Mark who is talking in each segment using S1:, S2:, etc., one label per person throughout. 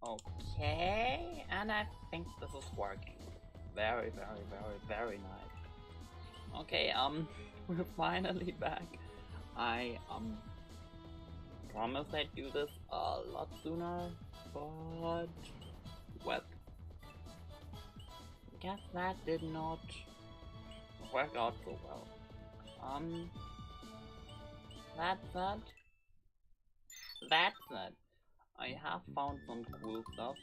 S1: Okay, and I think this is working. Very nice. Okay, we're finally back. I promised I'd do this a lot sooner, but well, guess that did not work out so well. That said, I have found some cool stuff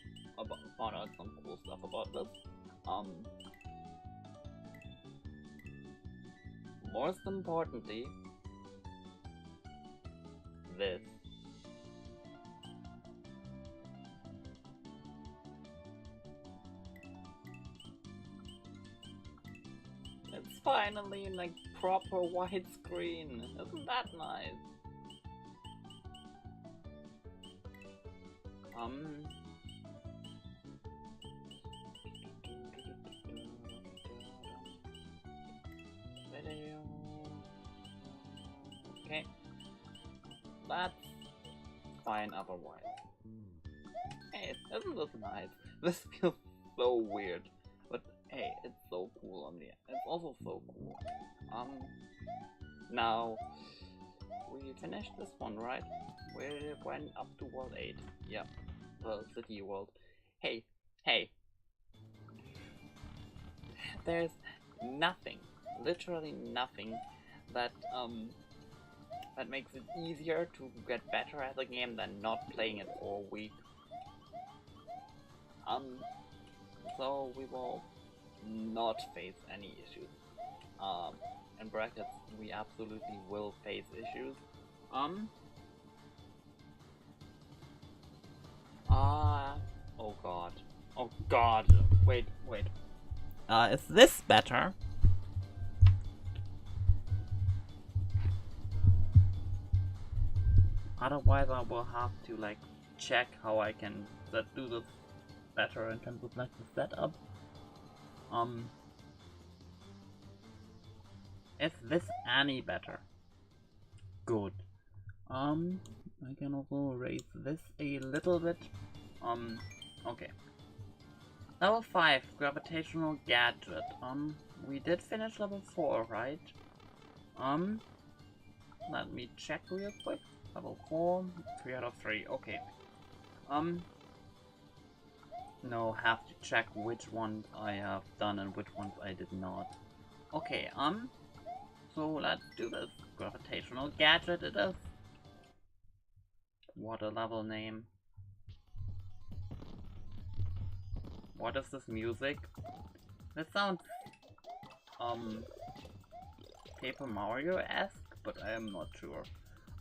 S1: found out some cool stuff about this. Most importantly, this. It's finally in like proper widescreen. Isn't that nice? Video. Okay. That's fine otherwise. Hey, isn't this nice? This feels so weird. But hey, it's so cool on the end. It's also so cool. Now we finished this one, right? We went up to World 8. Yep. The city world. Hey. There's nothing, literally nothing, that makes it easier to get better at the game than not playing it for a week. So we will not face any issues. In brackets, we absolutely will face issues. Oh god. Wait. Is this better? Otherwise I will have to like check how I can do this better in terms of like the setup. Is this any better? Good. I can also raise this a little bit. Okay. Level 5, Gravitational Gadget. We did finish level 4, right? Let me check real quick. Level 4, 3 out of 3, okay. No, have to check which ones I have done and which ones I did not. Okay, so let's do this. Gravitational Gadget it is. What a level name. What is this music? This sounds, Paper Mario-esque, but I am not sure.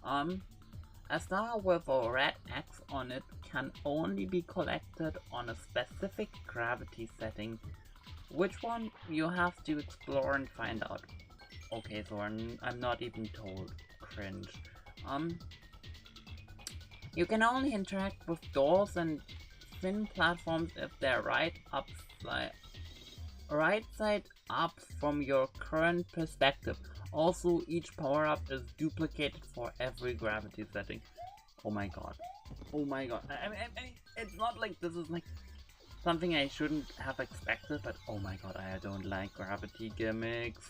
S1: A star with a red X on it can only be collected on a specific gravity setting. Which one you have to explore and find out. Okay, so I'm not even told. Cringe. You can only interact with doors and thin platforms if they're right side up from your current perspective. Also, each power-up is duplicated for every gravity setting. Oh my god. Oh my god. I mean, it's not like this is like something I shouldn't have expected, but oh my god, I don't like gravity gimmicks.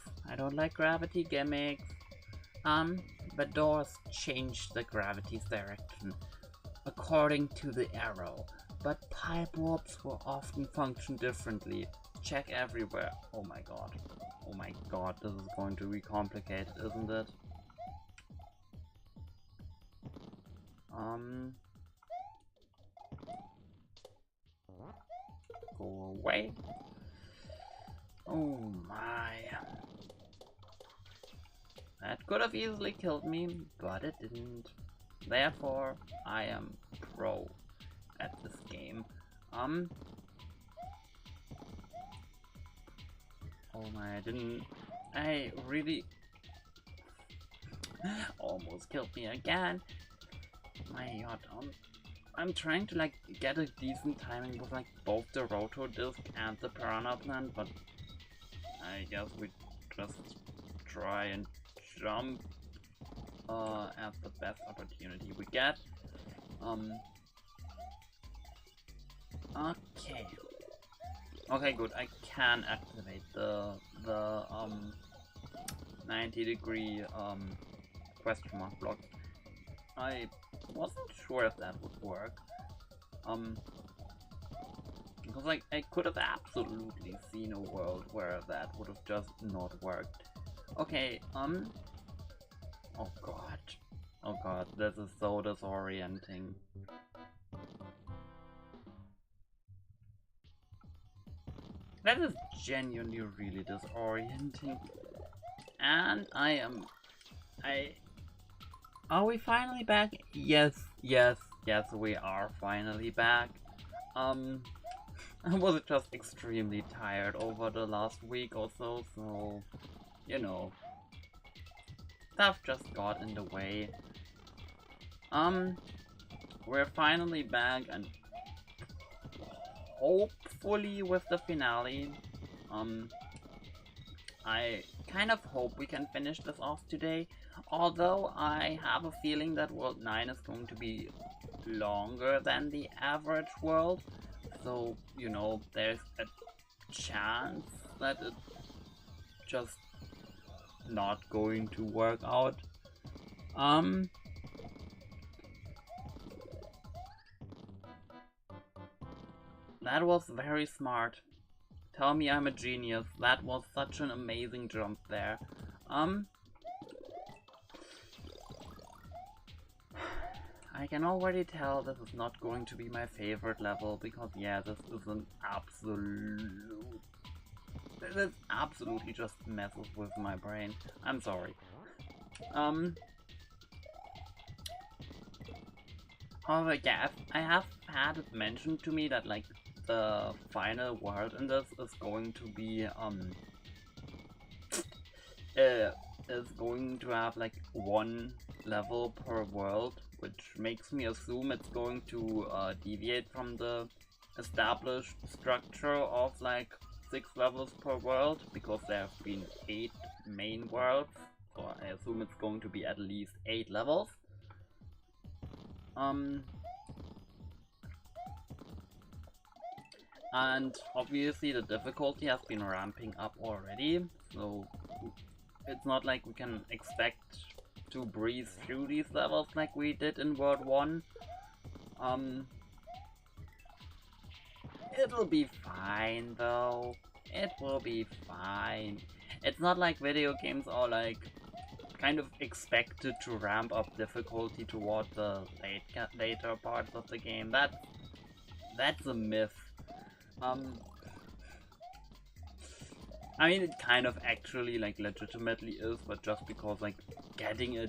S1: But doors change the gravity's direction according to the arrow, but pipe warps will often function differently. Check everywhere. Oh my god, this is going to be complicated, isn't it? Go away. Oh my. That could have easily killed me, but it didn't. Therefore, I am pro at this game. Oh my, I really almost killed me again. My god, I'm trying to like get a decent timing with like both the roto disc and the piranha plant, but I guess we just try and jump at the best opportunity we get. Okay. Okay, good. I can activate the 90-degree question mark block. I wasn't sure if that would work. Because like I could have absolutely seen a world where that would have just not worked. Okay, oh god. Oh god, this is so disorienting. That is genuinely really disorienting. And are we finally back? Yes, yes, yes, we are finally back. I was just extremely tired over the last week or so, you know, stuff just got in the way. We're finally back, and hopefully with the finale, I kind of hope we can finish this off today, although I have a feeling that World 9 is going to be longer than the average world, so, you know, there's a chance that it's just not going to work out. That was very smart. Tell me I'm a genius. That was such an amazing jump there. I can already tell this is not going to be my favorite level because yeah, this is an absolute... This absolutely just messes with my brain. I'm sorry. However, yeah, I have had it mentioned to me that like the final world in this is going to be is going to have like one level per world, which makes me assume it's going to deviate from the established structure of like 6 levels per world, because there have been 8 main worlds, so I assume it's going to be at least 8 levels. And obviously the difficulty has been ramping up already, so it's not like we can expect to breeze through these levels like we did in World 1. It'll be fine though. It will be fine. It's not like video games are like kind of expected to ramp up difficulty toward the later parts of the game. That's a myth. I mean, it kind of actually like legitimately is, but just because like getting a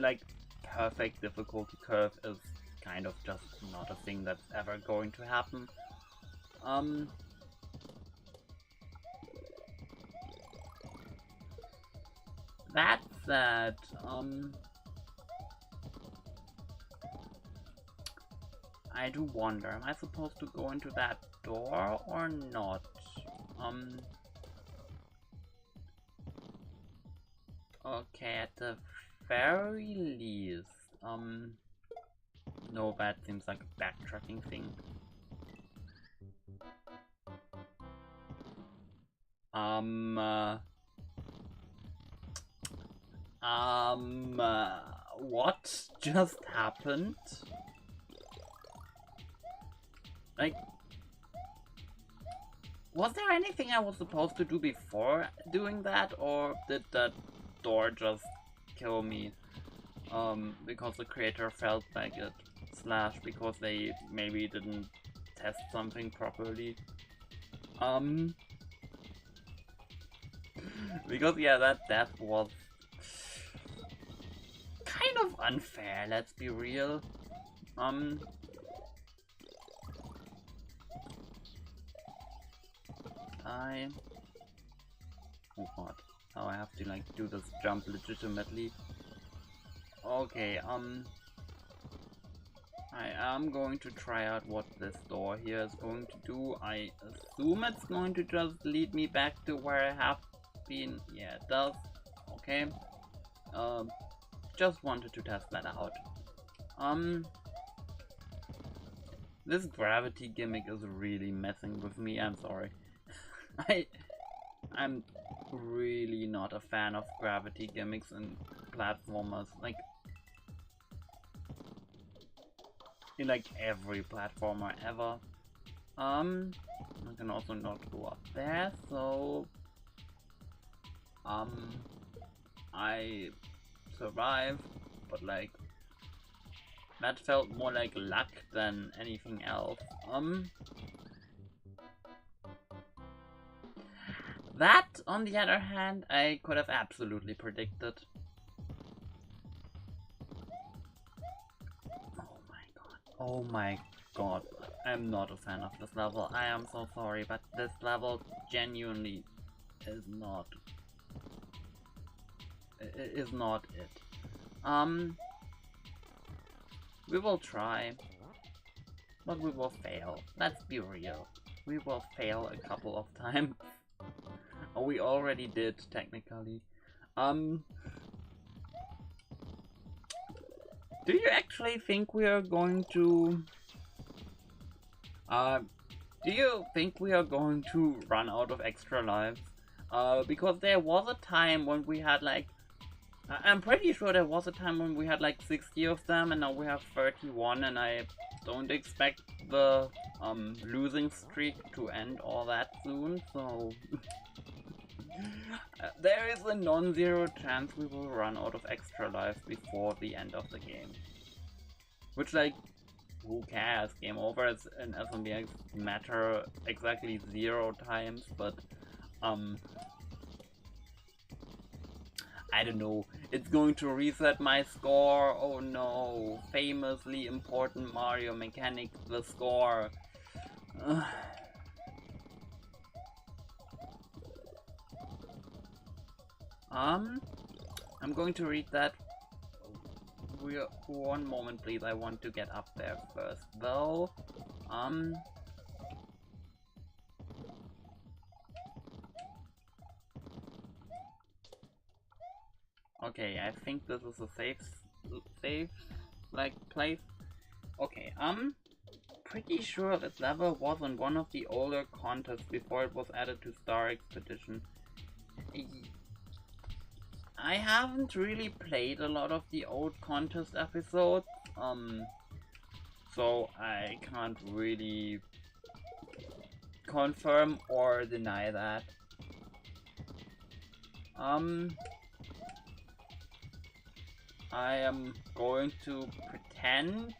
S1: like perfect difficulty curve is kind of just not a thing that's ever going to happen. That said, I do wonder, am I supposed to go into that door or not? Okay, at the very least, no, that seems like a backtracking thing. What just happened? Like, was there anything I was supposed to do before doing that, or did that door just kill me? Because the creator felt like it, / because they maybe didn't test something properly. Because yeah, that death was kind of unfair, let's be real. Oh god, now I have to like do this jump legitimately. Okay, I am going to try out what this door here is going to do. I assume it's going to just lead me back to where I have been. Yeah, it does. Okay. Just wanted to test that out. This gravity gimmick is really messing with me, I'm sorry. I'm really not a fan of gravity gimmicks in platformers, like in like every platformer ever. I can also not go up there, so I survived, but like that felt more like luck than anything else. That, on the other hand, I could have absolutely predicted. Oh my god. I'm not a fan of this level. I am so sorry, but this level genuinely is not it. We will try, but we will fail. Let's be real. We will fail a couple of times. Oh, we already did, technically. Do you actually think we are going to... do you think we are going to run out of extra lives? Because there was a time when we had like... I'm pretty sure there was a time when we had like 60 of them, and now we have 31, and I don't expect the losing streak to end all that soon, so... there is a non-zero chance we will run out of extra lives before the end of the game. Which, like, who cares? Game over is in SMBX matter exactly 0 times, but I don't know. It's going to reset my score. Oh no. Famously important Mario mechanic, the score. I'm going to read that. One moment please, I want to get up there first though. Okay, I think this is a safe like place. Okay, pretty sure this level was on one of the older contests before it was added to Star Expedition. I haven't really played a lot of the old contest episodes, so I can't really confirm or deny that. I am going to pretend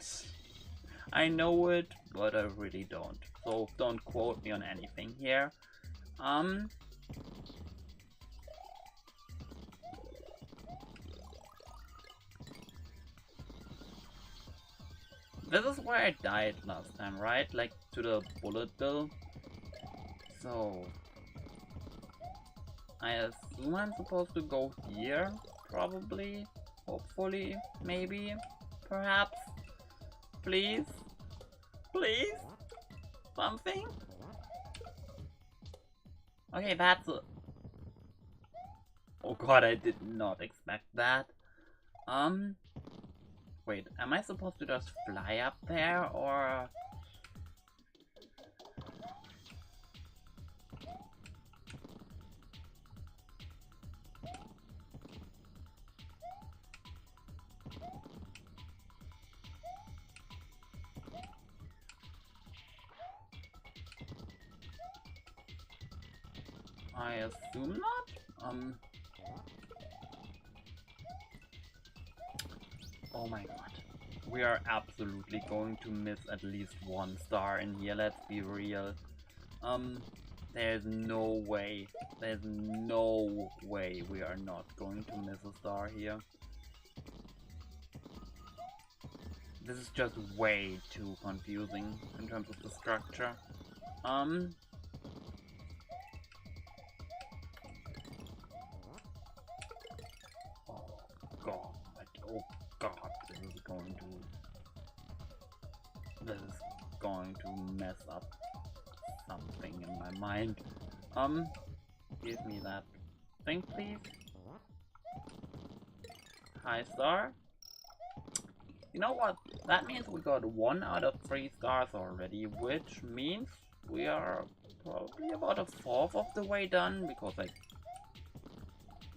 S1: I know it, but I really don't. So don't quote me on anything here. This is where I died last time, right? Like, to the bullet bill. So... I assume I'm supposed to go here, probably. Hopefully, maybe, perhaps. Please? Please? Something? Okay, that's a... Oh god, I did not expect that. Wait, am I supposed to just fly up there, or... I assume not? Oh my god. We are absolutely going to miss at least 1 star in here, let's be real. There's no way. There's no way we are not going to miss a star here. This is just way too confusing in terms of the structure. Oh god, this is going to mess up something in my mind. Give me that thing, please. Hi, star. You know what? That means we got 1 out of 3 stars already, which means we are probably about a fourth of the way done, because like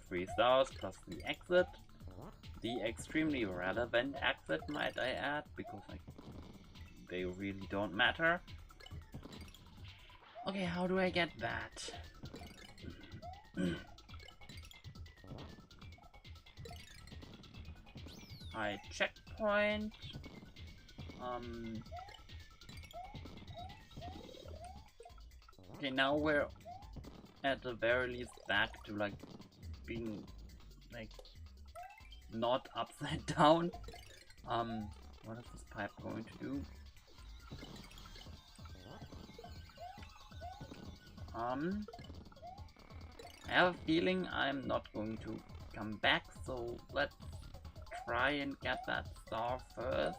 S1: 3 stars plus the exit. The extremely relevant exit, might I add, because like they really don't matter. Okay, how do I get that? High checkpoint. Okay, now we're at the very least back to like being like not upside down. What is this pipe going to do? I have a feeling I'm not going to come back, so let's try and get that star first.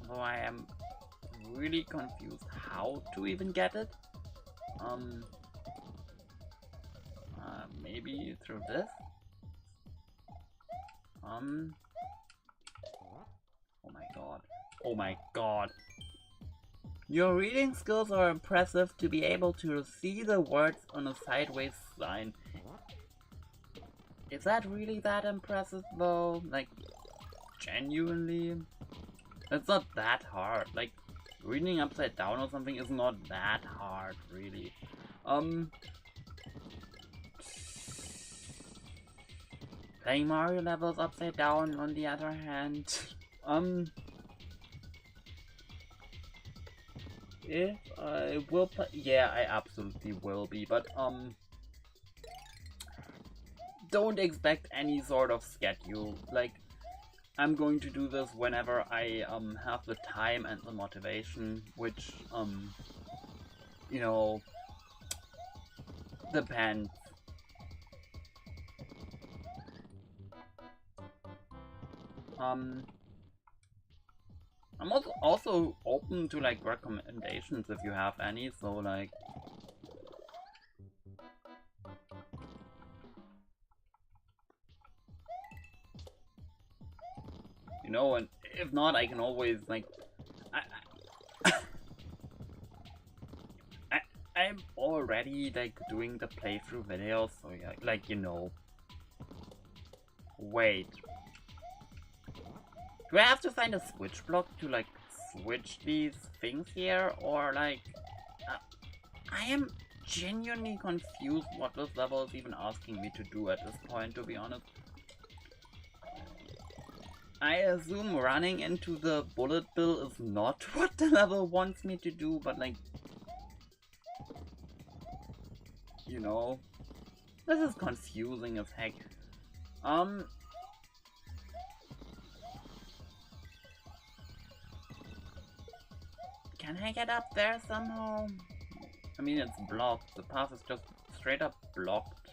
S1: Although I am really confused how to even get it. Maybe through this? Oh my god. Oh my god. Your reading skills are impressive to be able to see the words on a sideways sign. Is that really that impressive though? Like, genuinely? It's not that hard. Like, reading upside down or something is not that hard, really. Playing Mario levels upside down, on the other hand, if I will play, yeah, I absolutely will be, but don't expect any sort of schedule. Like, I'm going to do this whenever I have the time and the motivation, which you know, depends. I'm also open to like recommendations if you have any, so like you know, and if not, I can always like I'm already like doing the playthrough videos, so yeah, like, you know. Wait. Do I have to find a switch block to like switch these things here, or like I am genuinely confused what this level is even asking me to do at this point, to be honest. I assume running into the bullet bill is not what the level wants me to do, but like, you know, this is confusing as heck. Can I get up there somehow? I mean, it's blocked. The path is just straight up blocked.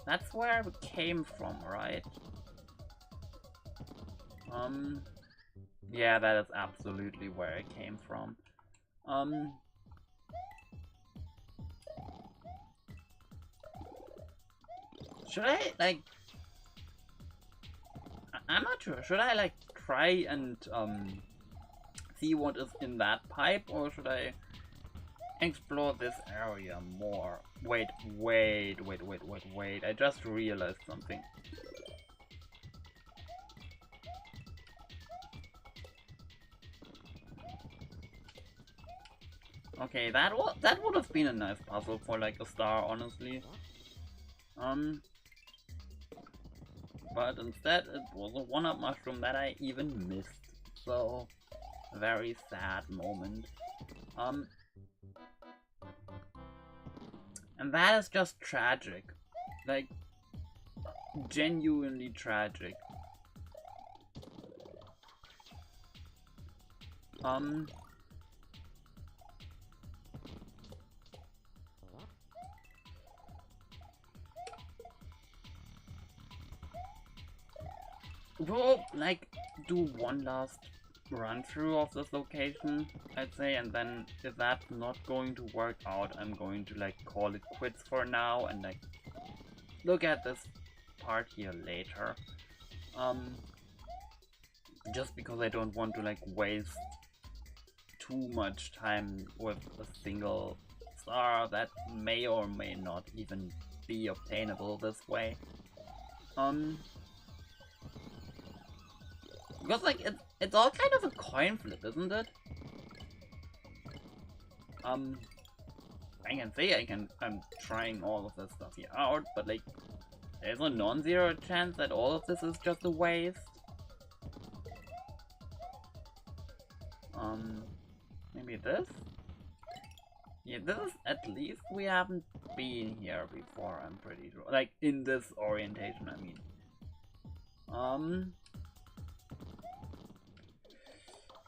S1: That's where it came from, right? Yeah, that is absolutely where it came from. Should I, like... I'm not sure. Should I, like, try and, see what is in that pipe, or should I explore this area more? Wait. I just realized something. Okay, that would have been a nice puzzle for like a star, honestly. But instead it was a one-up mushroom that I even missed. So, very sad moment. And that is just tragic. Like, genuinely tragic. We'll, like, do one last run through of this location, I'd say, and then if that's not going to work out, I'm going to like call it quits for now and like look at this part here later. Just because I don't want to like waste too much time with a single star that may or may not even be obtainable this way. Because like it's all kind of a coin flip, isn't it? I can say I'm trying all of this stuff here out, but like there's a non-zero chance that all of this is just a waste. Maybe this? Yeah, this is at least we haven't been here before, I'm pretty sure. Like in this orientation, I mean.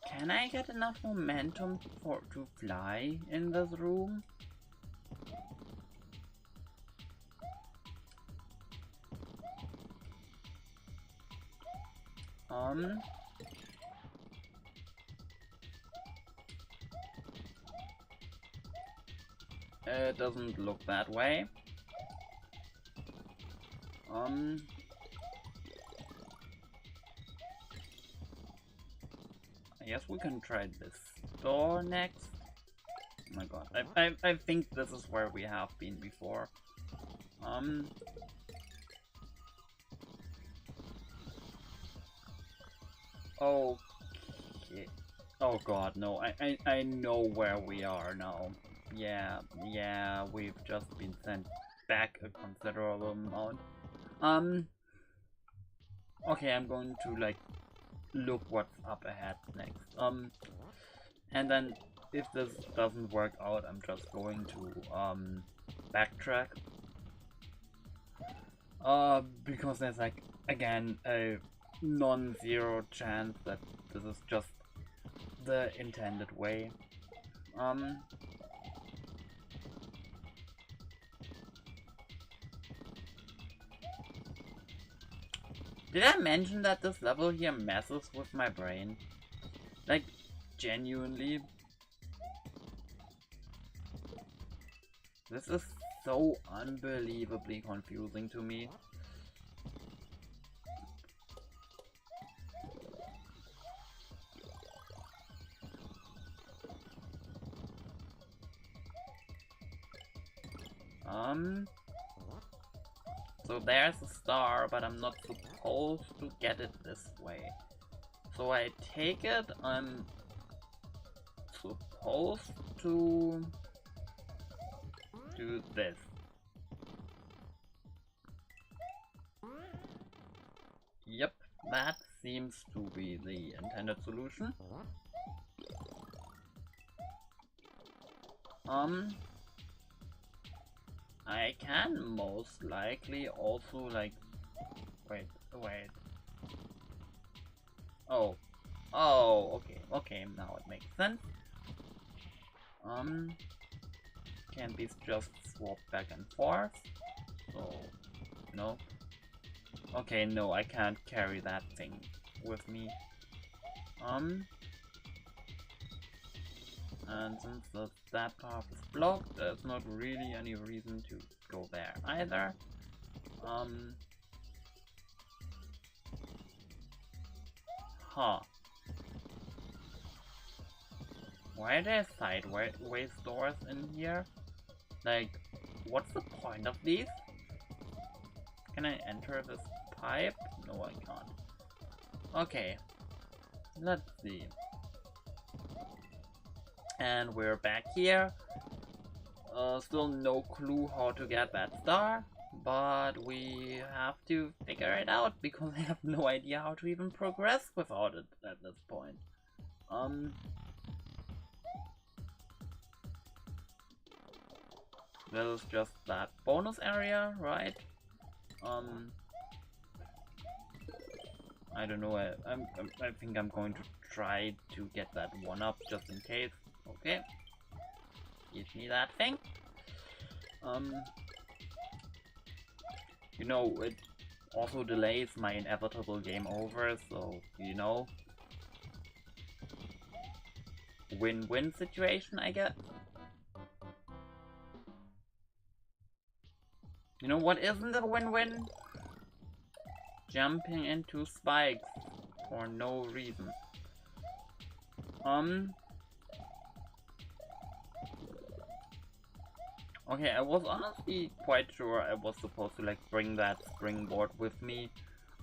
S1: Can I get enough momentum to fly in this room? It doesn't look that way. I guess we can try this door next. Oh my god, I think this is where we have been before. Okay. Oh god, no, I know where we are now. Yeah, we've just been sent back a considerable amount. Okay, I'm going to like look what's up ahead next. And then if this doesn't work out, I'm just going to backtrack. Because there's like again a non-zero chance that this is just the intended way. Did I mention that this level here messes with my brain? Like, genuinely. This is so unbelievably confusing to me. So there's a star, but I'm not supposed to get it this way. So I take it I'm supposed to do this. Yep, that seems to be the intended solution. I can most likely also like wait. Oh, okay, now it makes sense. Can these just swap back and forth? So no. Okay, no, I can't carry that thing with me. And since that path is blocked, there's not really any reason to go there either. Why are there sideways doors in here? Like, what's the point of these? Can I enter this pipe? No, I can't. Okay, let's see. And we're back here. Still no clue how to get that star, but we have to figure it out because I have no idea how to even progress without it at this point. This is just that bonus area, right? I don't know. I think I'm going to try to get that one up just in case. Okay. Give me that thing. You know, it also delays my inevitable game over, so, you know. Win-win situation, I guess. You know what isn't a win-win? Jumping into spikes for no reason. Okay, I was honestly quite sure I was supposed to like bring that springboard with me.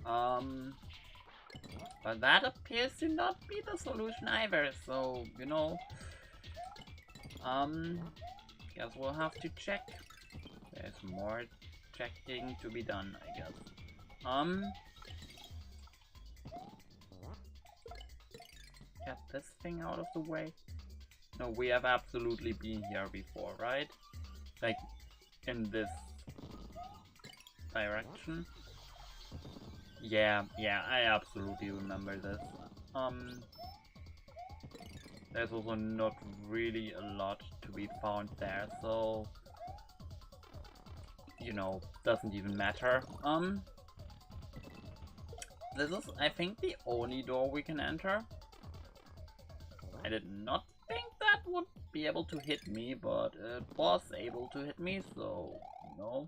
S1: But that appears to not be the solution either, so, you know, guess we'll have to check. There's more checking to be done, I guess. Get this thing out of the way. No, we have absolutely been here before, right? Like, in this direction. Yeah, I absolutely remember this. There's also not really a lot to be found there, so, you know, doesn't even matter. This is, I think, the only door we can enter. I did not think that would be able to hit me, but it was able to hit me, so, no.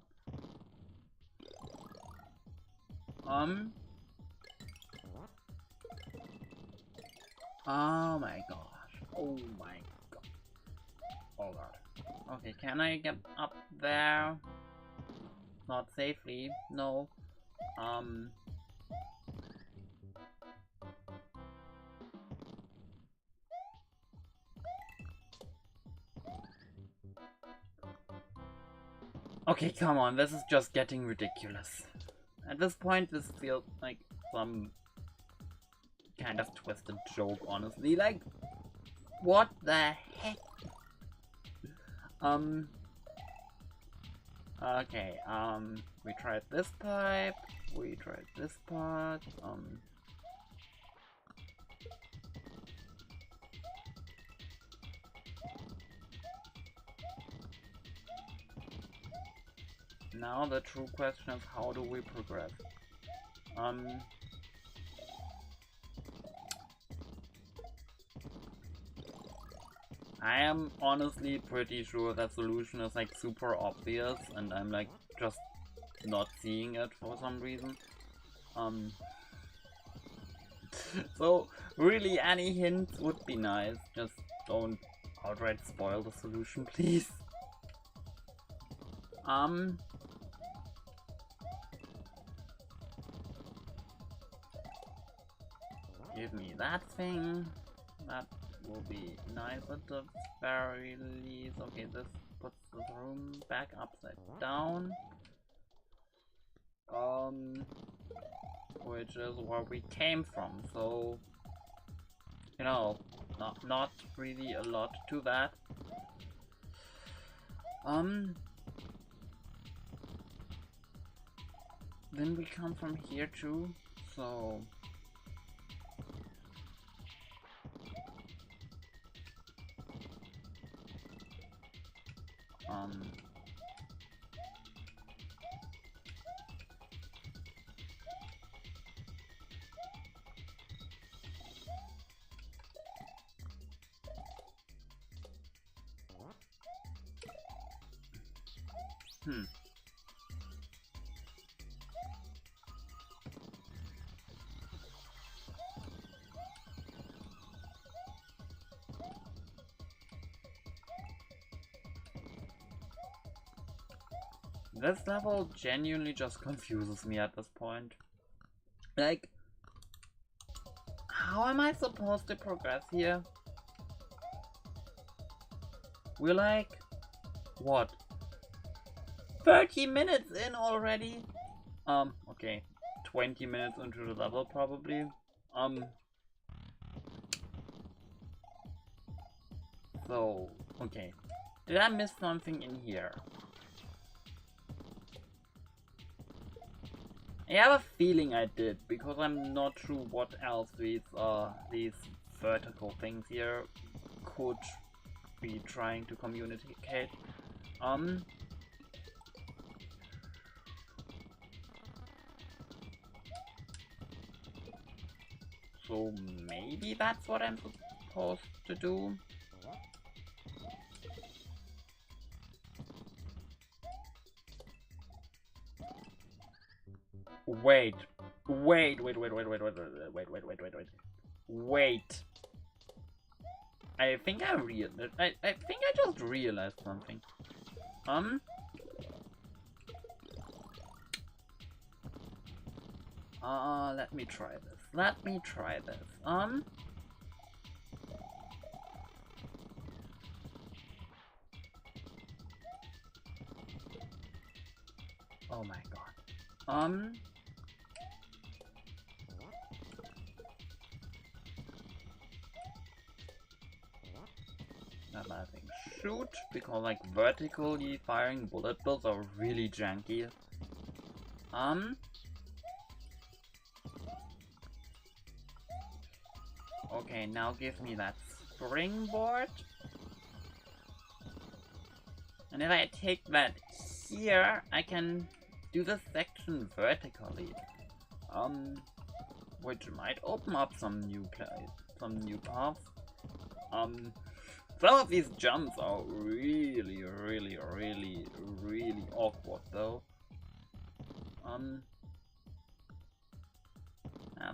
S1: Oh my gosh. Oh my god. Oh god. Okay, can I get up there? Not safely. No. Okay, come on. This is just getting ridiculous. At this point, this feels like some kind of twisted joke, honestly. Like, what the heck? Okay, we tried this pipe, we tried this part, now the true question is, how do we progress? I am honestly pretty sure that solution is like super obvious and I'm like just not seeing it for some reason. So really any hints would be nice, just don't outright spoil the solution, please. Give me that thing. That will be nice at the very least. Okay, this puts the room back upside down. Which is where we came from, so you know, not really a lot to that. Then we come from here too, so this level genuinely just confuses me at this point. Like, how am I supposed to progress here? We're like, what? 30 minutes in already? Okay, 20 minutes into the level probably. So, okay. Did I miss something in here? I have a feeling I did, because I'm not sure what else these vertical things here could be trying to communicate. So maybe that's what I'm supposed to do. Wait. Wait. I think I think I just realized something. Let me try this. Oh my god. I think shoot, because like vertically firing bullet bills are really janky. Okay, now give me that springboard. And if I take that here, I can do this section vertically. Which might open up some new paths. Some of these jumps are really awkward though. Now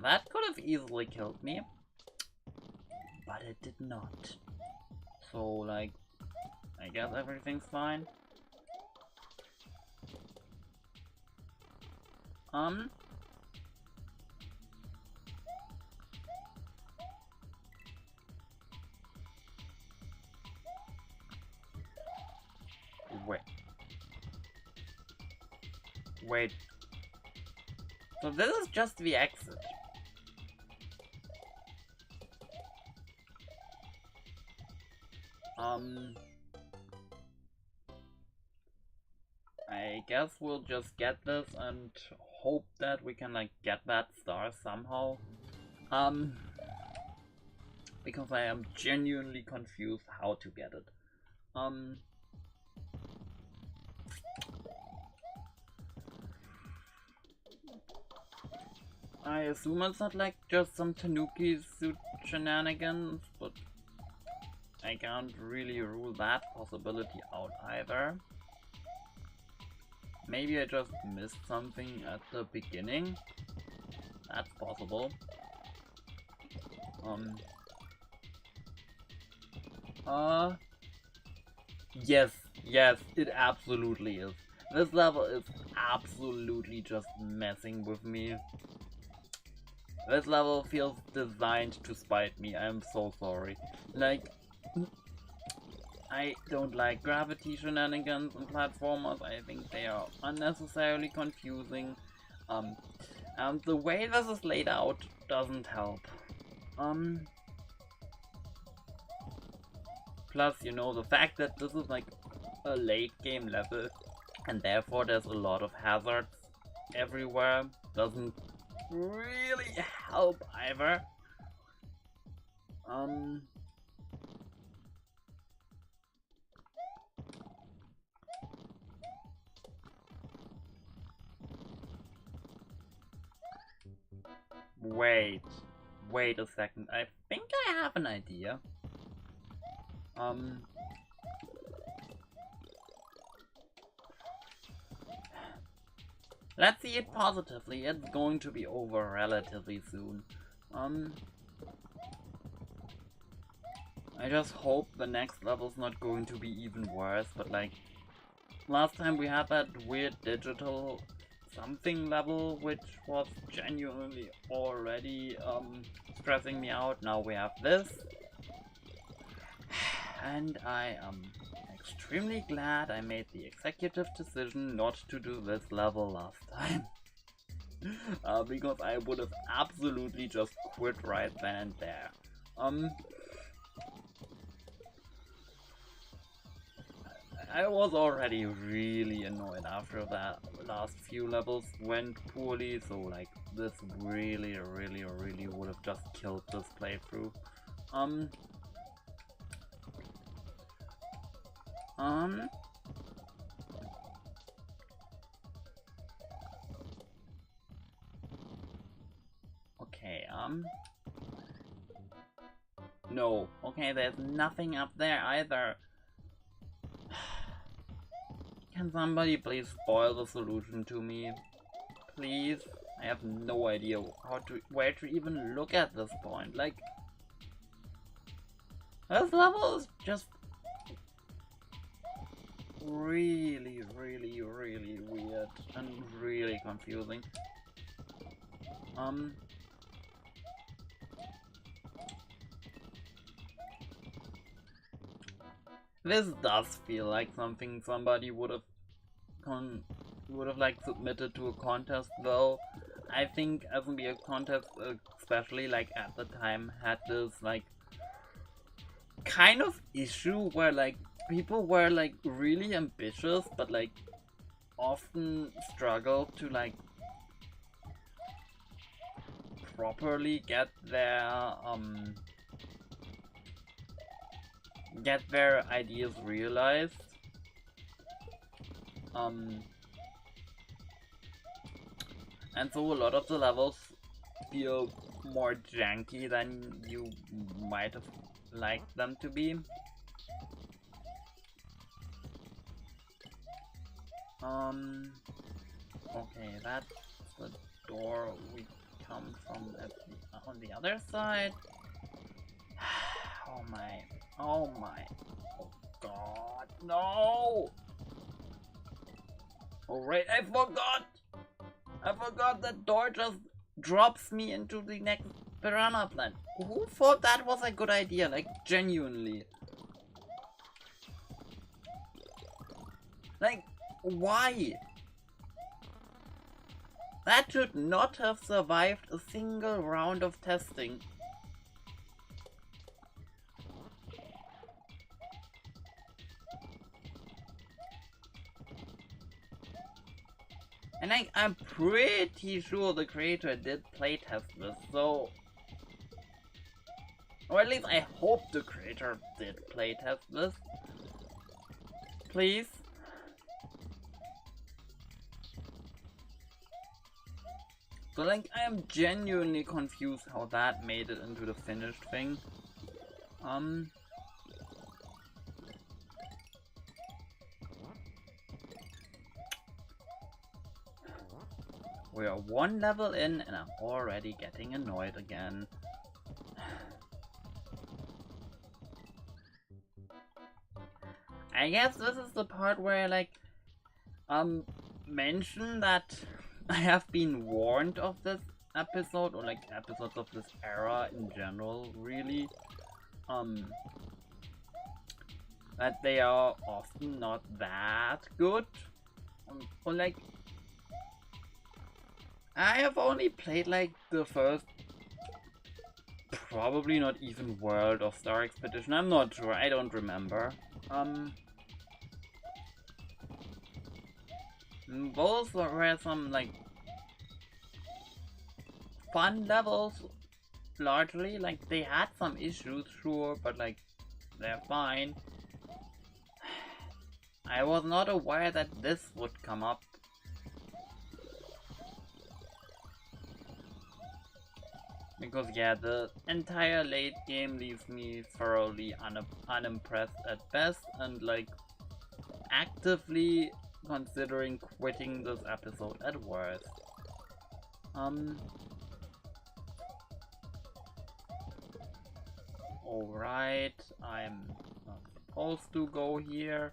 S1: that could have easily killed me, but it did not. So like, I guess everything's fine. Wait. So this is just the exit. I guess we'll just get this and hope that we can like get that star somehow. Because I am genuinely confused how to get it. I assume it's not like just some Tanuki suit shenanigans, but I can't really rule that possibility out either. Maybe I just missed something at the beginning. That's possible. Yes, it absolutely is. This level is absolutely just messing with me. This level feels designed to spite me, I'm so sorry. Like, I don't like gravity shenanigans and platformers, I think they are unnecessarily confusing. And the way this is laid out doesn't help. Plus, you know, the fact that this is like a late game level and therefore there's a lot of hazards everywhere doesn't really help either. Wait a second. I think I have an idea. Let's see it positively. It's going to be over relatively soon. I just hope the next level's not going to be even worse, but like, last time we had that weird digital something level, which was genuinely already stressing me out. Now we have this. And I am extremely glad I made the executive decision not to do this level last time. Because I would have absolutely just quit right then and there. I was already really annoyed after that last few levels went poorly, so like this really would have just killed this playthrough. Okay, no, okay, there's nothing up there either. Can somebody please spoil the solution to me? Please. I have no idea where to even look at this point. Like, this level is just really, really, really weird and really confusing. This does feel like something somebody would have like submitted to a contest, though. I think SMBX contest, especially like at the time, had this like kind of issue where like people were like really ambitious, but like often struggled to like properly get their ideas realized. And so a lot of the levels feel more janky than you might have liked them to be. Okay, that's the door we come from on the other side. Oh my, oh god, no! Alright, I forgot that door just drops me into the next piranha plant. Who thought that was a good idea? Like, genuinely. Like, why? That should not have survived a single round of testing. And I'm pretty sure the creator did playtest this, so... Or at least I hope the creator did playtest this. Please. So like, I am genuinely confused how that made it into the finished thing. We are one level in and I'm already getting annoyed again. I guess this is the part where I like mention that I have been warned of this episode, or like episodes of this era in general, really. That they are often not that good. Or like, I have only played like the first, probably not even World of Star Expedition, I'm not sure, I don't remember. Those were some like fun levels, largely. Like, they had some issues, sure, but like, they're fine. I was not aware that this would come up. Because yeah, the entire late game leaves me thoroughly unimpressed at best, and like actively considering quitting this episode at worst. Alright, I'm not supposed to go here.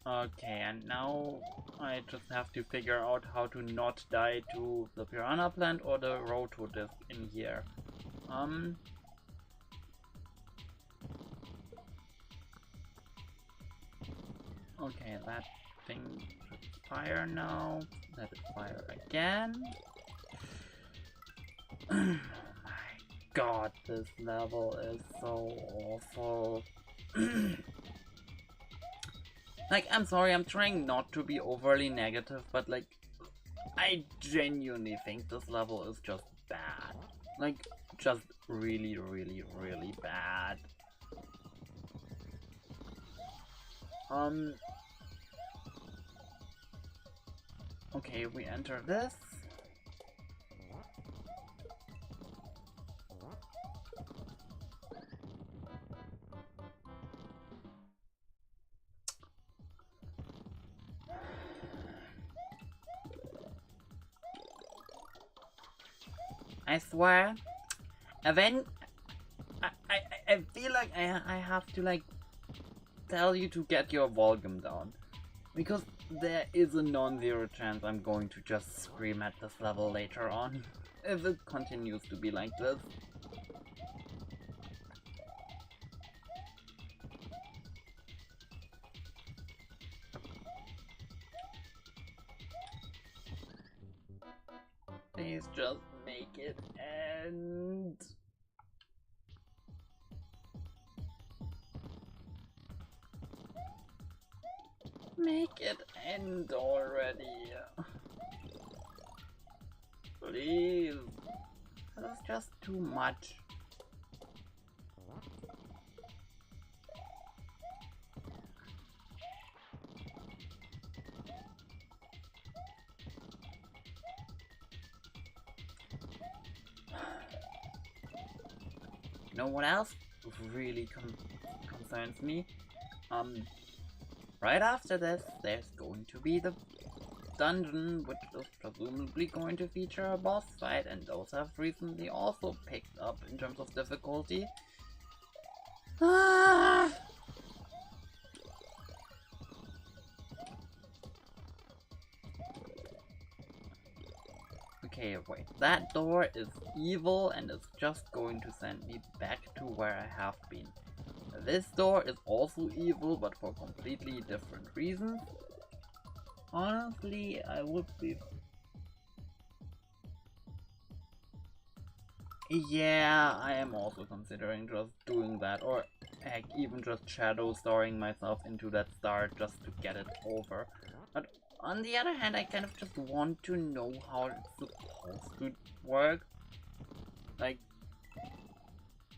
S1: Okay, and now I just have to figure out how to not die to the piranha plant or the roto disc in here. Okay, that thing should fire now. Let it fire again. Oh my god, this level is so awful. Like, I'm sorry, I'm trying not to be overly negative, but like, I genuinely think this level is just bad. Like, just really, really, really bad. Okay, we enter this. I swear, when I feel like I have to like tell you to get your volume down, because there is a non-zero chance I'm going to just scream at this level later on if it continues to be like this. Please just make it end. Make it end already. Please. That's just too much. You know what else really concerns me? Right after this, there's going to be the dungeon, which is presumably going to feature a boss fight, and those have recently also picked up in terms of difficulty. Okay, wait. That door is evil and is just going to send me back to where I have been. This door is also evil, but for completely different reasons. Honestly, I would be... Yeah, I am also considering just doing that, or heck, even just shadow starring myself into that start just to get it over. But on the other hand, I kind of just want to know how it's supposed to work. Like,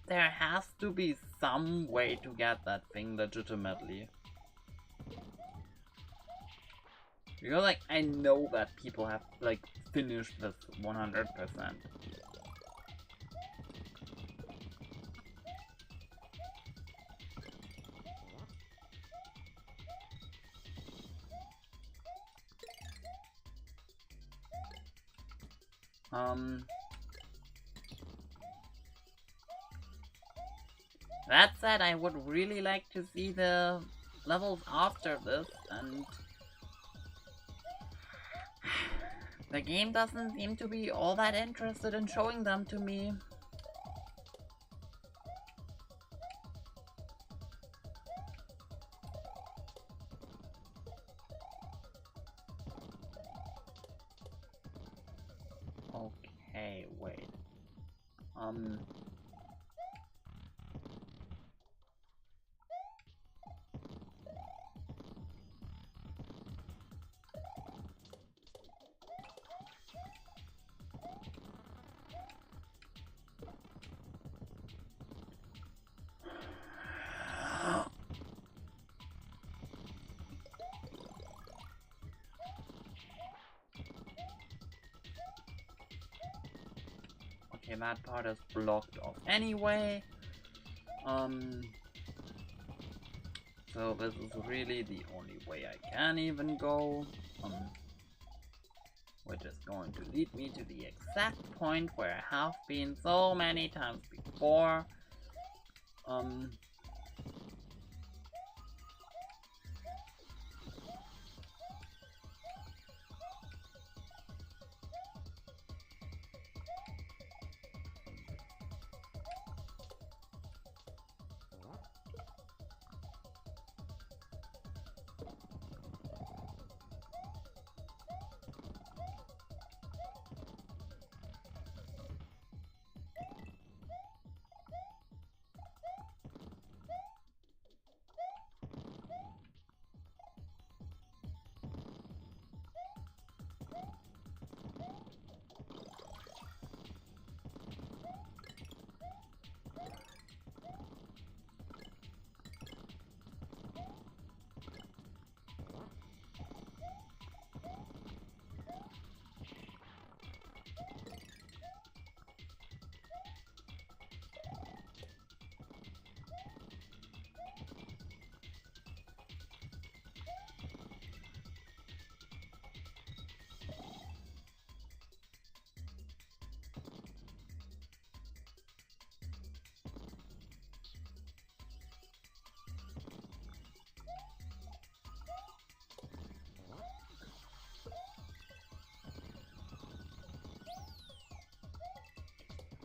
S1: there has to be some way to get that thing legitimately. Because, like, I know that people have, like, finished this 100%. That said, I would really like to see the levels after this, and the game doesn't seem to be all that interested in showing them to me. Okay, wait. Okay, that part is blocked off anyway. So this is really the only way I can even go. Which is going to lead me to the exact point where I have been so many times before.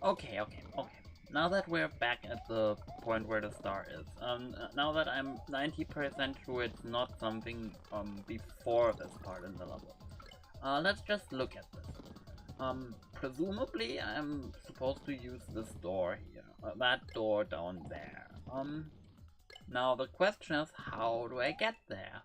S1: Okay. Now that we're back at the point where the star is, now that I'm 90% sure it's not something before this part in the level. Let's just look at this. Presumably I'm supposed to use this door here, that door down there. Now the question is, how do I get there?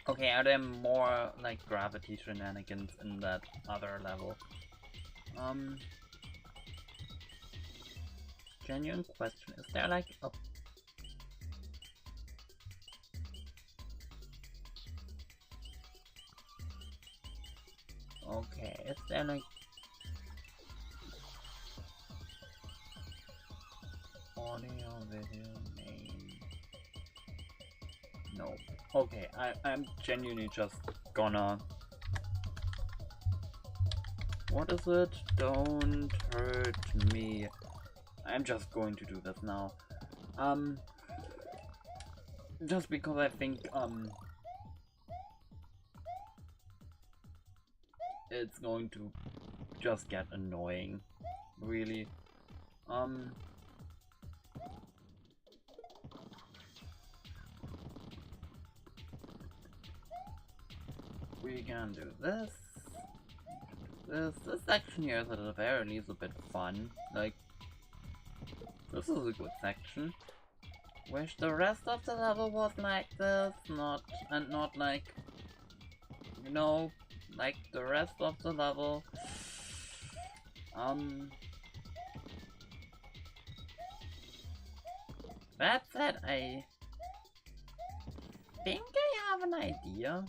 S1: Okay, are there more like gravity shenanigans in that other level? Genuine question, is there like a... Okay, is there like... audio, video, name... No. Okay, I'm genuinely just gonna... What is it? Don't hurt me. I'm just going to do this now. Just because I think, it's going to just get annoying, really. We can do this. This section here is at the very least a bit fun. Like, this is a good section. Wish the rest of the level was like this, not like, you know, like the rest of the level. That said, I think I have an idea.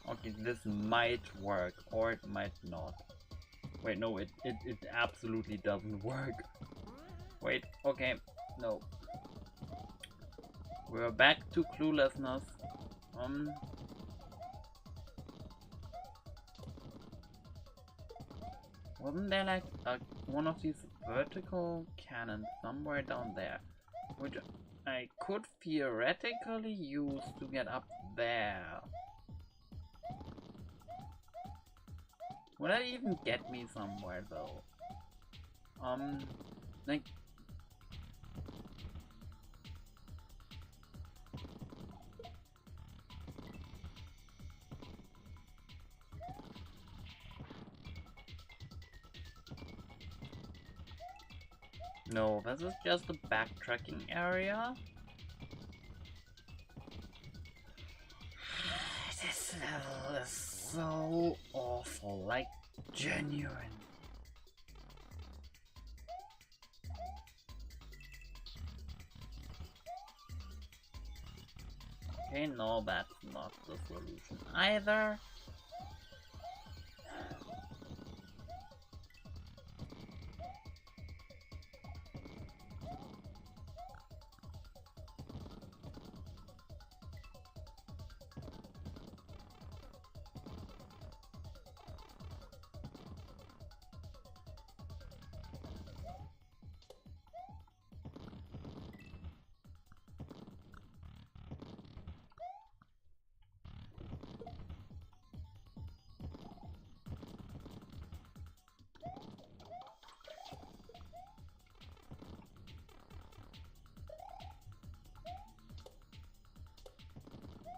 S1: Okay, this might work, or it might not. Wait, no, it absolutely doesn't work. Wait, okay, no. We're back to cluelessness. Wasn't there like one of these vertical cannons somewhere down there, which I could theoretically use to get up there? Would that even get me somewhere though? Like... No, this is just a backtracking area. This level is so awful, like genuine. Okay, no, that's not the solution either.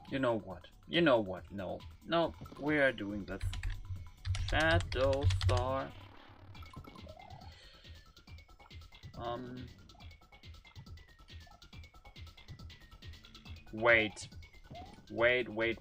S1: You know what? You know what? No. No, we are doing this. Shadow Star. Wait. Wait. Wait.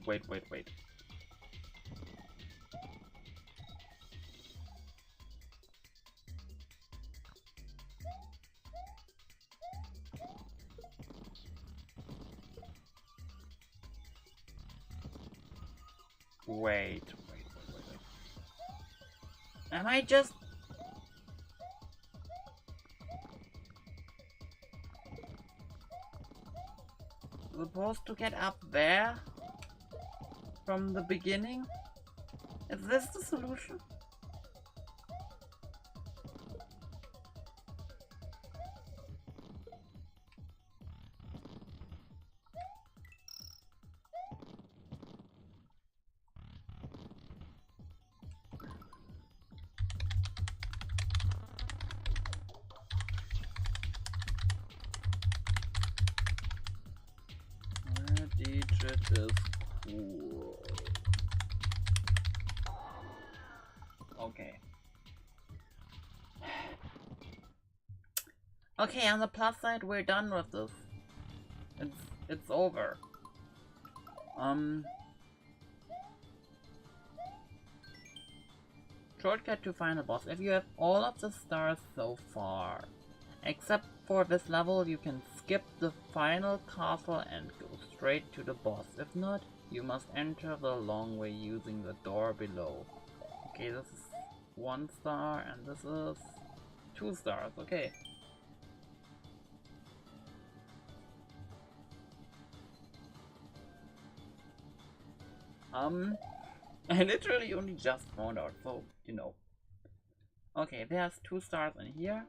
S1: Am I just... supposed to get up there? From the beginning? Is this the solution? Gadget is cool. Okay. Okay, on the plus side, we're done with this. It's over. Shortcut to final boss. If you have all of the stars so far, except for this level, you can skip the final castle and go straight to the boss. If not, you must enter the long way using the door below. Okay, this is 1 star and this is 2 stars. Okay. I literally only just found out, so you know. Okay, there's 2 stars in here.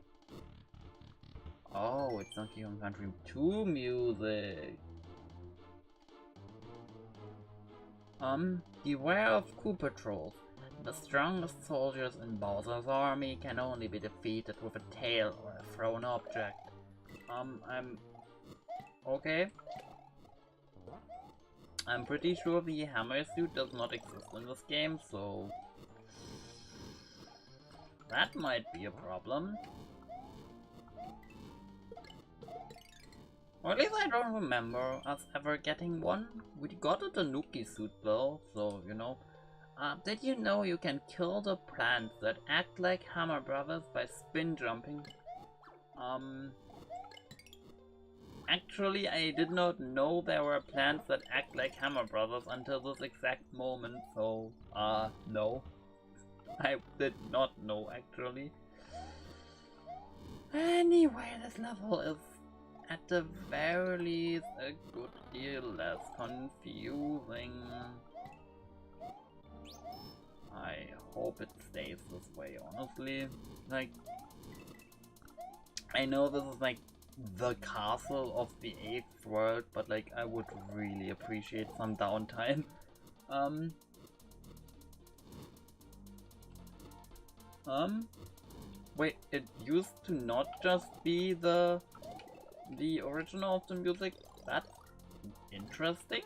S1: Oh, it's Donkey Kong Country 2 music. Beware of coup patrols. The strongest soldiers in Bowser's army can only be defeated with a tail or a thrown object. Okay. I'm pretty sure the hammer suit does not exist in this game, so... that might be a problem. Or at least I don't remember us ever getting one. We got a Tanuki suit though, so you know. Did you know you can kill the plants that act like Hammer Brothers by spin jumping? Actually, I did not know there were plants that act like Hammer Brothers until this exact moment, so, no. I did not know, actually. Anyway, this level is, at the very least, a good deal less confusing. I hope it stays this way, honestly. Like, I know this is like the castle of the 8th world, but like I would really appreciate some downtime. Wait, it used to not just be the original of the music? That's interesting.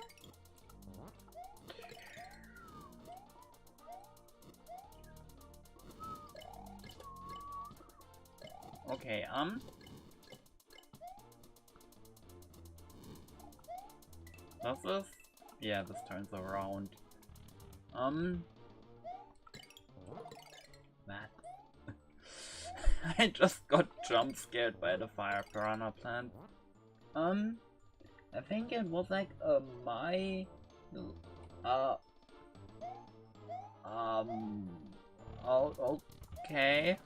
S1: Okay, does this? Yeah, this turns around. That. I just got jump scared by the fire piranha plant. I think it was like oh, okay.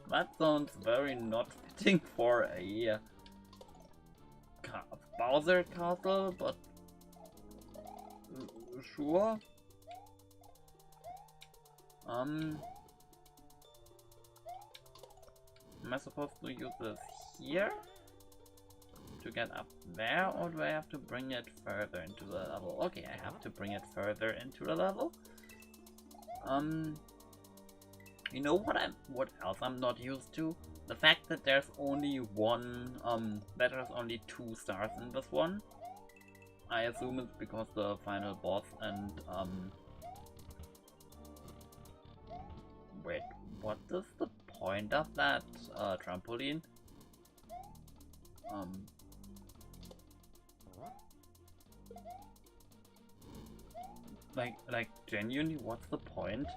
S1: That sounds very not fitting for a Bowser castle, but sure. Am I supposed to use this here to get up there, or do I have to bring it further into the level? Okay, I have to bring it further into the level. You know what else I'm not used to? The fact that there's only that there's only 2 stars in this one. I assume it's because the final boss and wait, what is the point of that trampoline? Like genuinely, what's the point?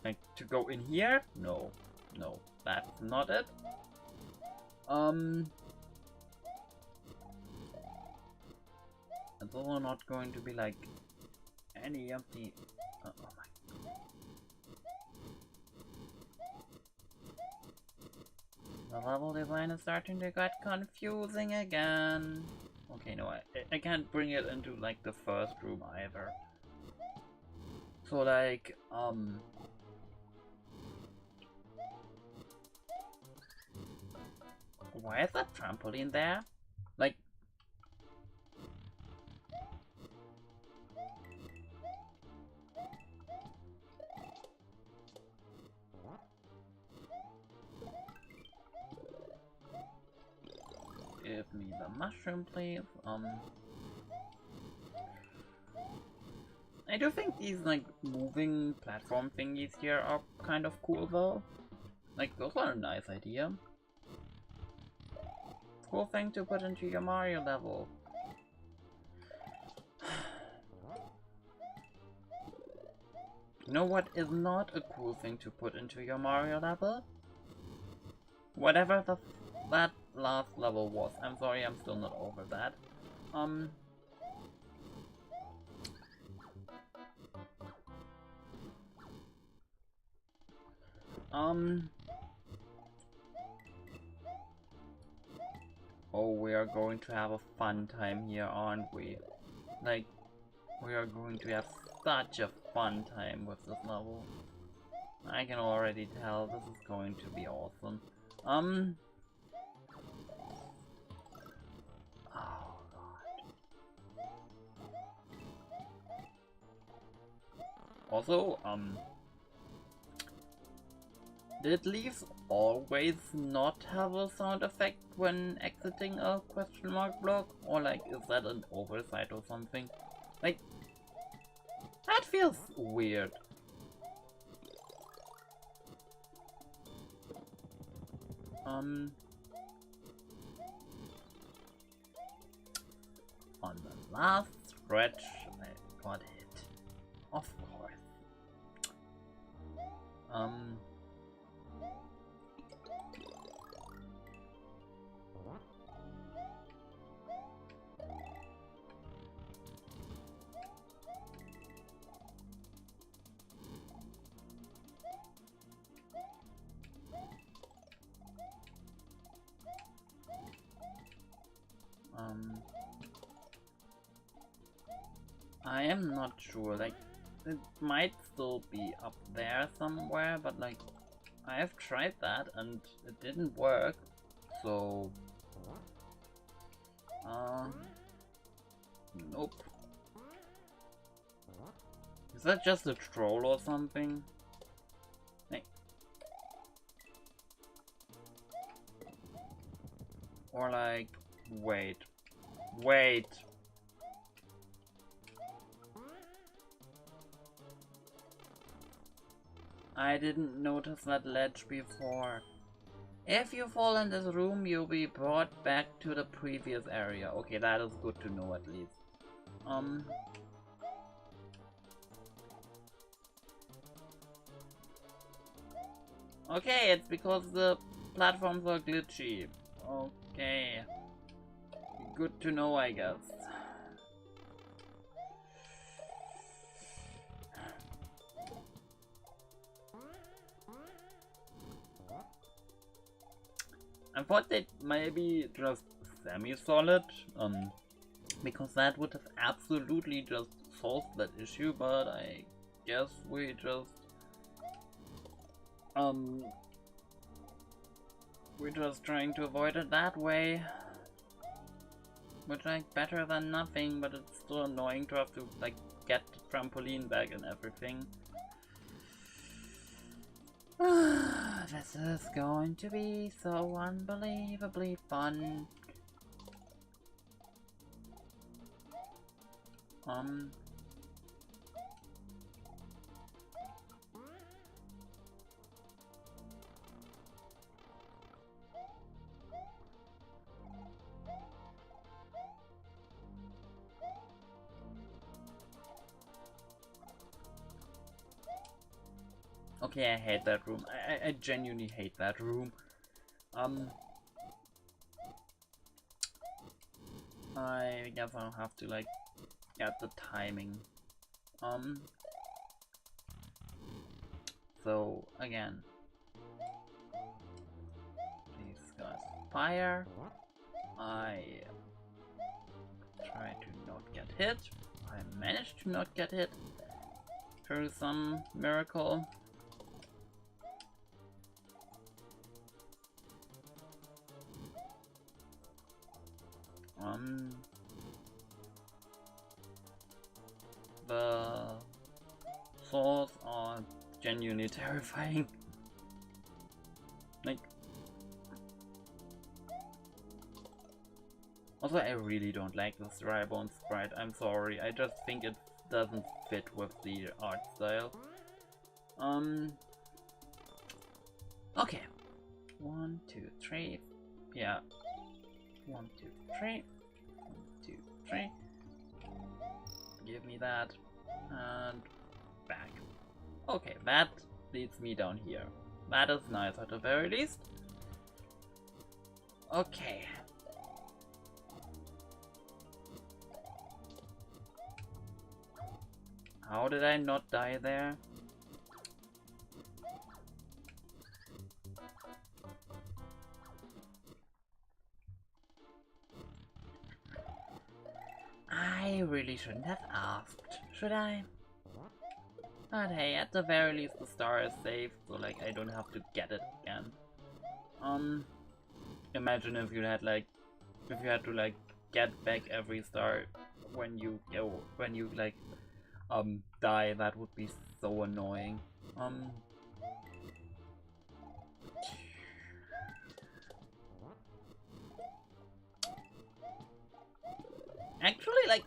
S1: Like to go in here? No, that's not it. It's also not going to be like any of the... oh my... The level design is starting to get confusing again. Okay, no, I can't bring it into like the first room either. So like, why is that trampoline there? Like, give me the mushroom, please. I do think these like moving platform thingies here are kind of cool though. Like, those are a nice idea. Cool thing to put into your Mario level. You know what is not a cool thing to put into your Mario level? Whatever that last level was. I'm sorry, I'm still not over that. Oh, we are going to have a fun time here, aren't we? Like, we are going to have such a fun time with this level. I can already tell this is going to be awesome. Oh god. Also, did leaves always not have a sound effect when exiting a question mark block? Or like, is that an oversight or something? Like, that feels weird. On the last stretch, I got hit. Of course. I am not sure, like, it might still be up there somewhere, but like, I have tried that and it didn't work, so... nope. Is that just a troll or something? Hey. Or like, wait. I didn't notice that ledge before. If you fall in this room, you'll be brought back to the previous area. Okay, that is good to know at least. Okay, it's because the platforms are glitchy. Okay. Good to know, I guess. I thought that maybe just semi-solid, because that would have absolutely just solved that issue, but I guess we just, we're just trying to avoid it that way. Which, like, better than nothing, but it's still annoying to have to, like, get the trampoline back and everything. This is going to be so unbelievably fun. Okay, I hate that room. I genuinely hate that room. I guess I'll have to like at the timing. So again, these guys fire. I try to not get hit. I managed to not get hit through some miracle. The swords are genuinely terrifying. Like, also I really don't like this dry bone sprite, I'm sorry, I just think it doesn't fit with the art style. Okay. 1, 2, 3. Yeah. 1, 2, 3. 1, 2, 3. Give me that. And back. Okay, that leads me down here. That is nice at the very least. Okay. How did I not die there? I really shouldn't have asked, should I? But hey, at the very least the star is saved, so like I don't have to get it again. Imagine if you had like, if you had to like get back every star when you die, that would be so annoying. Actually, like,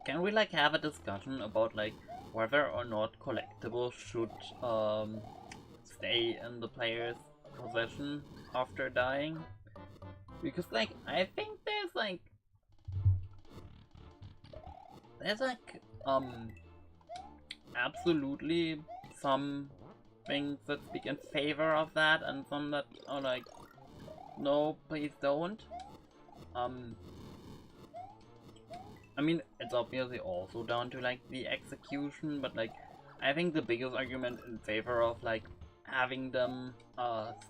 S1: can we like have a discussion about like whether or not collectibles should stay in the player's possession after dying? Because like I think there's like absolutely some things that speak in favor of that and some that are like, no, please don't. I mean, it's obviously also down to like the execution, but like I think the biggest argument in favor of like having them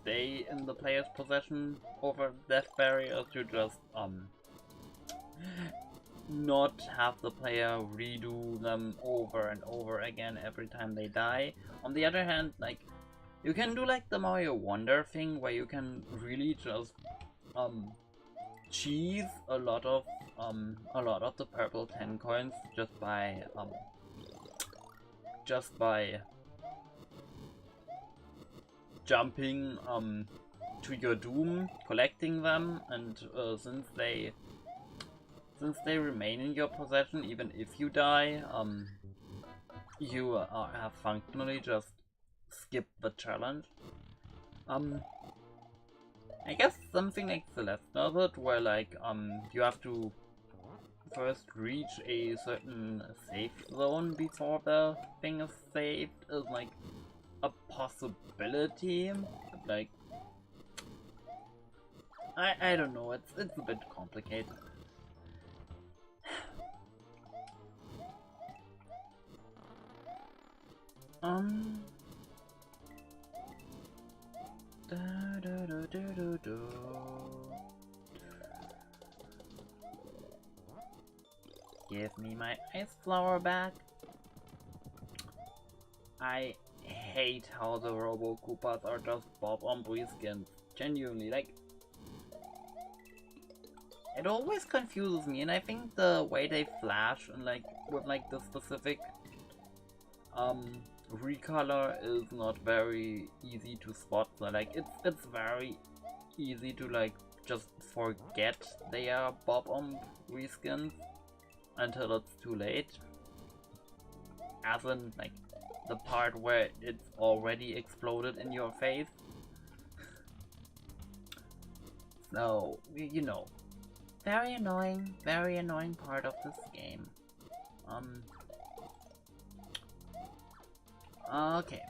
S1: stay in the player's possession over death barrier is to just not have the player redo them over and over again every time they die. On the other hand, like you can do like the Mario Wonder thing where you can really just cheese a lot of the purple 10 coins just by jumping to your doom, collecting them, and since they remain in your possession even if you die, you have functionally just skipped the challenge. I guess something like Celeste does it, where like you have to first reach a certain safe zone before the thing is saved, is like a possibility, but like I don't know, it's a bit complicated. Give me my ice flower back. I hate how the Robo Koopas are just Bob-omb skins. Genuinely, like, it always confuses me, and I think the way they flash and like with like the specific recolor is not very easy to spot. So like it's very easy to like just forget they are Bob-omb reskins until it's too late. As in like the part where it's already exploded in your face. So, you know, very annoying part of this game. Okay.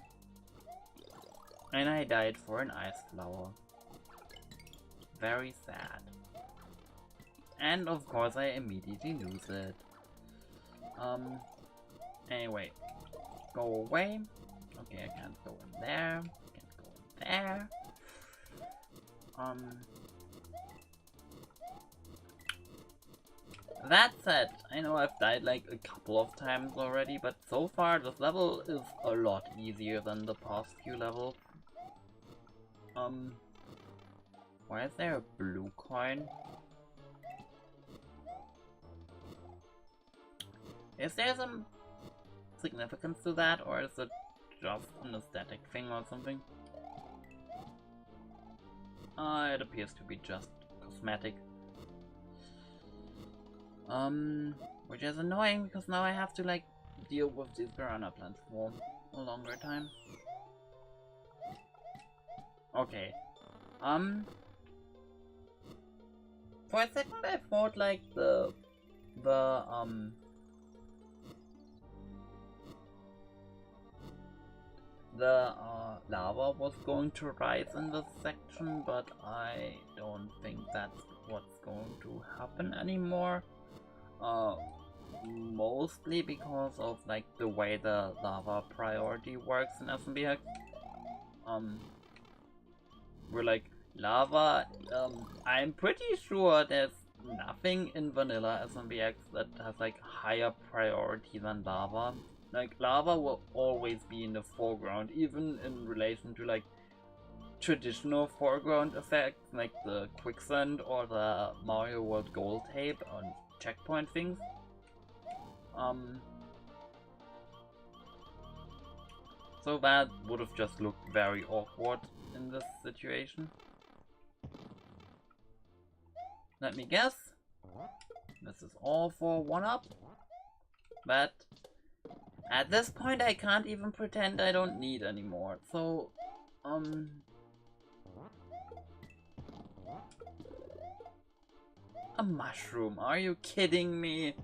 S1: And I died for an ice flower. Very sad. And of course I immediately lose it. Anyway, go away. Okay, I can't go in there. Can't go in there. That said, I know I've died like a couple of times already, but so far this level is a lot easier than the past few levels. Why is there a blue coin? Is there some significance to that, or is it just an aesthetic thing or something? It appears to be just cosmetic. Which is annoying because now I have to like deal with these piranha plants for a longer time. Okay. For a second I thought like the lava was going to rise in this section, but I don't think that's what's going to happen anymore. Mostly because of like the way the lava priority works in SMBX. We're like, lava, I'm pretty sure there's nothing in vanilla SMBX that has like higher priority than lava. Like, lava will always be in the foreground, even in relation to like traditional foreground effects like the quicksand or the Mario World gold tape on checkpoint things. So that would have just looked very awkward in this situation. Let me guess. This is all for 1-up. But at this point I can't even pretend I don't need anymore. So, a mushroom, are you kidding me?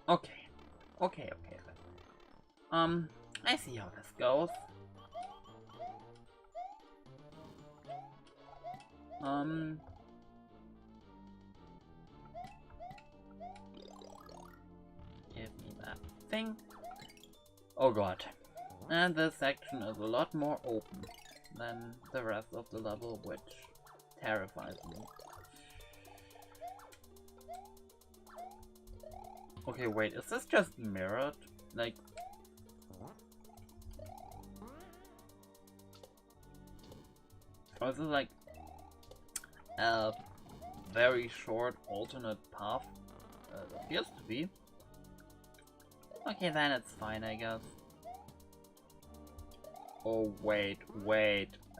S1: Okay. I see how this goes. Give me that thing. Oh god. And this section is a lot more open than the rest of the level, which terrifies me. Okay, wait, is this just mirrored? Like... or is this like a very short alternate path? Appears to be. Okay, then it's fine, I guess. Oh, wait.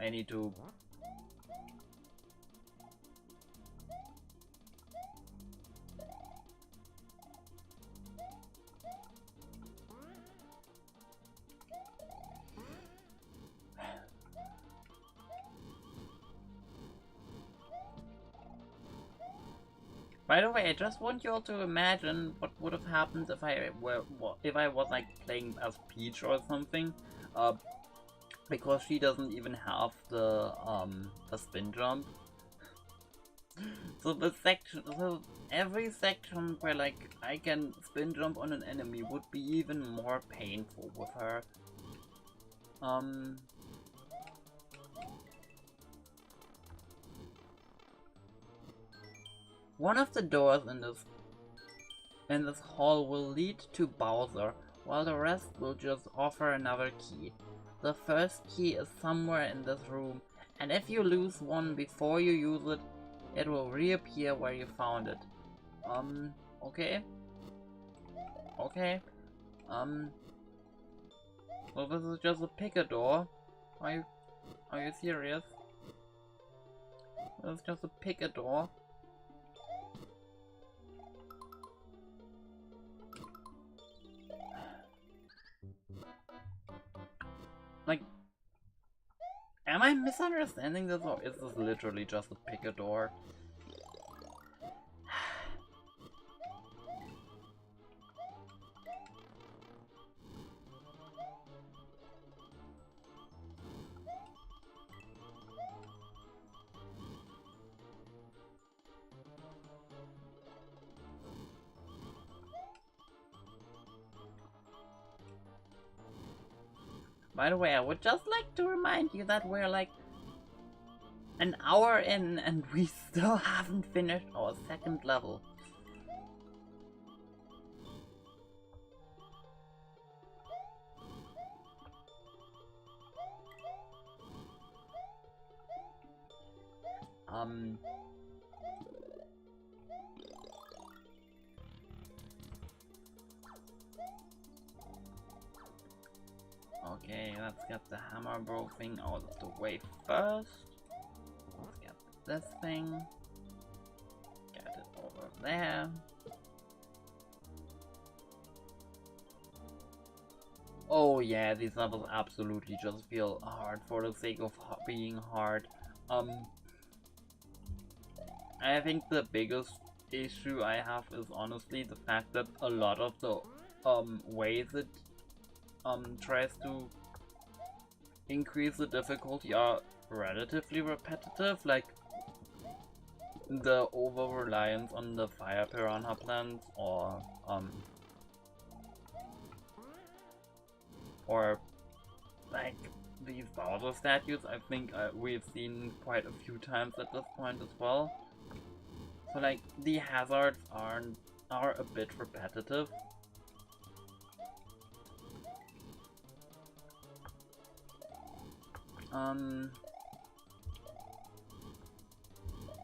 S1: I need to... By the way, I just want you all to imagine what would have happened if I was like playing as Peach or something, because she doesn't even have the spin jump. So every section where like I can spin jump on an enemy would be even more painful with her. One of the doors in this hall will lead to Bowser, while the rest will just offer another key. The first key is somewhere in this room, and if you lose one before you use it, it will reappear where you found it. Okay. So this is just a picker door. Are you serious? This is just a picker door. Like, am I misunderstanding this, or is this literally just a picker door? By the way, I would just like to remind you that we're like an hour in and we still haven't finished our second level. Okay, let's get the hammer bro thing out of the way first. Let's get this thing. Get it over there. Oh yeah, these levels absolutely just feel hard for the sake of being hard. I think the biggest issue I have is honestly the fact that a lot of the ways it tries to increase the difficulty are relatively repetitive, like the over-reliance on the fire piranha plants, or like these Bowser statues. I think we've seen quite a few times at this point as well. So like the hazards are a bit repetitive.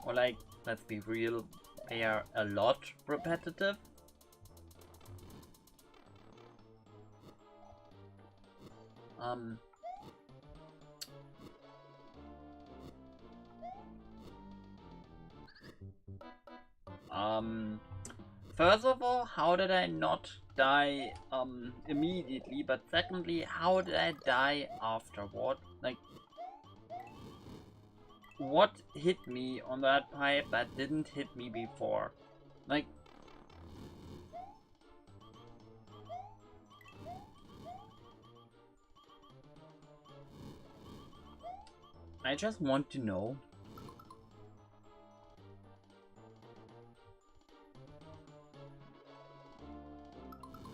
S1: Or like, let's be real, they are a lot repetitive. First of all, how did I not die immediately? But secondly, how did I die afterward? Like, what hit me on that pipe that didn't hit me before? Like, I just want to know.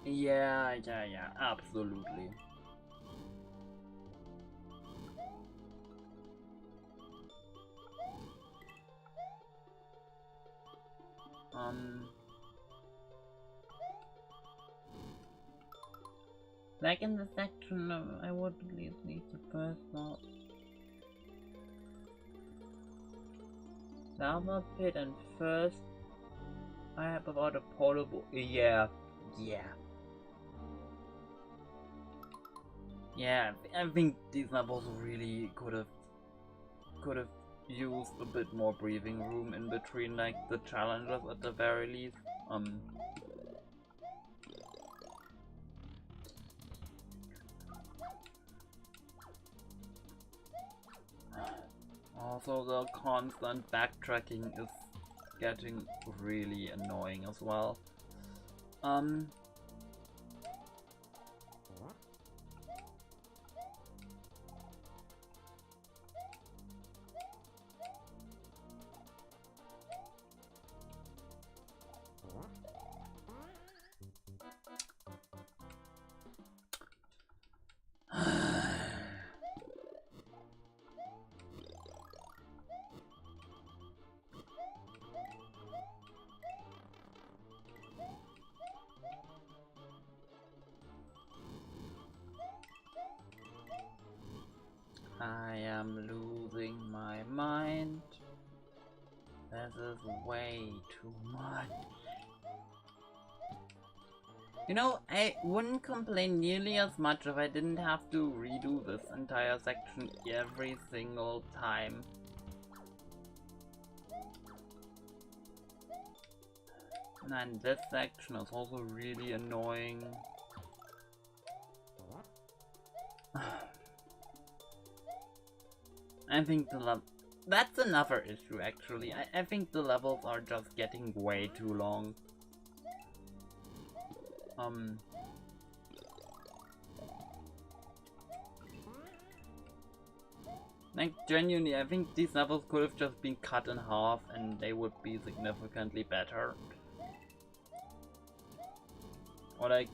S1: Yeah, absolutely. Like in the section, I would at least need the first note. Lava pit, and first I have about a portable. Yeah. I think these levels really could have used a bit more breathing room in between, like the challenges at the very least. Also, the constant backtracking is getting really annoying as well. I am losing my mind. This is way too much. You know, I wouldn't complain nearly as much if I didn't have to redo this entire section every single time. And this section is also really annoying. I think that's another issue actually. I think the levels are just getting way too long. Like genuinely, I think these levels could have just been cut in half and they would be significantly better. Or like,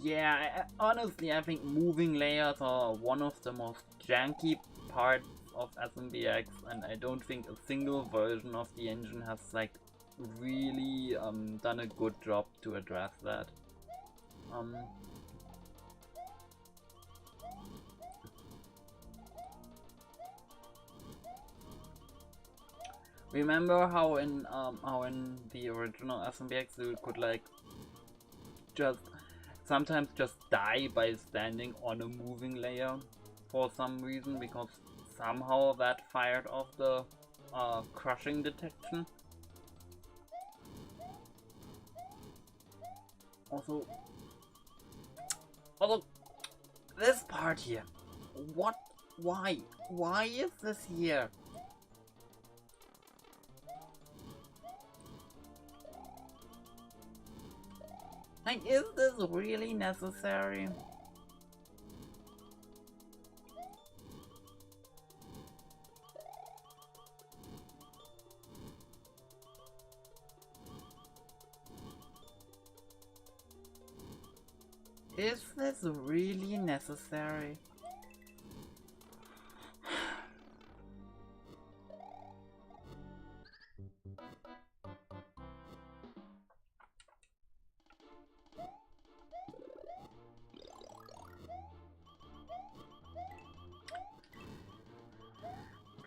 S1: Yeah, honestly, I think moving layers are one of the most janky parts of SMBX, and I don't think a single version of the engine has like really done a good job to address that. Remember how in the original SMBX you could like just sometimes just die by standing on a moving layer for some reason, because somehow that fired off the crushing detection. Also, this part here. What? Why? Why is this here? Like, is this really necessary? Is this really necessary?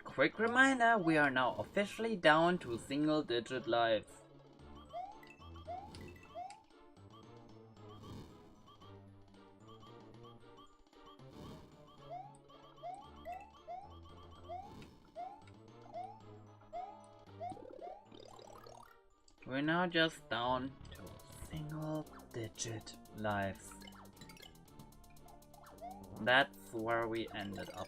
S1: Quick reminder, we are now officially down to single-digit lives. We're now just down to single-digit lives. That's where we ended up.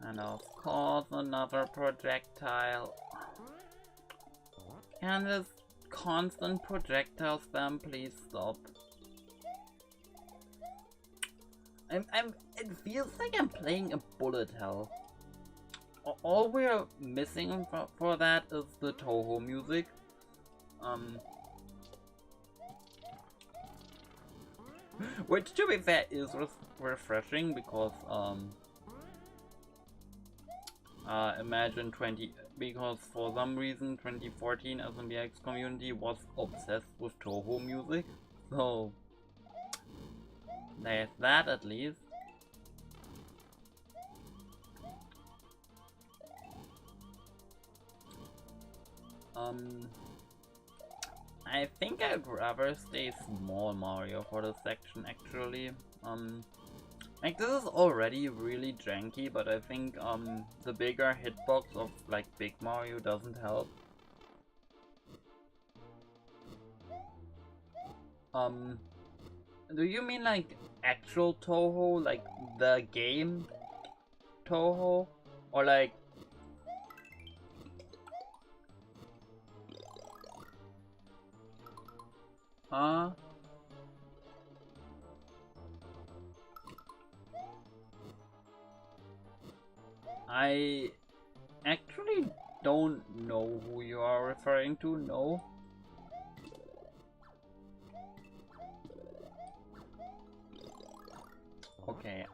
S1: And of course another projectile. Can this constant projectile spam please stop? It feels like I'm playing a bullet hell. All we're missing for that is the Toho music. Which to be fair is refreshing, because imagine because for some reason 2014 SMBX community was obsessed with Toho music, so there's that at least. I think I'd rather stay small Mario for this section actually. Like, this is already really janky, but I think the bigger hitbox of like Big Mario doesn't help. Do you mean like actual Toho, like the game Toho, or like I actually don't know who you are referring to, no. Okay,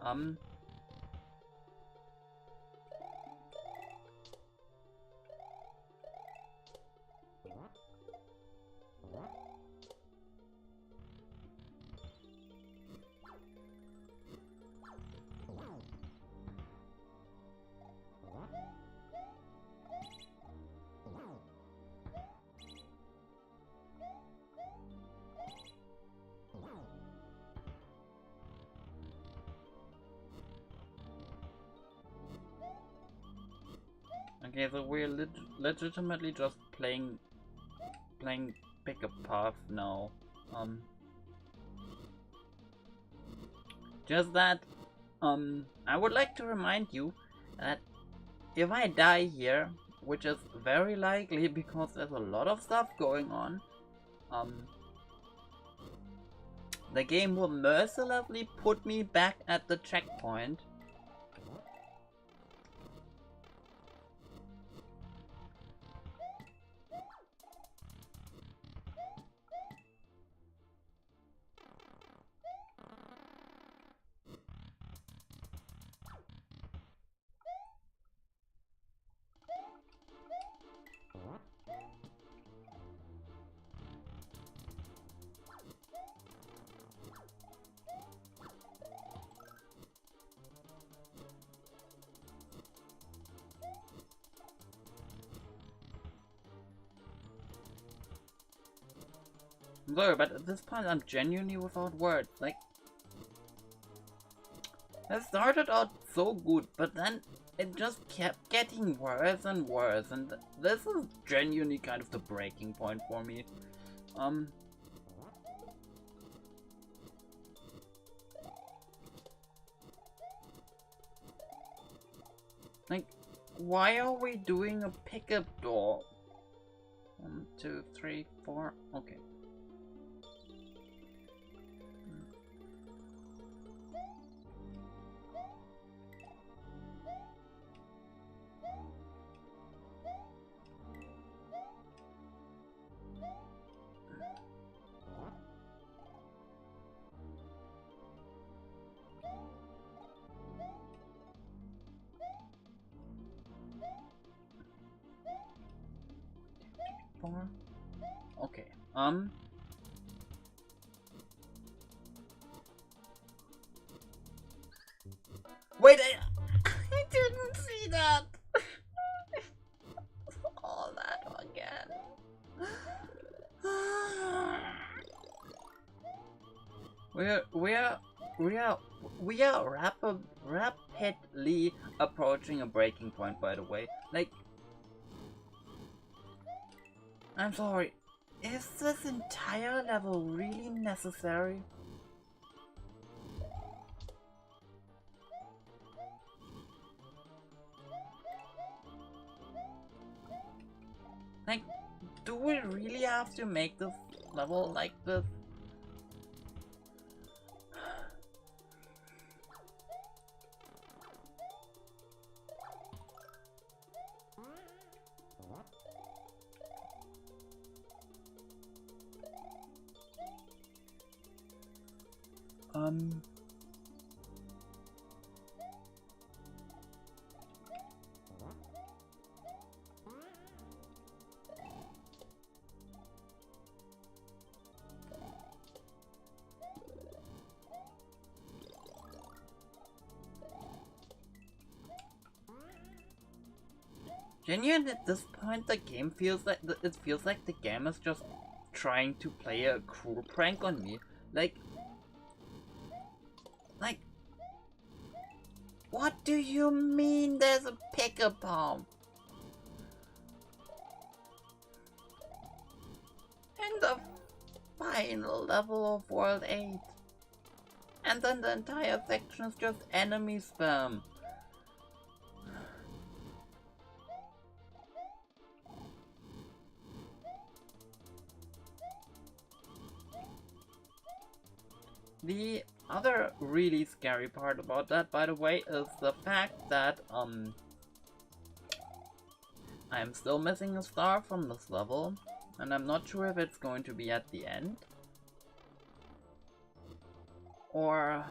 S1: okay, so we're legitimately just playing pick a path now. Just that, I would like to remind you that if I die here, which is very likely because there's a lot of stuff going on, the game will mercilessly put me back at the checkpoint. I'm sorry, but at this point I'm genuinely without words. Like, it started out so good, but then it just kept getting worse and worse, and this is genuinely kind of the breaking point for me. Like, why are we doing a pickup door? 1, 2, 3, 4. Okay. Okay. Wait, I didn't see that. All that again. We are rapidly approaching a breaking point, by the way. Like, I'm sorry, is this entire level really necessary? Like, do we really have to make this level like this? Genuinely, at this point, the game feels like the game is just trying to play a cruel prank on me. Like, what do you mean? There's a pickup bomb in the final level of World 8, and then the entire section is just enemy spam. The other really scary part about that, by the way, is the fact that I'm still missing a star from this level, and I'm not sure if it's going to be at the end, or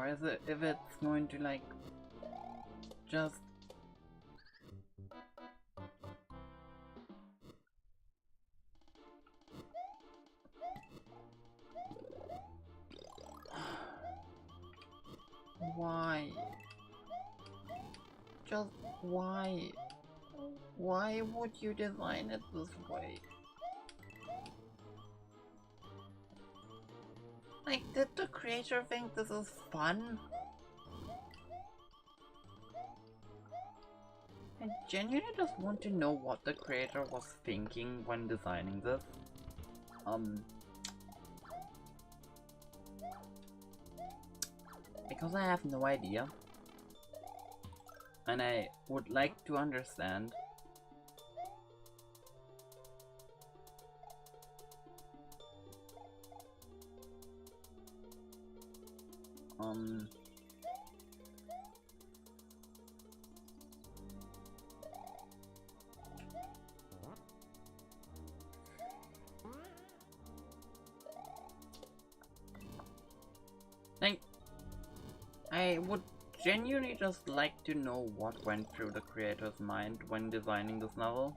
S1: is it if it's going to like just why? Just why? Why would you design it this way? Like, did the creator think this is fun? I genuinely just want to know what the creator was thinking when designing this. Because I have no idea. And I would like to understand. Like, I would genuinely just like to know what went through the creator's mind when designing this novel.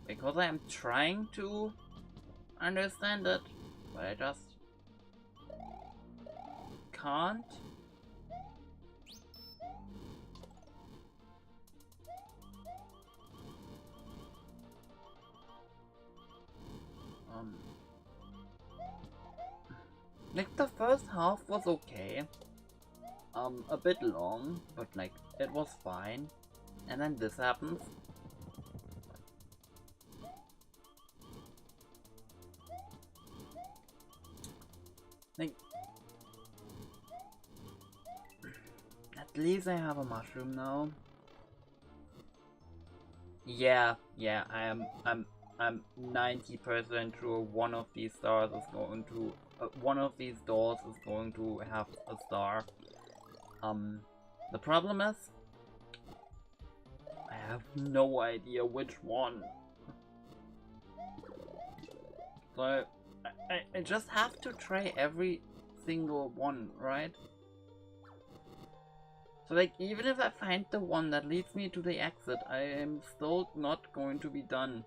S1: Because I am trying to understand it, but I just can't. Like the first half was okay. A bit long, but like it was fine. And then this happens. Like, at least I have a mushroom now. Yeah, I'm 90% sure one of these stars is going to one of these doors is going to have a star. The problem is I have no idea which one. So I just have to try every single one, right? So like, even if I find the one that leads me to the exit, I am still not going to be done.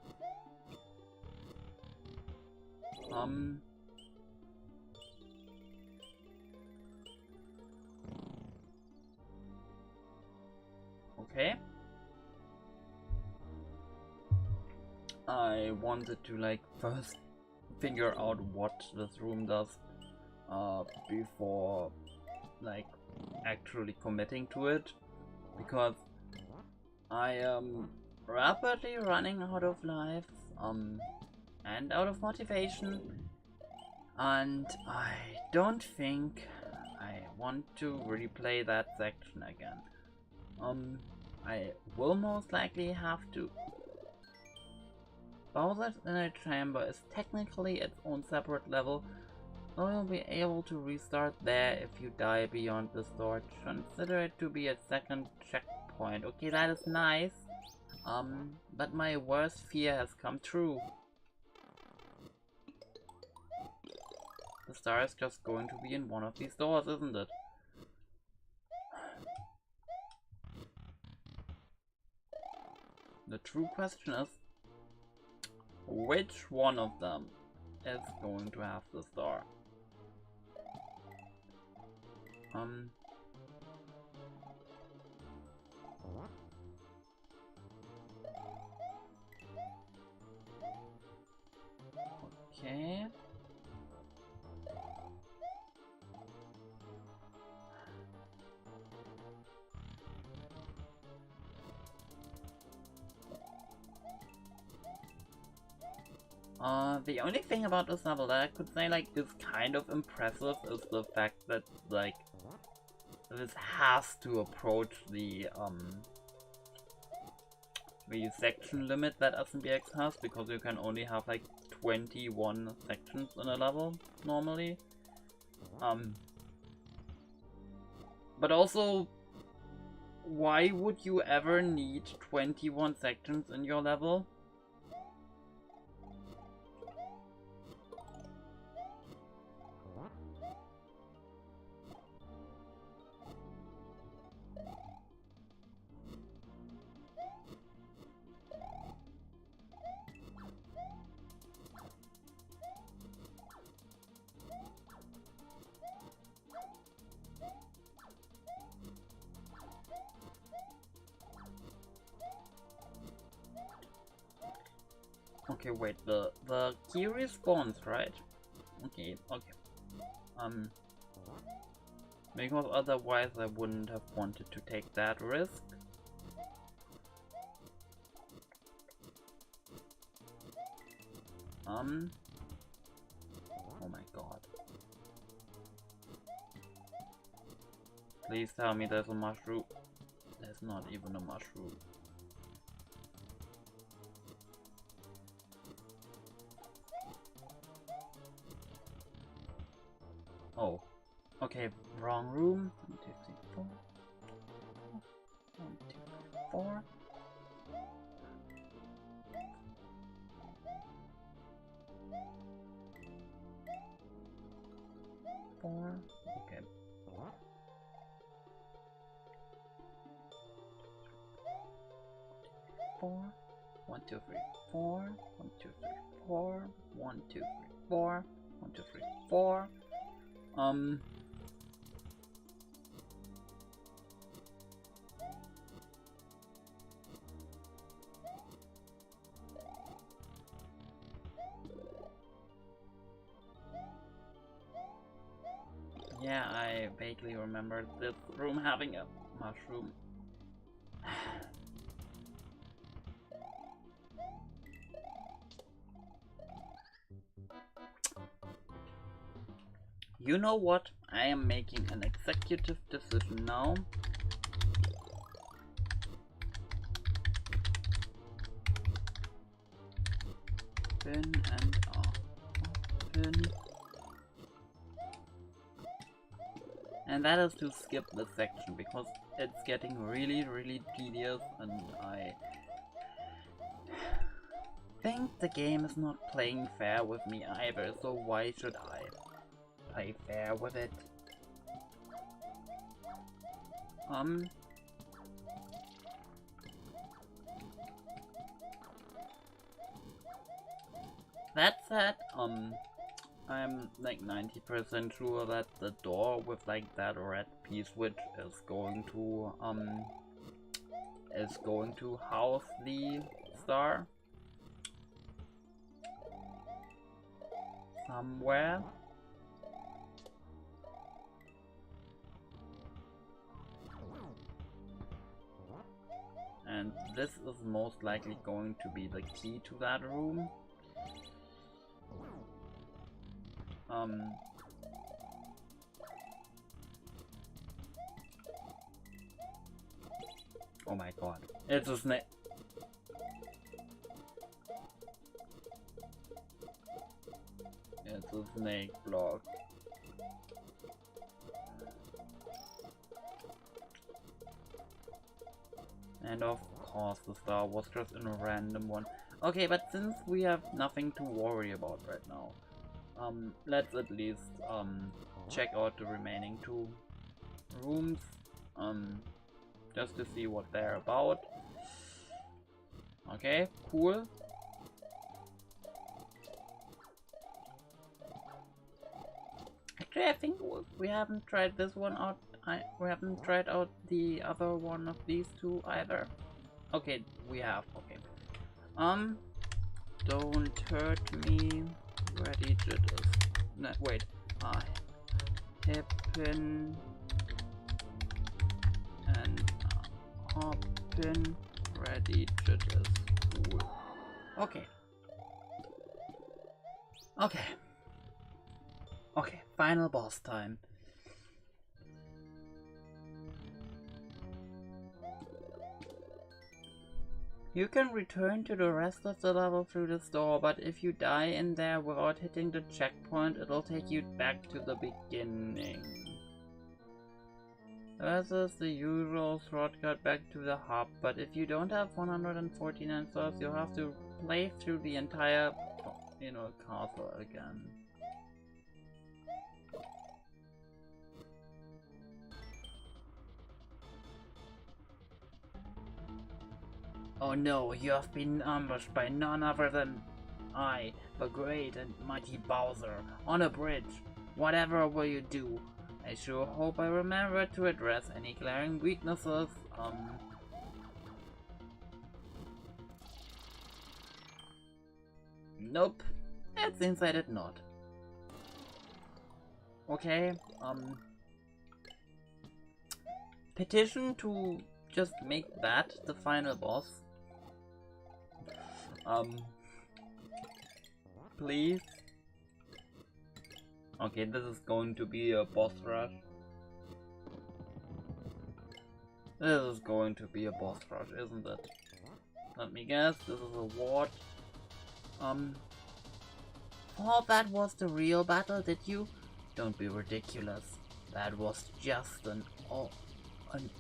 S1: Okay. I wanted to like first figure out what this room does before like actually committing to it, because I am rapidly running out of life and out of motivation, and I don't think I want to replay that section again. I will most likely have to. Bowser's Inner Chamber is technically its own separate level, so you'll be able to restart there if you die beyond the storage. Consider it to be a second checkpoint. Okay, that is nice. But my worst fear has come true. The star is just going to be in one of these doors, isn't it? The true question is, which one of them is going to have the star? Okay. The only thing about this level that I could say like is kind of impressive is the fact that like this has to approach the section limit that SMBX has, because you can only have like 21 sections in a level normally. But also, why would you ever need 21 sections in your level? Okay, wait, the key respawns, right? Okay. Because otherwise I wouldn't have wanted to take that risk. Oh my god. Please tell me there's a mushroom. There's not even a mushroom. Oh, okay, wrong room. 1, 2, 3, 4. 1, 2, 3, 4. 4. Okay. 4. 1, 2, 3, 4. 1, 2, 3, 4. 1, 2, 3, 4. 1, 2, 3, 4. Yeah, I vaguely remember this room having a mushroom. You know what? I am making an executive decision now. Open and open. And that is to skip this section because it's getting really tedious and I think the game is not playing fair with me either, so why should I play fair with it? That said, I'm like 90% sure that the door with like that red P-switch is going to house the star somewhere. And this is most likely going to be the key to that room. Oh my god, it's a snake. It's a snake block. And of course the star was just in a random one. Okay, but since we have nothing to worry about right now, let's at least check out the remaining two rooms, just to see what they're about. Okay, cool. Actually, I think we haven't tried this one out. We haven't tried out the other one of these two either. Okay, we have. Okay. Don't hurt me. Ready to no, wait. Happen and open. Ready to cool. Okay. Okay. Okay. Final boss time. You can return to the rest of the level through this door, but if you die in there without hitting the checkpoint, it'll take you back to the beginning. This is the usual shortcut back to the hub, but if you don't have 149 stars, you'll have to play through the entire, castle again. Oh no, you have been ambushed by none other than I, the great and mighty Bowser, on a bridge. Whatever will you do? I sure hope I remember to address any glaring weaknesses. Nope. It seems I did not. Okay, petition to just make that the final boss. Please. Okay, this is going to be a boss rush. This is going to be a boss rush, isn't it? Let me guess, this is a ward. Thought that was the real battle, did you? Don't be ridiculous. That was just an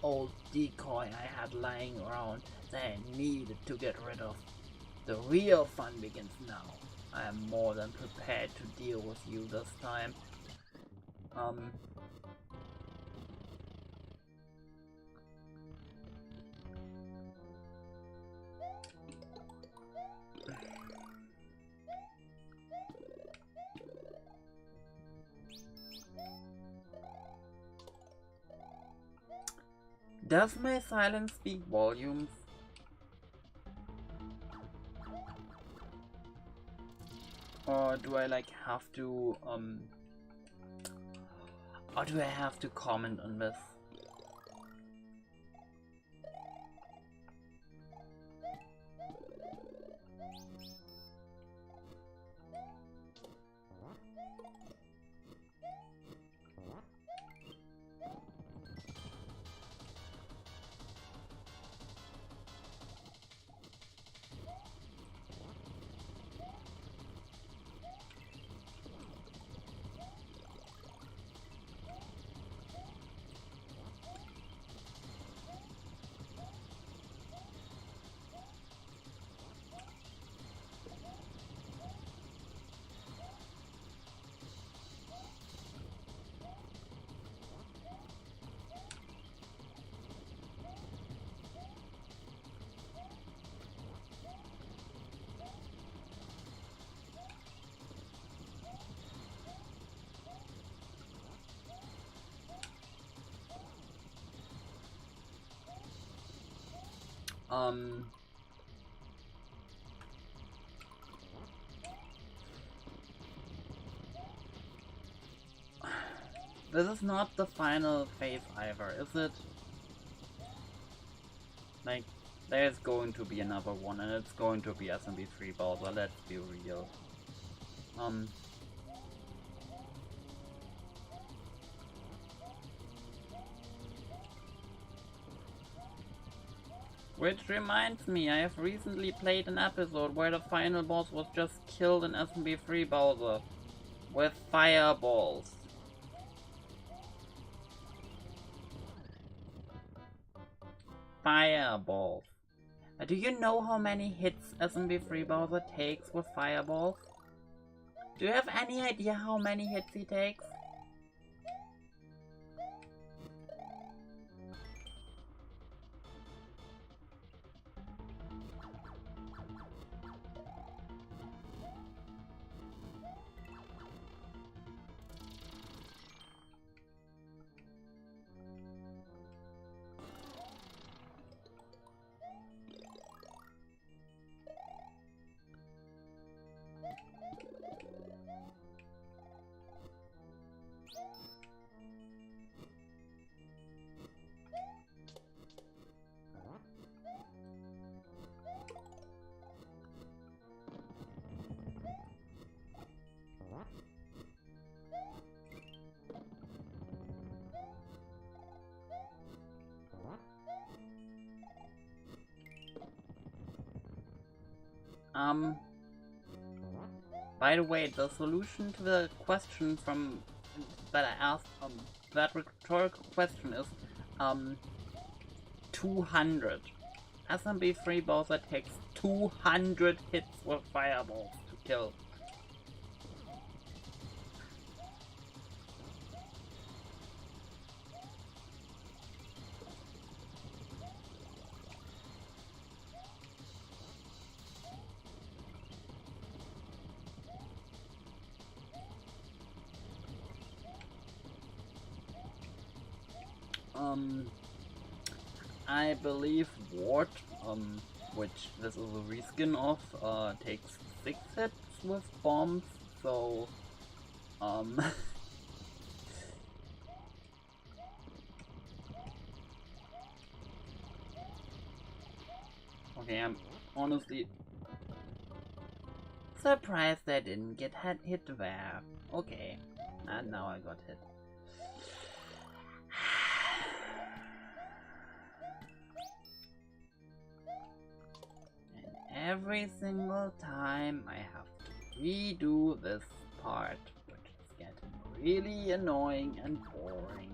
S1: old decoy I had lying around that I needed to get rid of. The real fun begins now. I am more than prepared to deal with you this time. Does my silence speak volumes? Or do I like have to Or do I have to comment on this? This is not the final phase either, is it? Like, there's going to be another one, and it's going to be SMB3 Bowser, let's be real. Which reminds me, I have recently played an episode where the final boss was just killed in SMB3 Bowser with fireballs. Fireballs. Do you know how many hits SMB3 Bowser takes with fireballs? Do you have any idea how many hits he takes? By the way, the solution to the question that I asked, that rhetorical question is, 200. SMB3 Bowser takes 200 hits with fireballs to kill. I believe Ward, which this is a reskin of, takes 6 hits with bombs, so, okay, I'm honestly surprised I didn't get hit there. Okay, and now I got hit. Every single time I have to redo this part, which is getting really annoying and boring.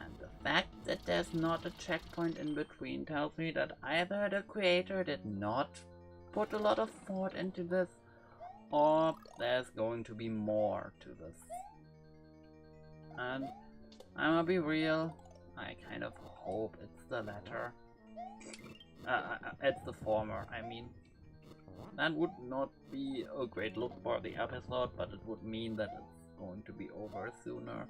S1: And the fact that there's not a checkpoint in between tells me that either the creator did not put a lot of thought into this, or there's going to be more to this. And I'm gonna be real, I kind of hope it's the latter. It's the former, I mean. That would not be a great look for the episode, but it would mean that it's going to be over sooner.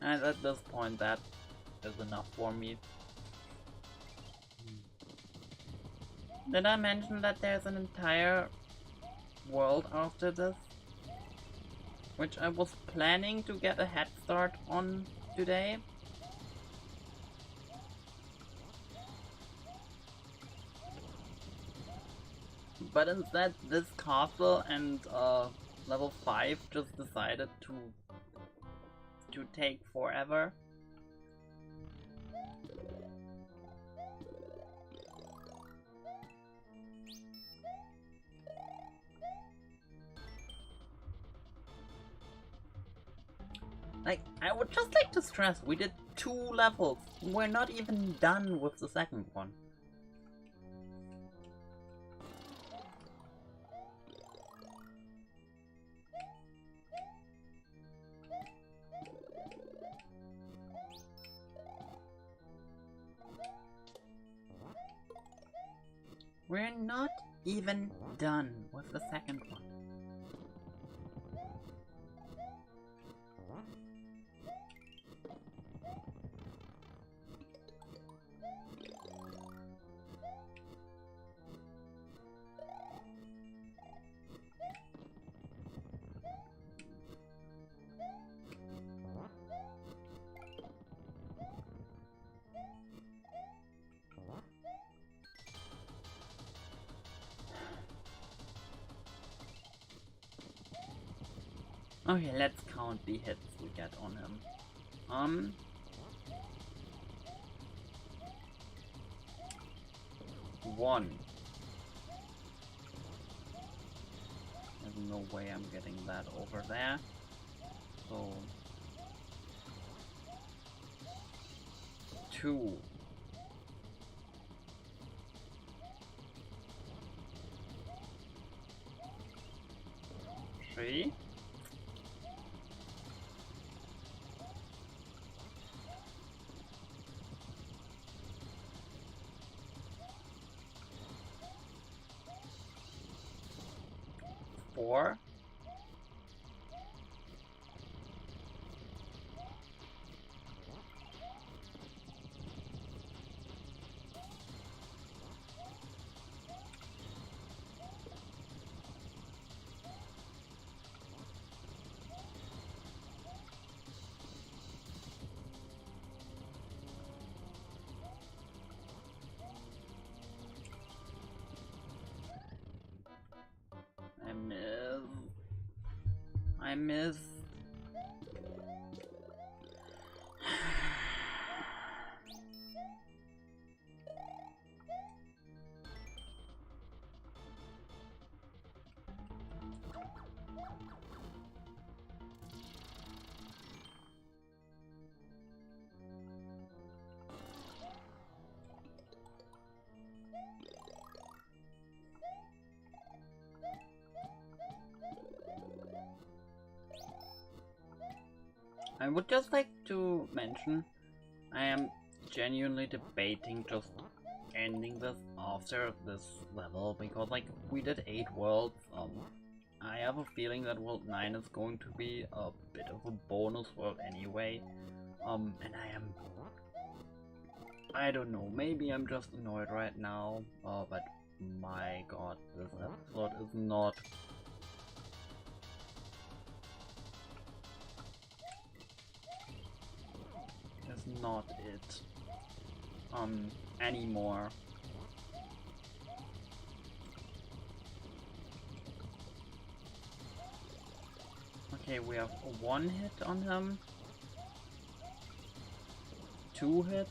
S1: And at this point, that is enough for me. Did I mention that there's an entire world after this? which I was planning to get a head start on today. But instead, this castle and level 5 just decided to take forever. Like, I would just like to stress, we did 2 levels. We're not even done with the second one. We're not even done with the second one. Okay, let's count the hits we get on him. 1. There's no way I'm getting that over there. So 2. 3. 4. I miss. I would just like to mention, I am genuinely debating just ending this after this level, because like we did 8 worlds. I have a feeling that world 9 is going to be a bit of a bonus world anyway. And I don't know, maybe I'm just annoyed right now, but my god, this episode is not it anymore. Okay, we have 1 hit on him, 2 hits,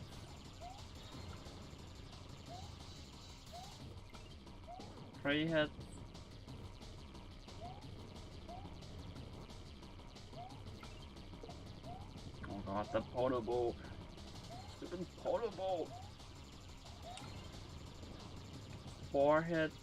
S1: 3 hits, 4 hits,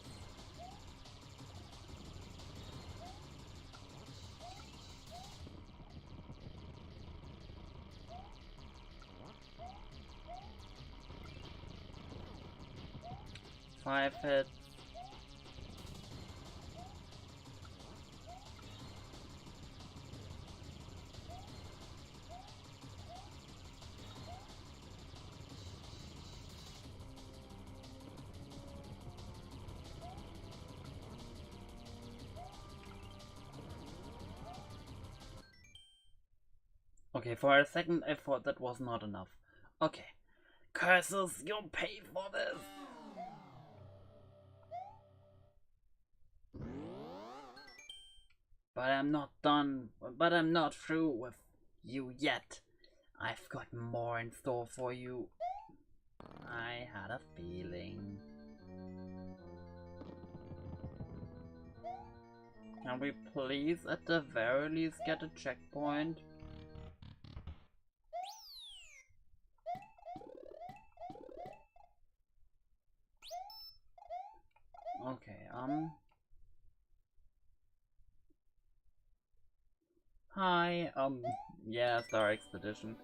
S1: 5 hits, 6 Okay, for a second I thought that was not enough. Okay. Curses, you'll pay for this! But I'm not done. But I'm not through with you yet. I've got more in store for you. I had a feeling. Can we please at the very least get a checkpoint? Okay, hi, yeah, Star Expedition.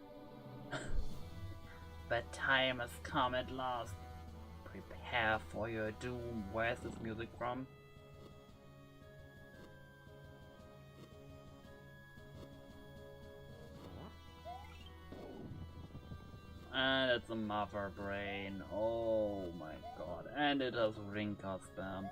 S1: But time has come at last. Prepare for your doom. Where's this music from? And it's a mother brain. Oh my god. And it has Rinka spam.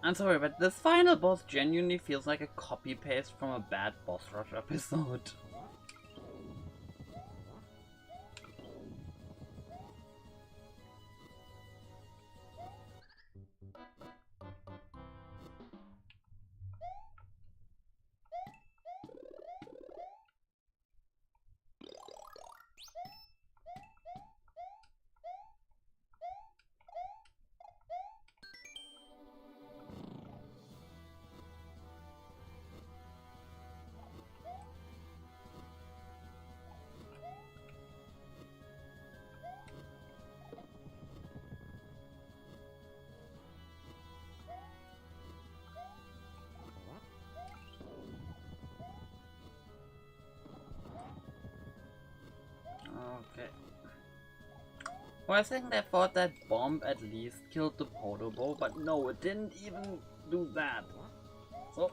S1: I'm sorry, but this final boss genuinely feels like a copy-paste from a bad boss rush episode. Okay. For a second I thought that bomb at least killed the Podobo, but no, it didn't even do that. So...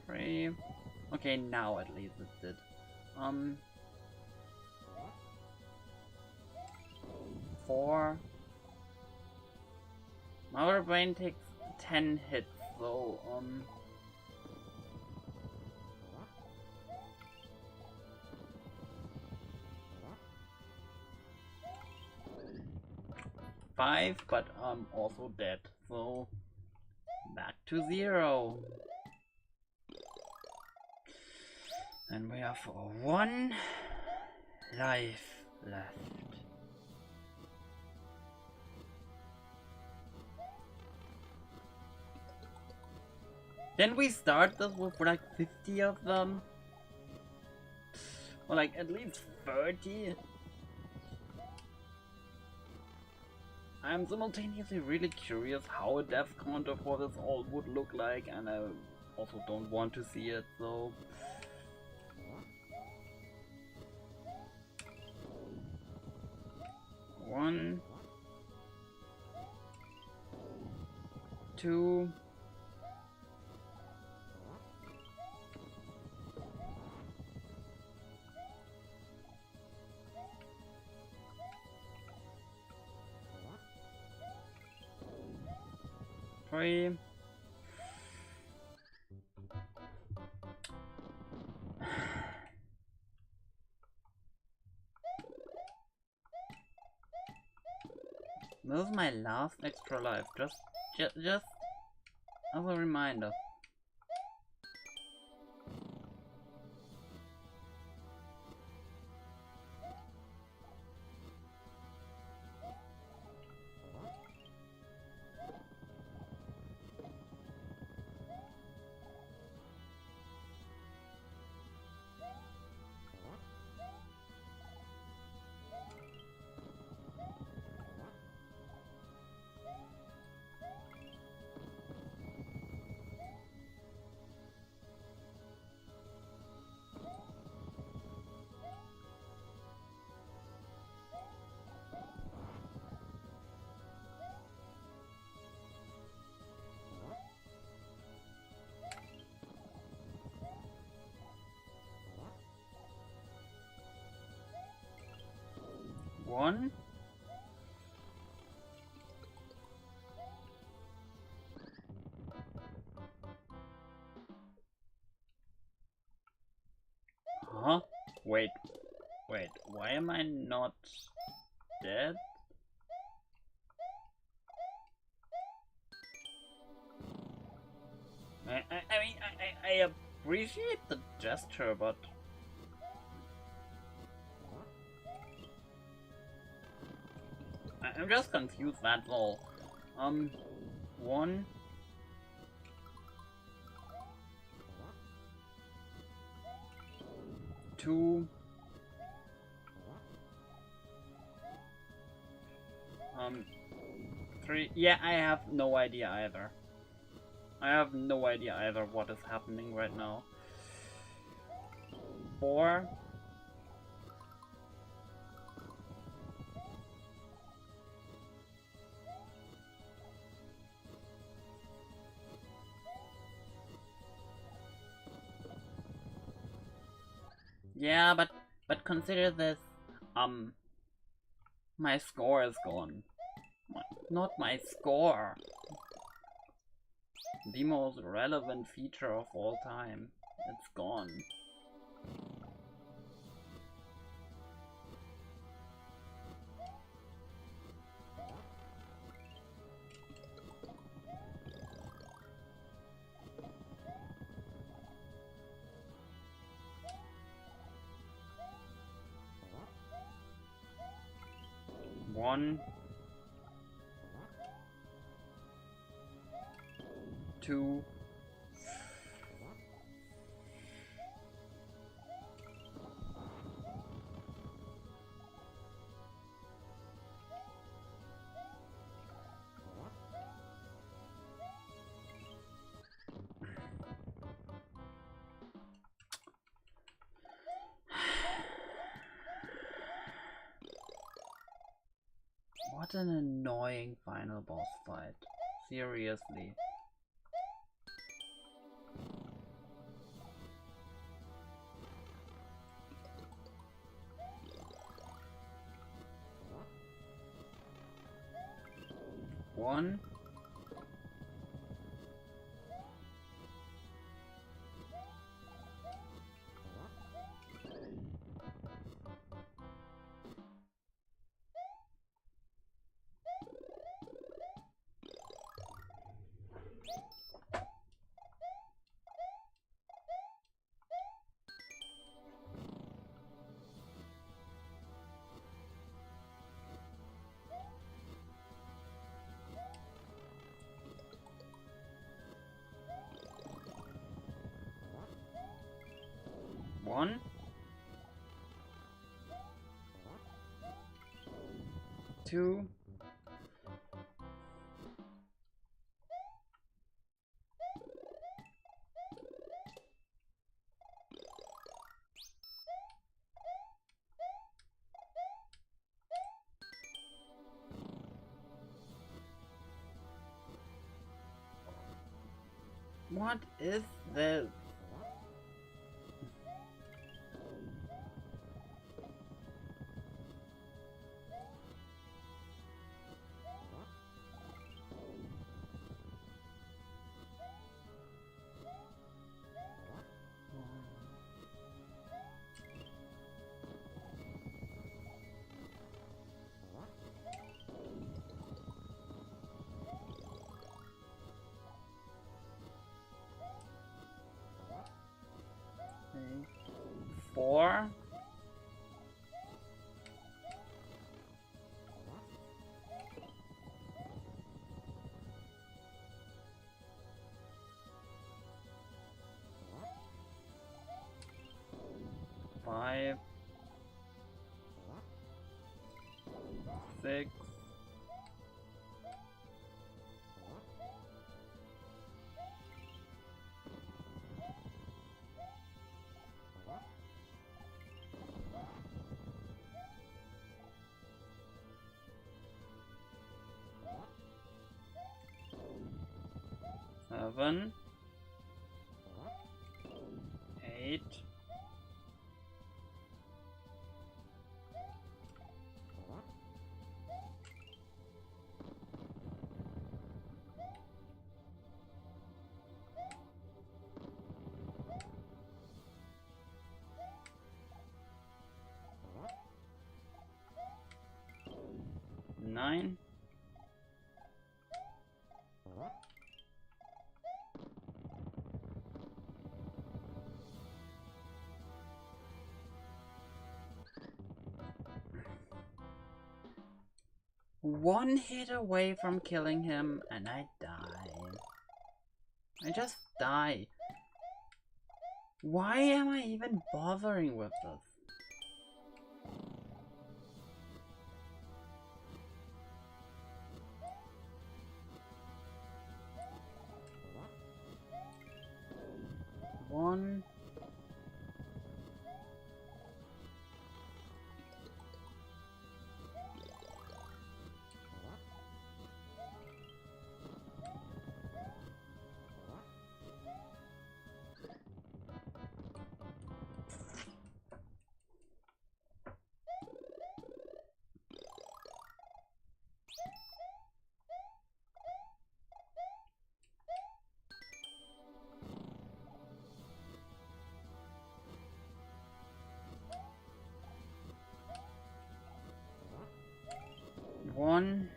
S1: Three... Okay, now at least it did. 4... Our brain takes 10 hits, so, 5, but I'm also dead, so back to 0. And we have 1 life left. Then we start this with like 50 of them? Or like at least 30? I'm simultaneously really curious how a death counter for this all would look like, and I also don't want to see it, so... One... 2... 3... This is my last extra life, just as a reminder. 1. Huh? Wait, why am I not dead? I mean, I appreciate the gesture, but I'm just confused, that's all. 1. 2. 3. Yeah, I have no idea either. I have no idea either what is happening right now. 4. Yeah, but consider this. My score is gone. Not my score. The most relevant feature of all time. It's gone. One, 2. What an annoying final boss fight. Seriously. One. One. 2. What is this? Okay. 4. 5. 6. 7. 8. 9. One hit away from killing him and I die. I just die. Why am I even bothering with this? One. One,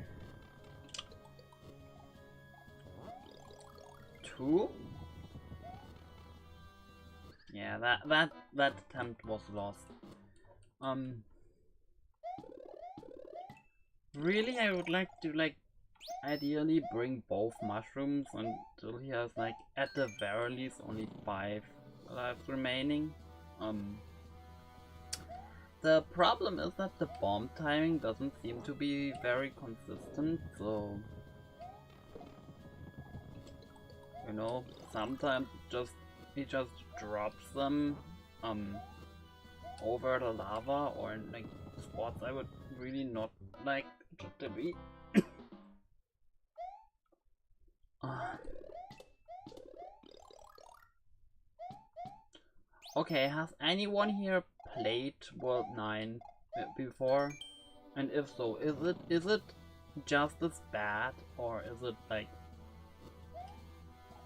S1: 2. Yeah, that attempt was lost. Really, I would like to ideally bring both mushrooms until he has at the very least only 5 lives remaining. The problem is that the bomb timing doesn't seem to be very consistent, so you know, sometimes he just drops them over the lava or in spots I would really not like to be. Okay, has anyone here played World 9 before? And if so, is it just as bad, or is it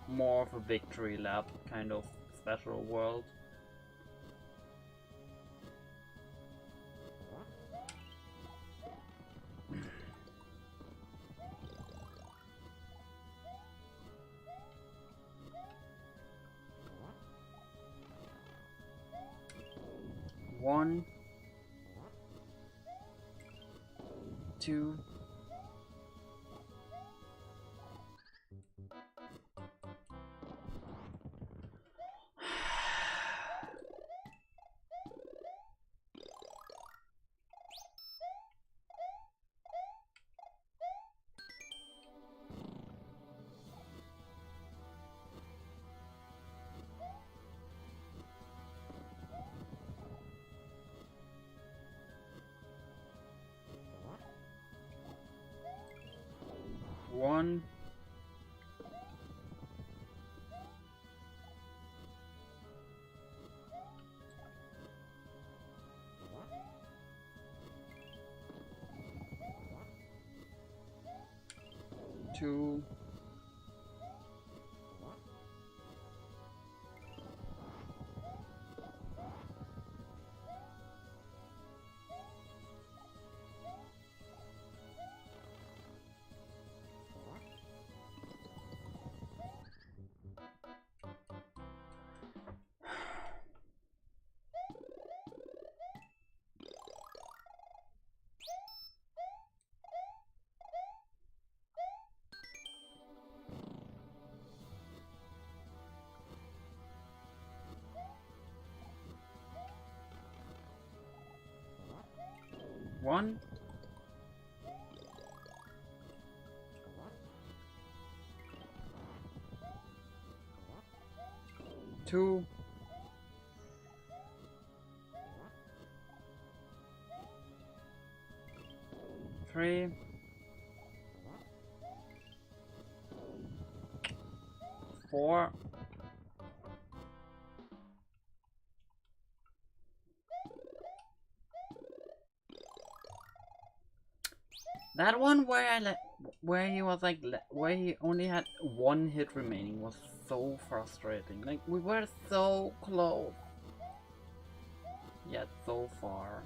S1: more of a victory lap kind of special world? One, 2. One, 2. One, 2. 3. 4. That one where he was where he only had 1 hit remaining was so frustrating. We were so close, yet so far.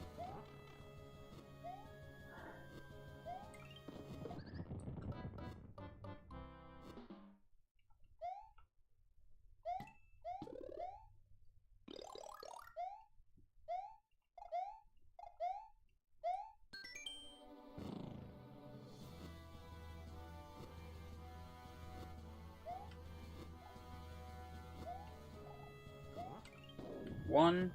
S1: 1.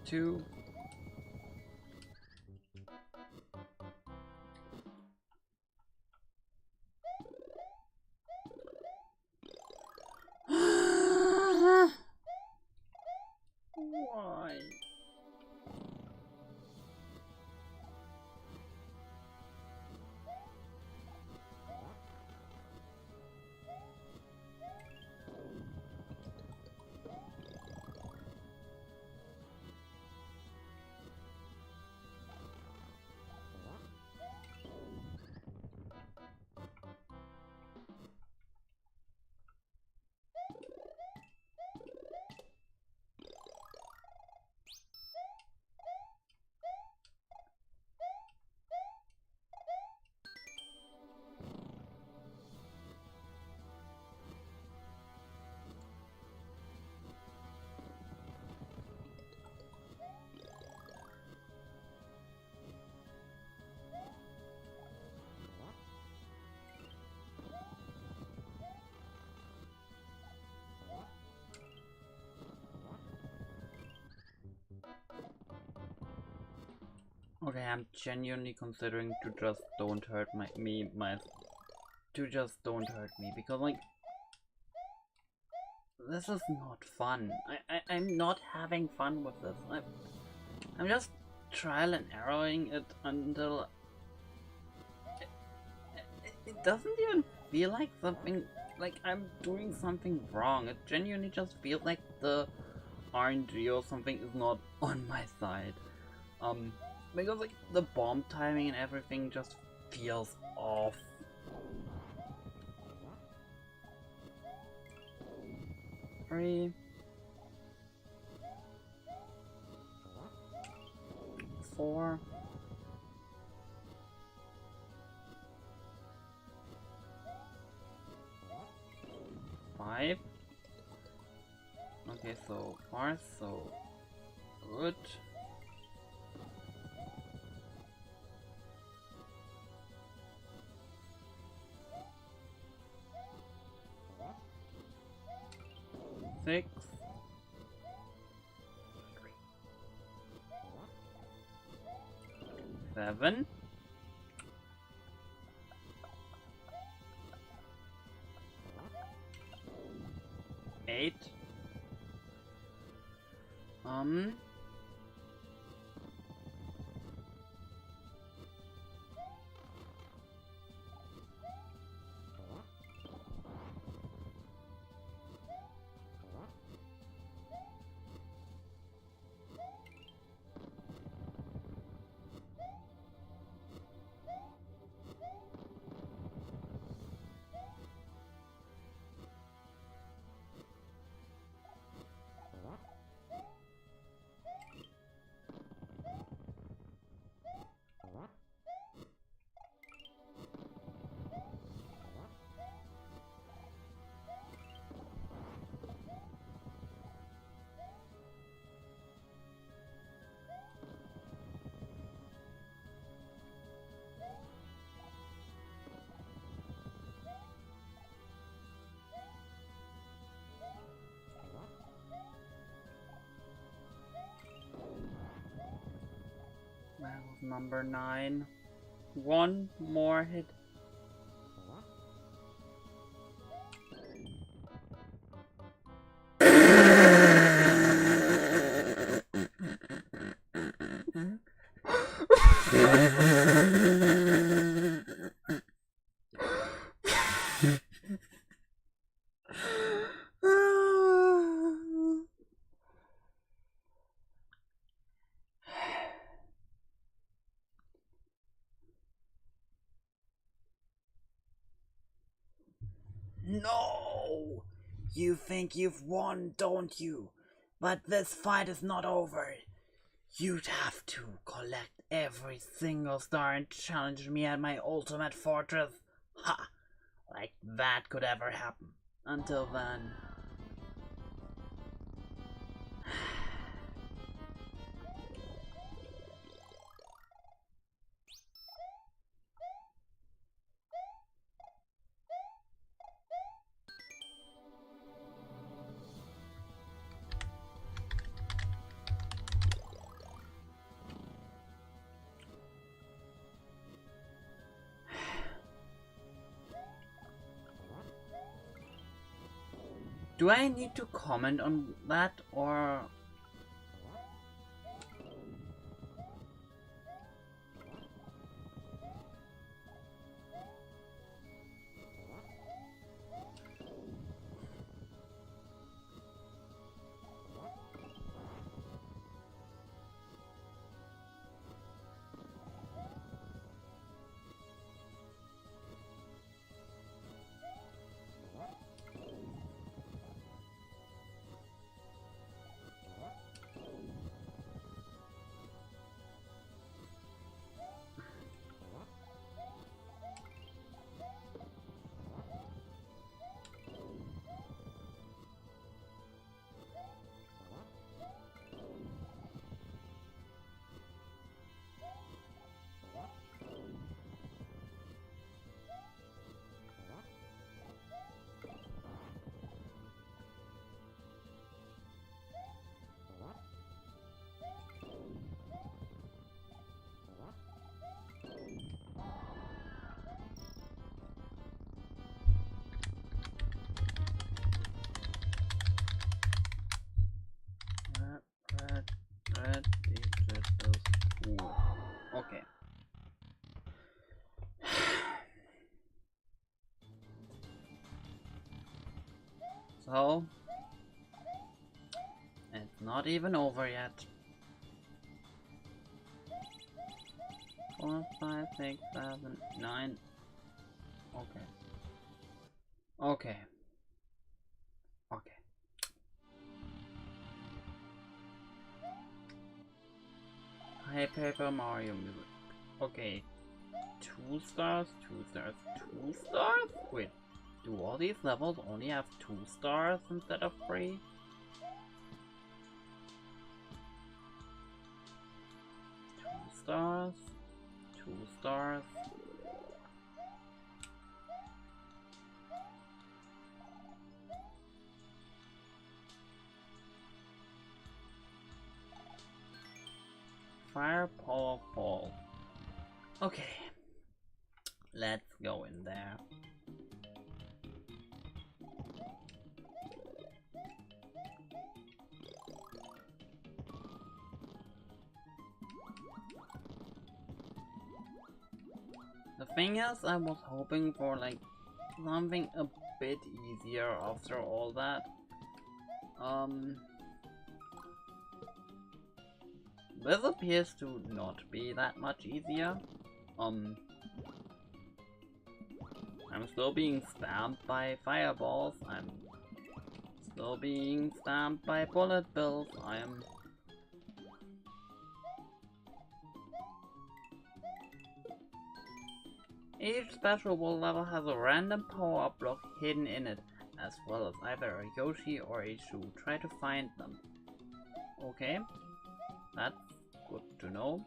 S1: Two. Why? Okay, I'm genuinely considering to just don't hurt just don't hurt me, because like this is not fun. I'm not having fun with this. I'm just trial and erroring it until it doesn't even feel like something, like I'm doing something wrong. It genuinely just feels like the RNG or something is not on my side. Because like the bomb timing and everything just feels off. Three. 4. 5. Okay, so far so good. 6. 7. 8. That was number 9. One more hit. No! You think you've won, don't you? But this fight is not over. You'd have to collect every single star and challenge me at my ultimate fortress. Ha! Like that could ever happen. Until then... Do I need to comment on that, or... Red, okay. So, it's not even over yet. 4, 5, 6, 7, 9. Okay. Okay. Okay. Hi, Paper Mario music. Okay. 2 stars, 2 stars, 2 stars? Wait, do all these levels only have 2 stars instead of 3? 2 stars, 2 stars. Fire, power, ball. Okay. Let's go in there. The thing is, I was hoping for like something a bit easier after all that. This appears to not be that much easier. I'm still being spammed by fireballs. I'm still being spammed by bullet bills. Each special world level has a random power-up block hidden in it, as well as either a Yoshi or a shoe. Try to find them. Okay, that's good to know.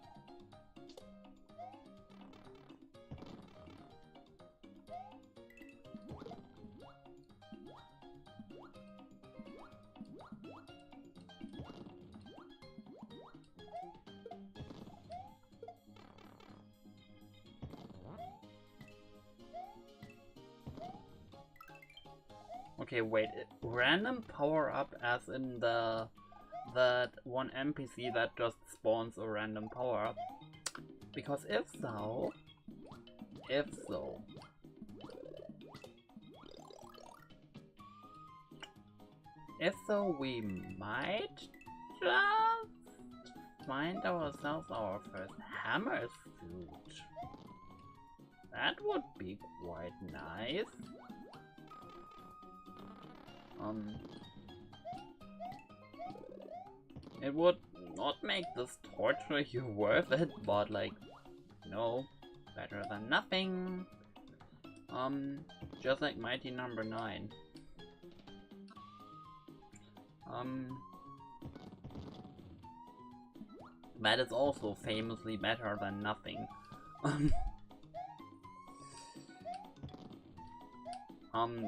S1: Okay, wait, random power-up as in that one NPC that just spawns a random power-up? Because if so, we might just find ourselves our first hammer suit. That would be quite nice. It would not make this torture here worth it, but like, no, better than nothing. Just like Mighty Number 9. That is also famously better than nothing.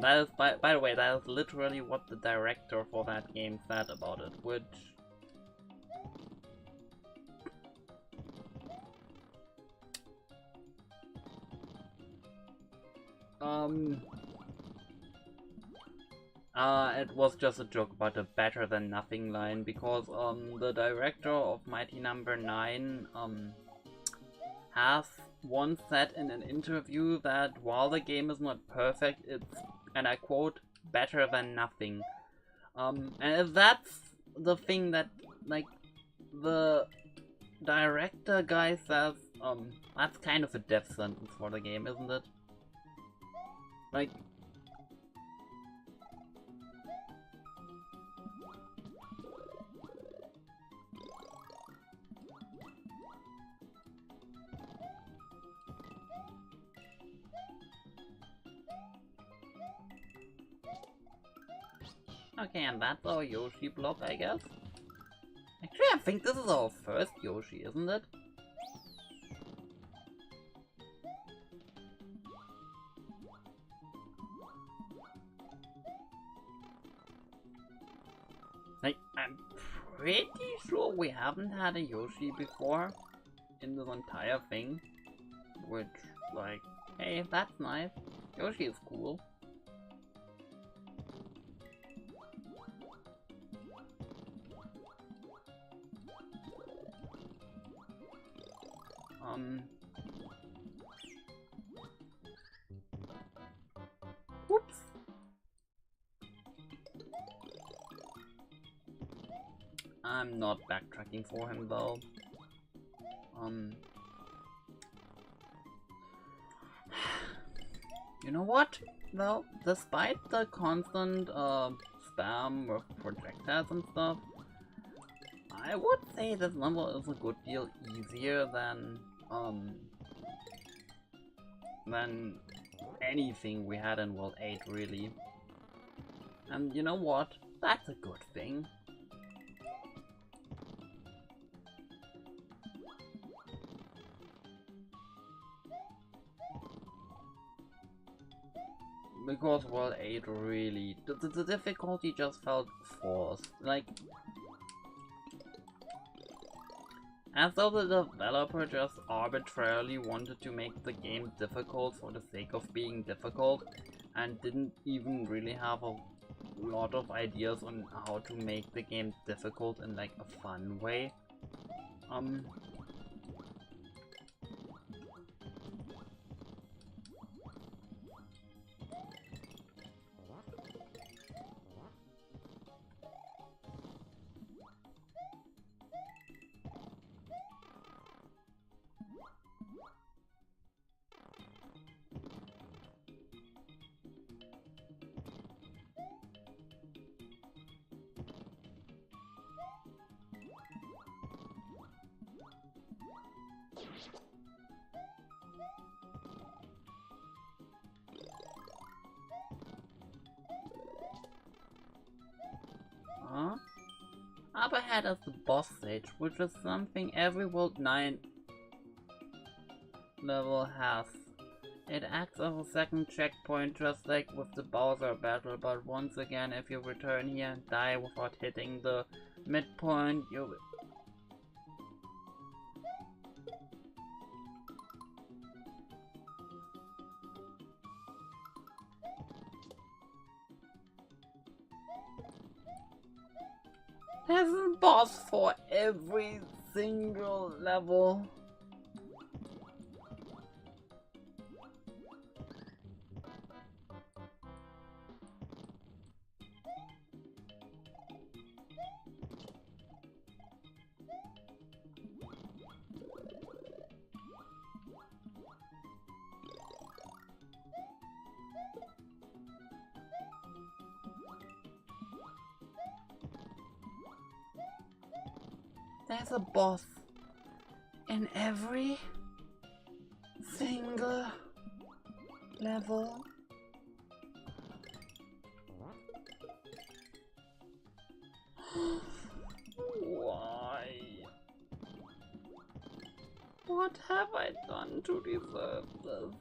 S1: That is, by the way, that is literally what the director for that game said about it, which... It was just a joke about the better than nothing line, because the director of Mighty Number 9 has once said in an interview that while the game is not perfect, it's, and I quote, better than nothing. And if that's the thing that, like, the director guy says, that's kind of a death sentence for the game, isn't it? Like, okay, and that's our Yoshi block, I guess. Actually, I think this is our first Yoshi, isn't it? Like, I'm pretty sure we haven't had a Yoshi before in this entire thing. Which, like, hey, that's nice. Yoshi is cool. Whoops. I'm not backtracking for him though. You know what? Though, despite the constant spam of projectiles and stuff, I would say this level is a good deal easier than anything we had in World 8, really. And you know what? That's a good thing. Because World 8 really... The difficulty just felt forced. Like... as though the developer just arbitrarily wanted to make the game difficult for the sake of being difficult, and didn't even really have a lot of ideas on how to make the game difficult in like a fun way. Up ahead is the boss stage, which is something every World 9 level has. It acts as a second checkpoint, just like with the Bowser battle, but once again, if you return here and die without hitting the midpoint, you... There's a boss for every single level. There's a boss in every single level. Why? What have I done to deserve this?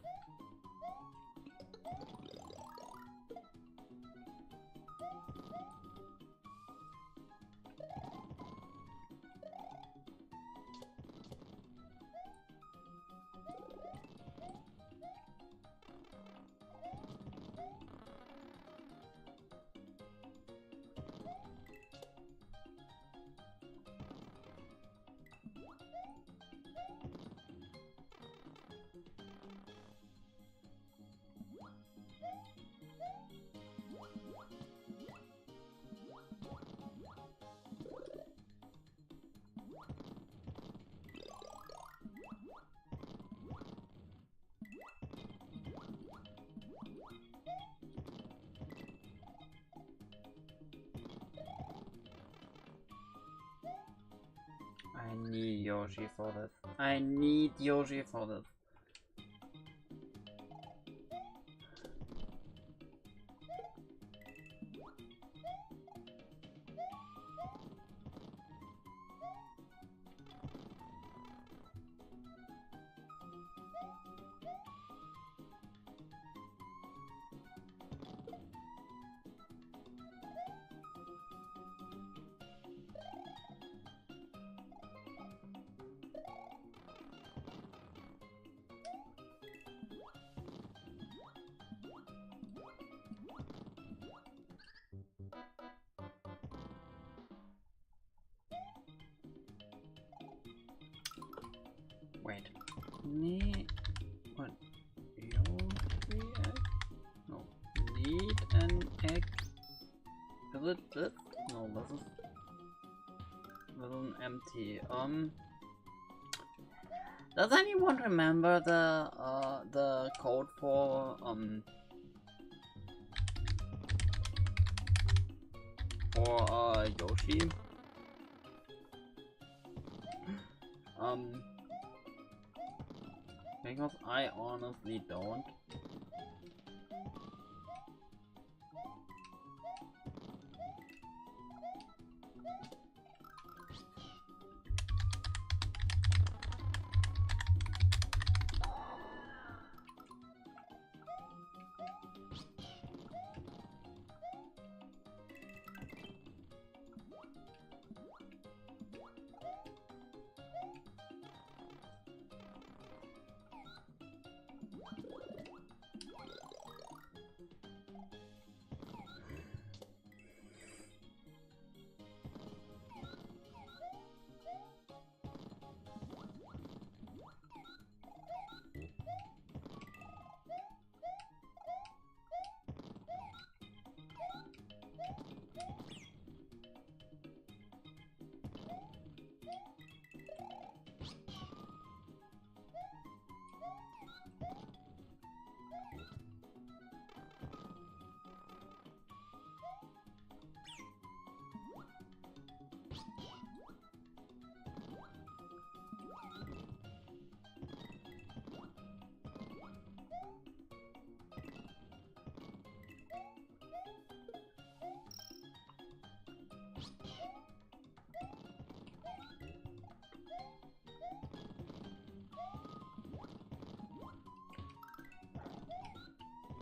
S1: Yoshi for this. I need Yoshi for this. Wait. What? Yoshi egg? No. Need an egg. Is it this? No, this is an empty. Does anyone remember the code for Yoshi? Because I honestly don't.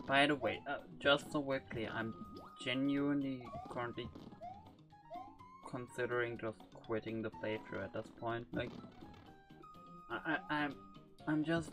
S1: By the way, just so we're clear, I'm genuinely currently considering just quitting the playthrough at this point. Like, I'm just.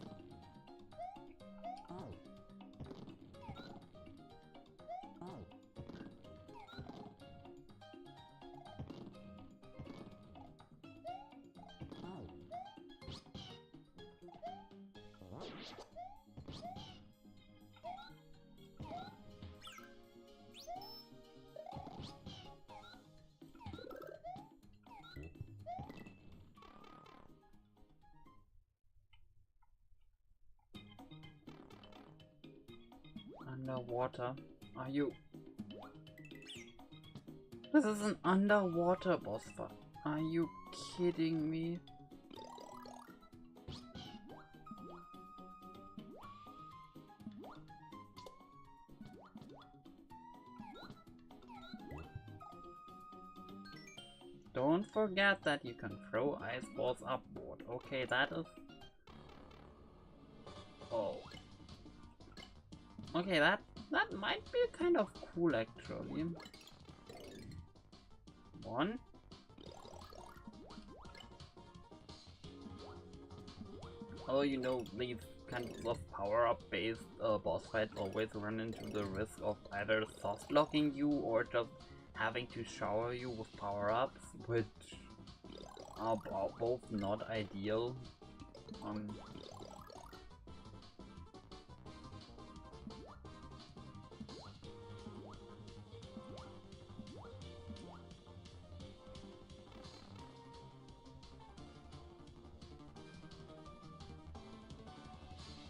S1: Underwater? Are you? This is an underwater boss fight. Are you kidding me? Don't forget that you can throw ice balls upward. Okay, that is... Oh. Okay, that might be kind of cool actually. One. Oh, you know, these kinds of power-up based boss fights always run into the risk of either soft-locking you or just having to shower you with power-ups, which are both not ideal.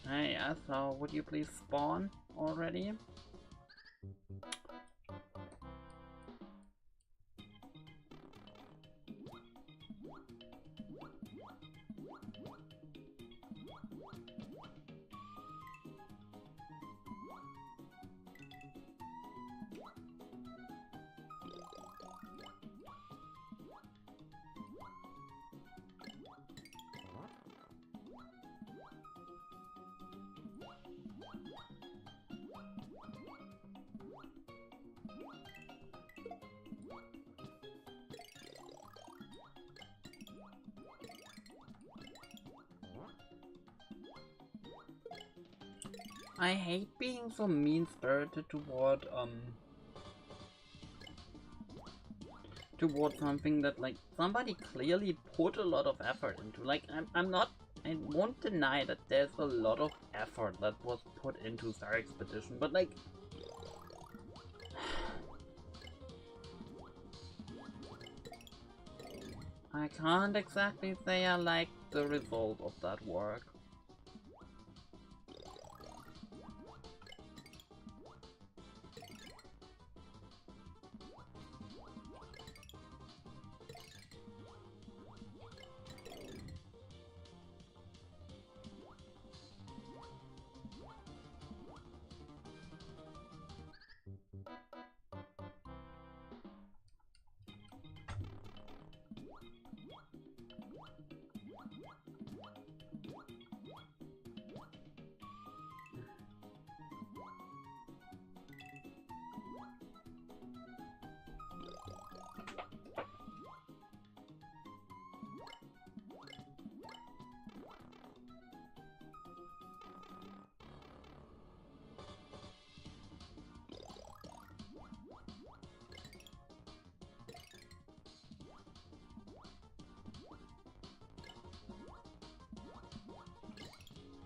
S1: Hey, so would you please spawn already? I hate being so mean-spirited toward something that, like, somebody clearly put a lot of effort into. Like, I won't deny that there's a lot of effort that was put into Star Expedition, but, like, I can't exactly say I like the result of that work.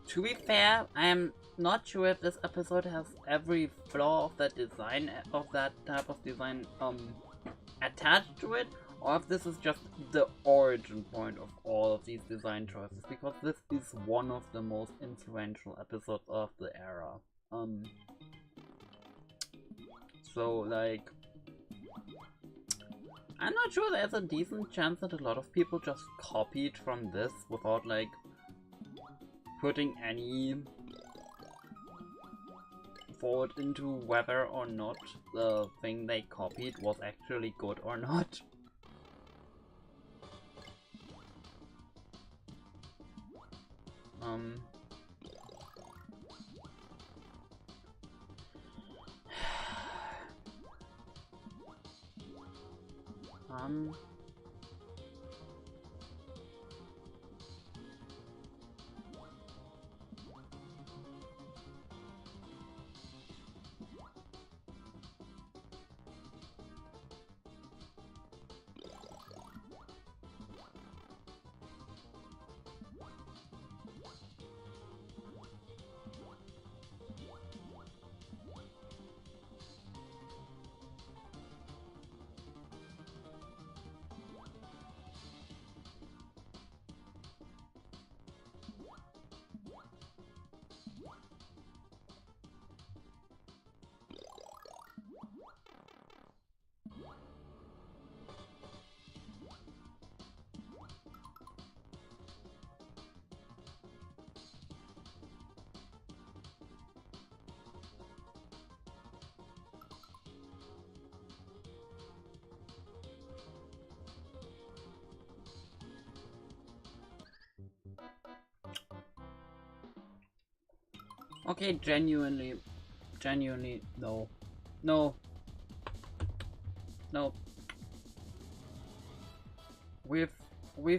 S1: To be fair, I'm not sure if this episode has every flaw of that design, of that type of design, attached to it, or if this is just the origin point of all of these design choices, because this is one of the most influential episodes of the era. So, like, I'm not sure there's a decent chance that a lot of people just copied from this without, like, putting any thought into whether or not the thing they copied was actually good or not. Um, okay, genuinely, no. No. No. We've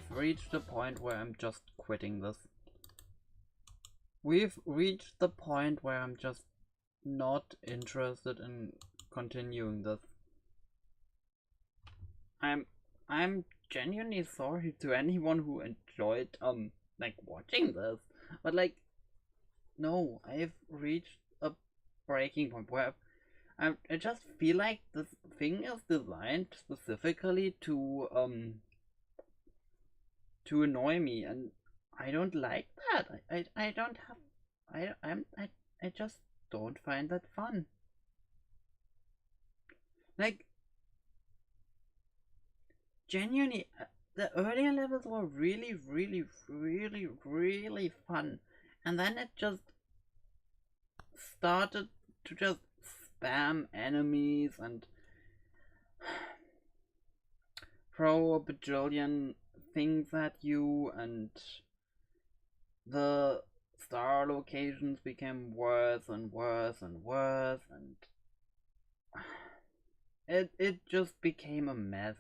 S1: reached the point where I'm just quitting this. We've reached the point where I'm just not interested in continuing this. I'm genuinely sorry to anyone who enjoyed like watching this, but like, no, I've reached a breaking point where I just feel like this thing is designed specifically to annoy me, and I don't like that. I don't have I just don't find that fun. Like, genuinely, the earlier levels were really, really, really, really fun, and then it just started to just spam enemies and throw a bajillion things at you, and the star locations became worse and worse and worse, and it just became a mess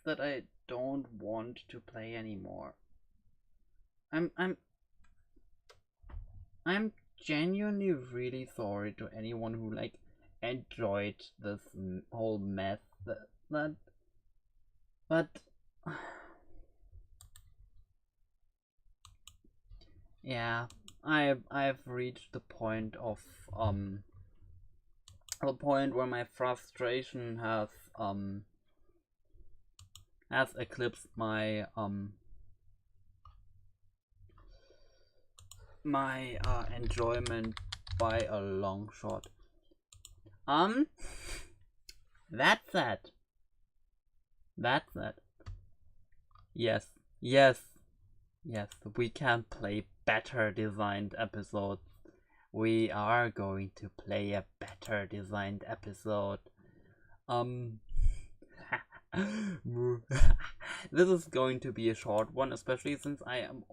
S1: that I don't want to play anymore. I'm genuinely really sorry to anyone who like enjoyed this whole mess. But yeah, I've reached the point of the point where my frustration has eclipsed my my enjoyment by a long shot. That's it. That's it. Yes, yes, yes. We can play better designed episodes. We are going to play a better designed episode. This is going to be a short one, especially since I am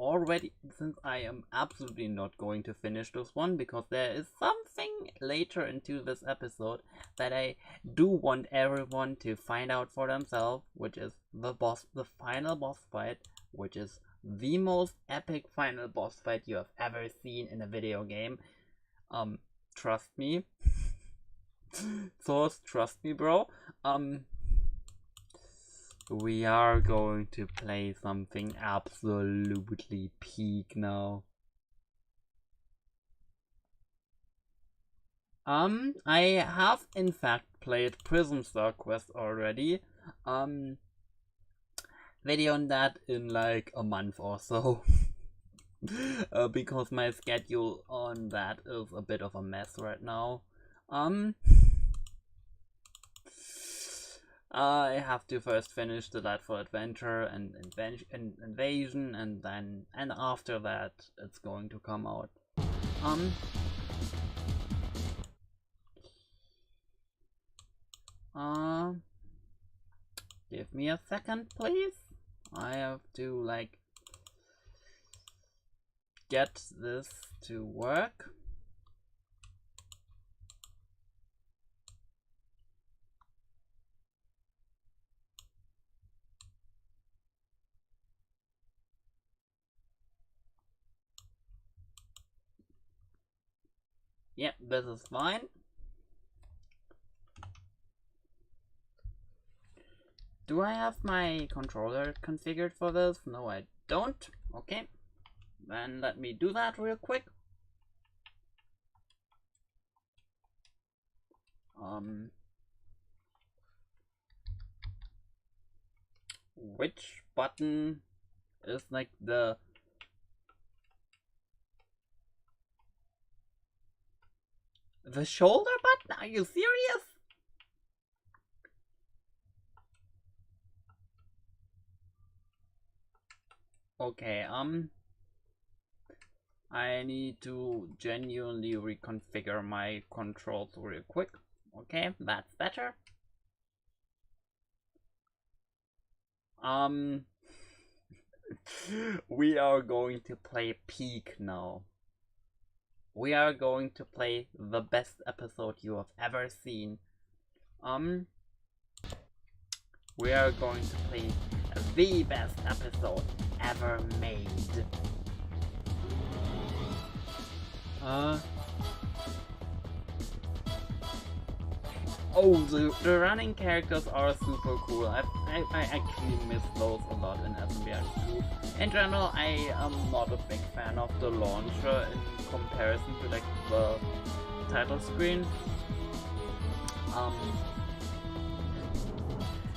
S1: absolutely not going to finish this one, because there is something later into this episode that I do want everyone to find out for themselves, which is the final boss fight, which is the most epic final boss fight you have ever seen in a video game. Trust me. Source, trust me, bro. We are going to play something absolutely peak now. I have in fact played Prism Star Quest already. Video on that in like a month or so. Because my schedule on that is a bit of a mess right now. I have to first finish the Delightful Adventure and Invasion, and after that it's going to come out. Give me a second, please. I have to like get this to work. Yep, this is fine. Do I have my controller configured for this? No, I don't. Okay, then let me do that real quick. Which button is like the shoulder button? Are you serious? Okay, I need to genuinely reconfigure my controls real quick. Okay, that's better. We are going to play peak now. We are going to play the best episode you have ever seen. We are going to play the best episode ever made. Oh, the running characters are super cool. I actually miss those a lot in SMBX 2. In general, I am not a big fan of the launcher in comparison to like the title screen.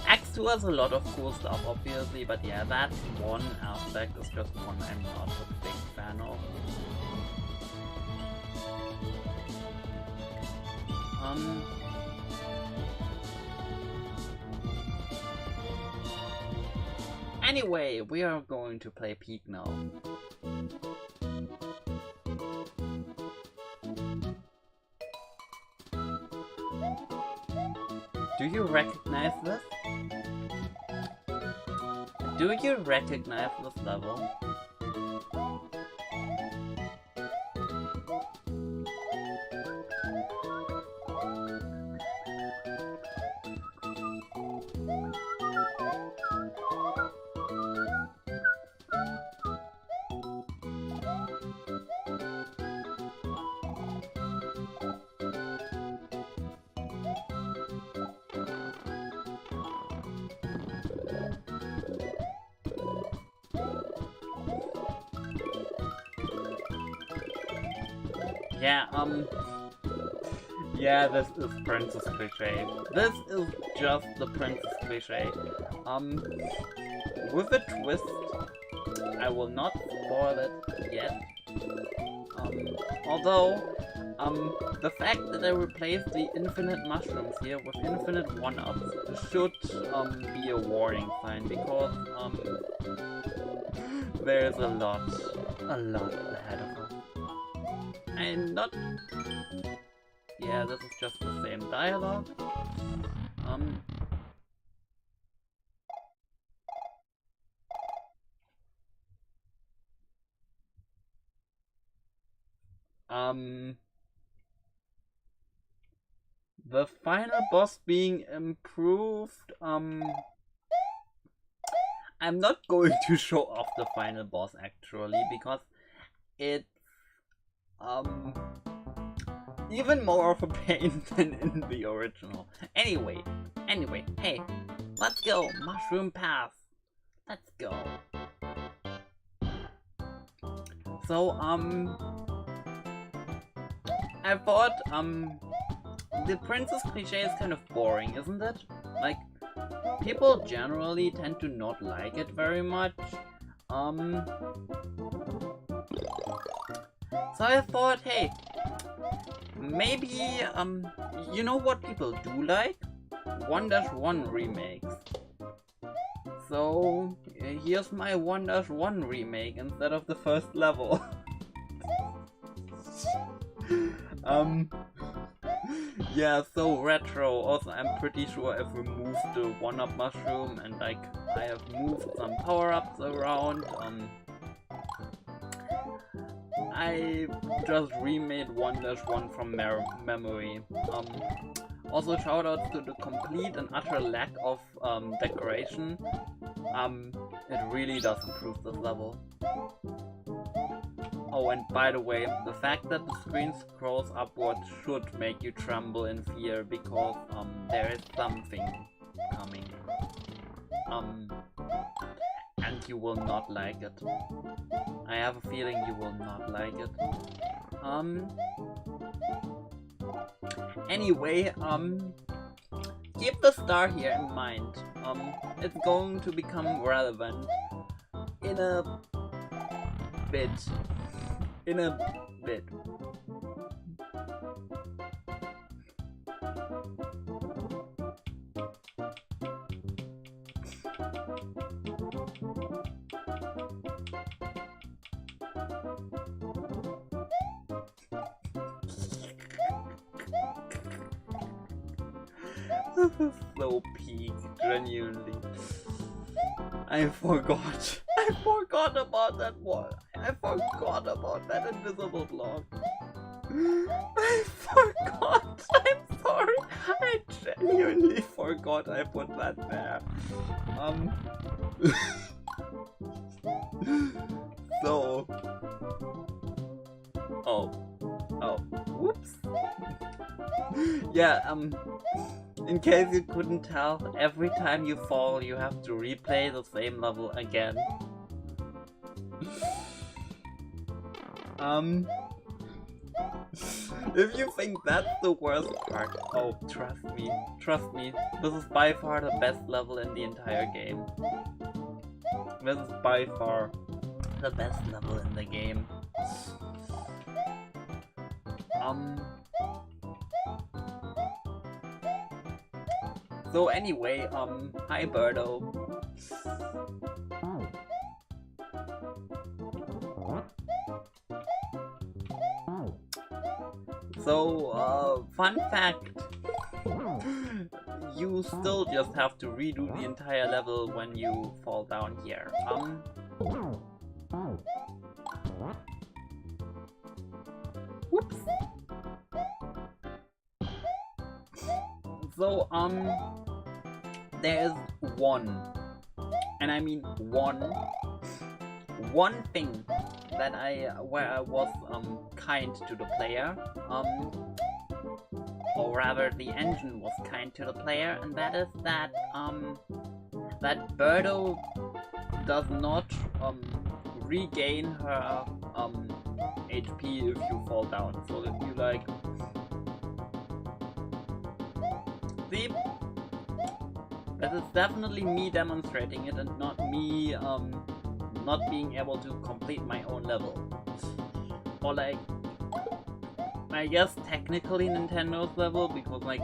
S1: X2 has a lot of cool stuff, obviously, but yeah, that one aspect is just one I'm not a big fan of. Anyway, we are going to play Peak now. Do you recognize this? Do you recognize this level? Yeah, yeah, this is Princess Cliche. This is just the Princess Cliche. With a twist. I will not spoil it yet. Although, the fact that I replaced the infinite mushrooms here with infinite one-ups should, be a warning sign, because, there's a lot ahead of us. And not... Yeah, this is just the same dialogue. The final boss being improved, I'm not going to show off the final boss actually, because it's, even more of a pain than in the original. Anyway, hey, let's go, Mushroom Path. Let's go. So, I thought, the Princess Cliche is kind of boring, isn't it? Like, people generally tend to not like it very much. So I thought, hey, maybe, you know what people do like? 1-1 remakes. So, here's my 1-1 remake instead of the first level. Yeah, so retro. Also, I'm pretty sure I've removed the 1-up mushroom and like I have moved some power-ups around. I just remade 1-1 from memory. Also, shoutouts to the complete and utter lack of decoration. It really does improve this level. Oh, and by the way, the fact that the screen scrolls upwards should make you tremble in fear, because there is something coming. And you will not like it. I have a feeling you will not like it. Anyway, keep the star here in mind. It's going to become relevant in a bit. This is so peak, genuinely. I forgot about that one. I forgot about that invisible block. I forgot. I'm sorry. I genuinely forgot I put that there. So. Oh. Whoops. Yeah, in case you couldn't tell, every time you fall, you have to replay the same level again. If you think that's the worst part, oh, trust me, this is by far the best level in the entire game. This is by far the best level in the game. So anyway, hi Birdo. So, fun fact, you still just have to redo the entire level when you fall down here. Whoops. So, there's one, and I mean one thing that where I was kind to the player, or rather the engine was kind to the player, and that is that that Birdo does not regain her HP if you fall down. So if you like... See? That is definitely me demonstrating it and not me not being able to complete my own level. Or like... I guess technically Nintendo's level, because like...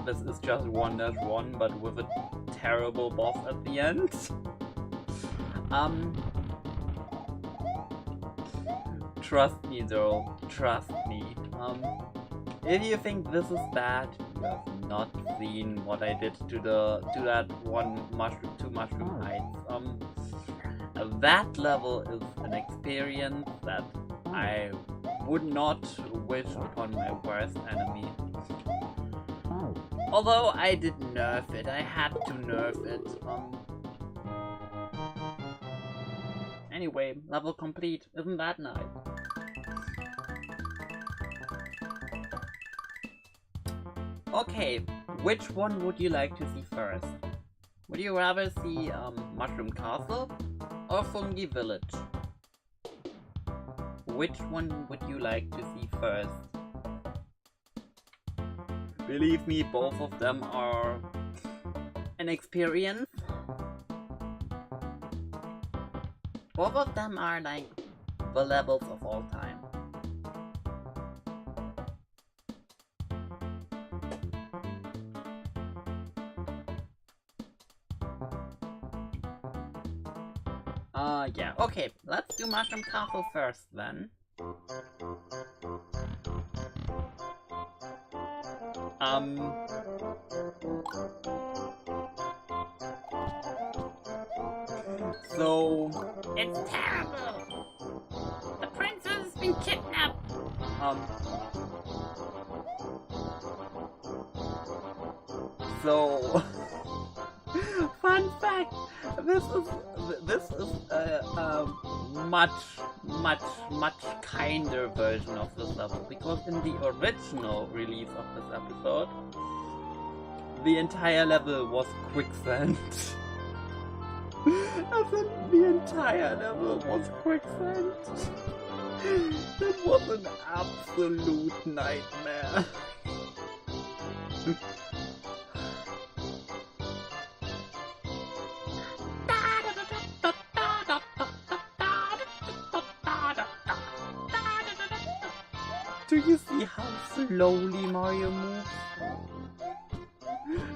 S1: This is just 1-1, but with a terrible boss at the end. Trust me though, trust me. If you think this is bad, you have not seen what I did to that two mushroom heights. That level is an experience that I would not wish upon my worst enemy. Although I did nerf it, I had to nerf it. Anyway, level complete. Isn't that nice? Okay, which one would you like to see first? Would you rather see Mushroom Castle or Fungi Village? Which one would you like to see first? Believe me, both of them are an experience. Both of them are like the levels of all time. Yeah, okay, let's do Mushroom Castle first then. So... It's terrible! The princess has been kidnapped! So... Fun fact! This is a much kinder version of this level, because in the original release of this episode, the entire level was quicksand. As in, the entire level was quicksand. It was an absolute nightmare. Do you see how slowly Mario moves?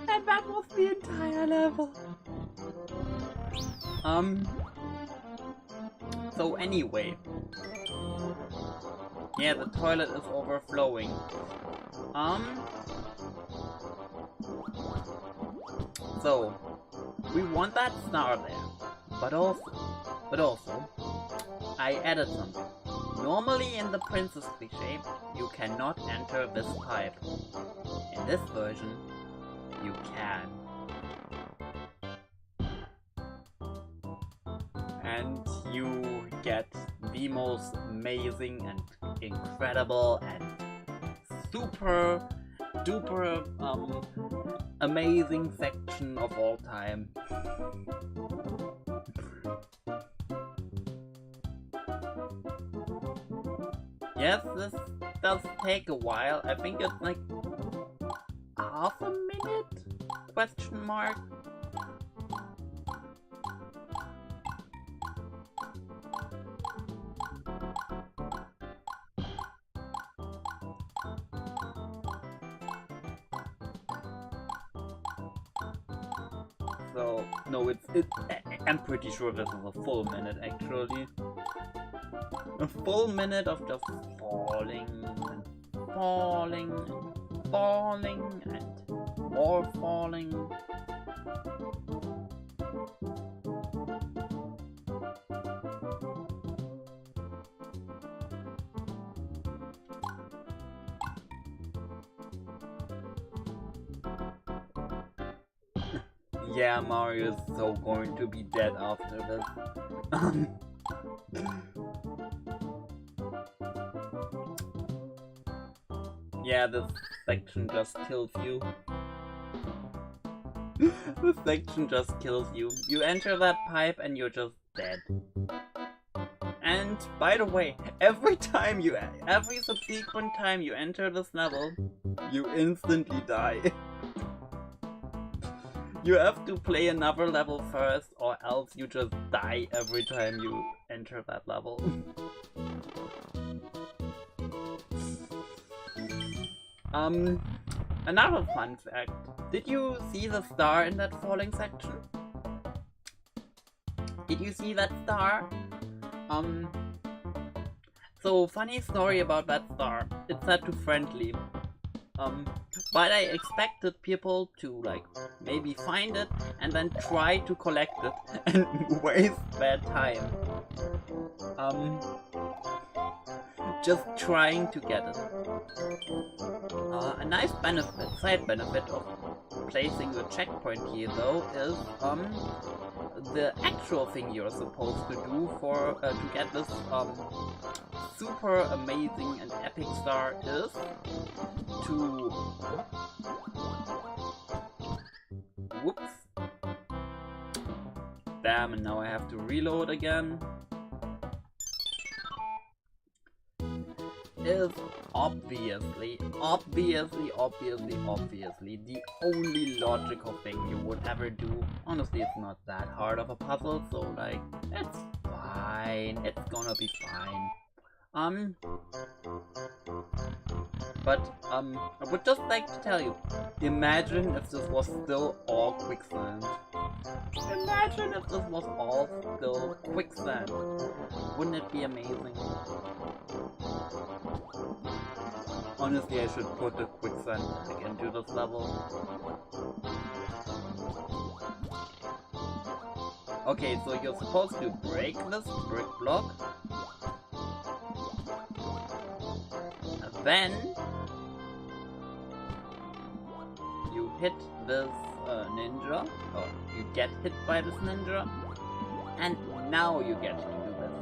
S1: And that was the entire level. So anyway. Yeah, the toilet is overflowing. So, we want that star there. But also, I added something. Normally in the Princess Cliche, you cannot enter this pipe. In this version, you can. And you get the most amazing and incredible and super duper amazing section of all time. Yes, this does take a while. I think it's like half a minute? Question mark. So, no, I'm pretty sure this is a full minute actually. A full minute of just falling and falling and falling and more falling. Yeah, Mario is so going to be dead after this. Yeah, this section just kills you. This section just kills you. You enter that pipe and you're just dead. And by the way, every subsequent time you enter this level, you instantly die. You have to play another level first, or else you just die every time you enter that level. Another fun fact. Did you see the star in that falling section? Did you see that star? So funny story about that star. It's set to friendly. But I expected people to like maybe find it and then try to collect it and waste their time. Just trying to get it. A nice side benefit of placing the checkpoint here though is the actual thing you're supposed to do for to get this super amazing and epic star is to whoops. Damn, and now I have to reload again. Is obviously the only logical thing you would ever do. Honestly, it's not that hard of a puzzle, so like, it's fine. It's gonna be fine. But I would just like to tell you, imagine if this was still all quicksand. Imagine if this was all still quicksand. Wouldn't it be amazing? Honestly, I should put the quicksand back into this level. Okay, so you're supposed to break this brick block. And then you hit this ninja, or you get hit by this ninja, and now you get to do this.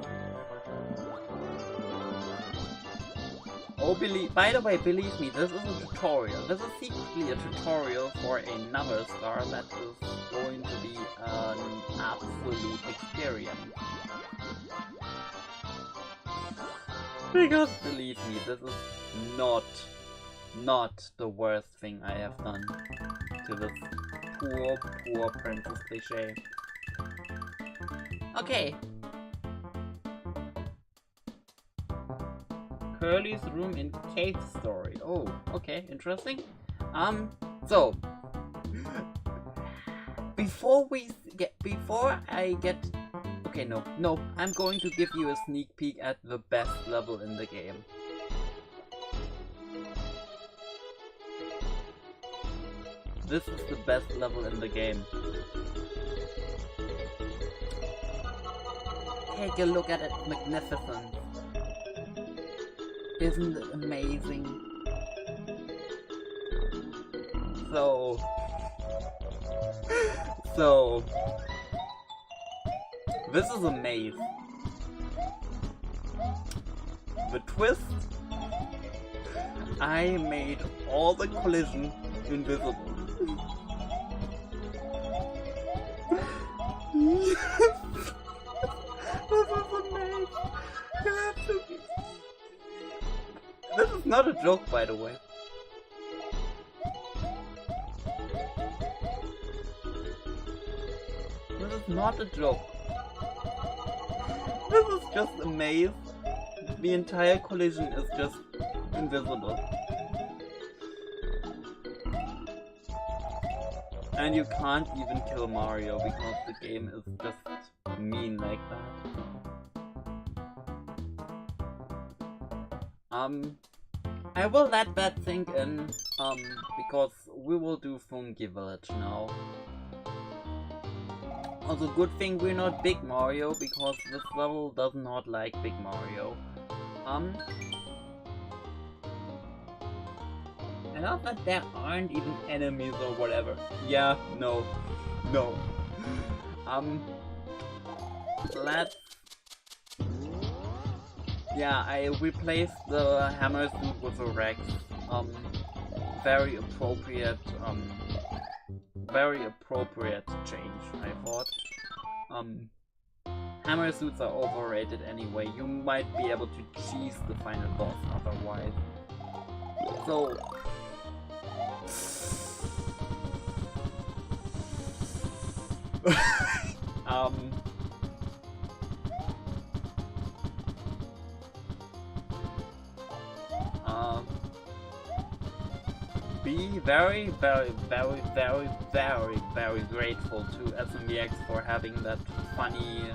S1: Oh, by the way, believe me, this is a tutorial. This is secretly a tutorial for another star that is going to be an absolute experience. Because believe me, this is not the worst thing I have done to this poor Princess Cliche. Okay. Curly's room in Cave Story. Oh, okay, interesting. So no, I'm going to give you a sneak peek at the best level in the game. This is the best level in the game. Take a look at it, magnificent. Isn't it amazing? So this is a maze. The twist, I made all the collision invisible. This is amazing. You have to be... This is not a joke, by the way. This is not a joke. This is just a maze. The entire collision is just invisible. And you can't even kill Mario because the game is just mean like that. I will let that sink in, because we will do Fungi Village now. Also, good thing we're not Big Mario, because this level does not like Big Mario. I love that there aren't even enemies or whatever. Yeah, no. Let's... Yeah, I replaced the hammer suit with a Rex. Very appropriate change, I thought. Hammer suits are overrated anyway. You might be able to cheese the final boss otherwise. So... be very, very, very, very, very, very grateful to SMBX for having that funny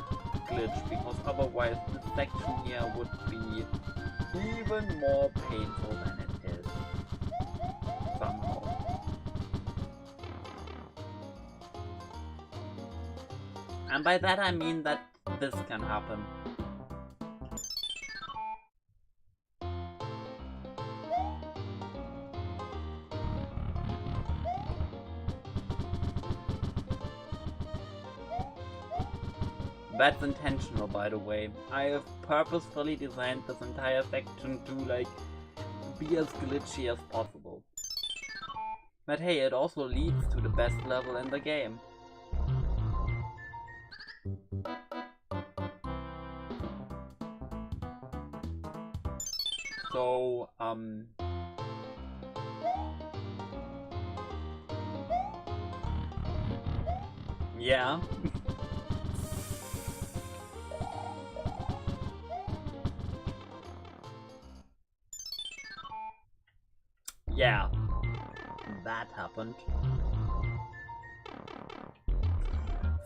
S1: glitch, because otherwise this section here would be even more painful than it is. Somehow. And by that I mean that this can happen. That's intentional, by the way. I have purposefully designed this entire section to, like, be as glitchy as possible. But hey, it also leads to the best level in the game. So, yeah. Yeah, that happened.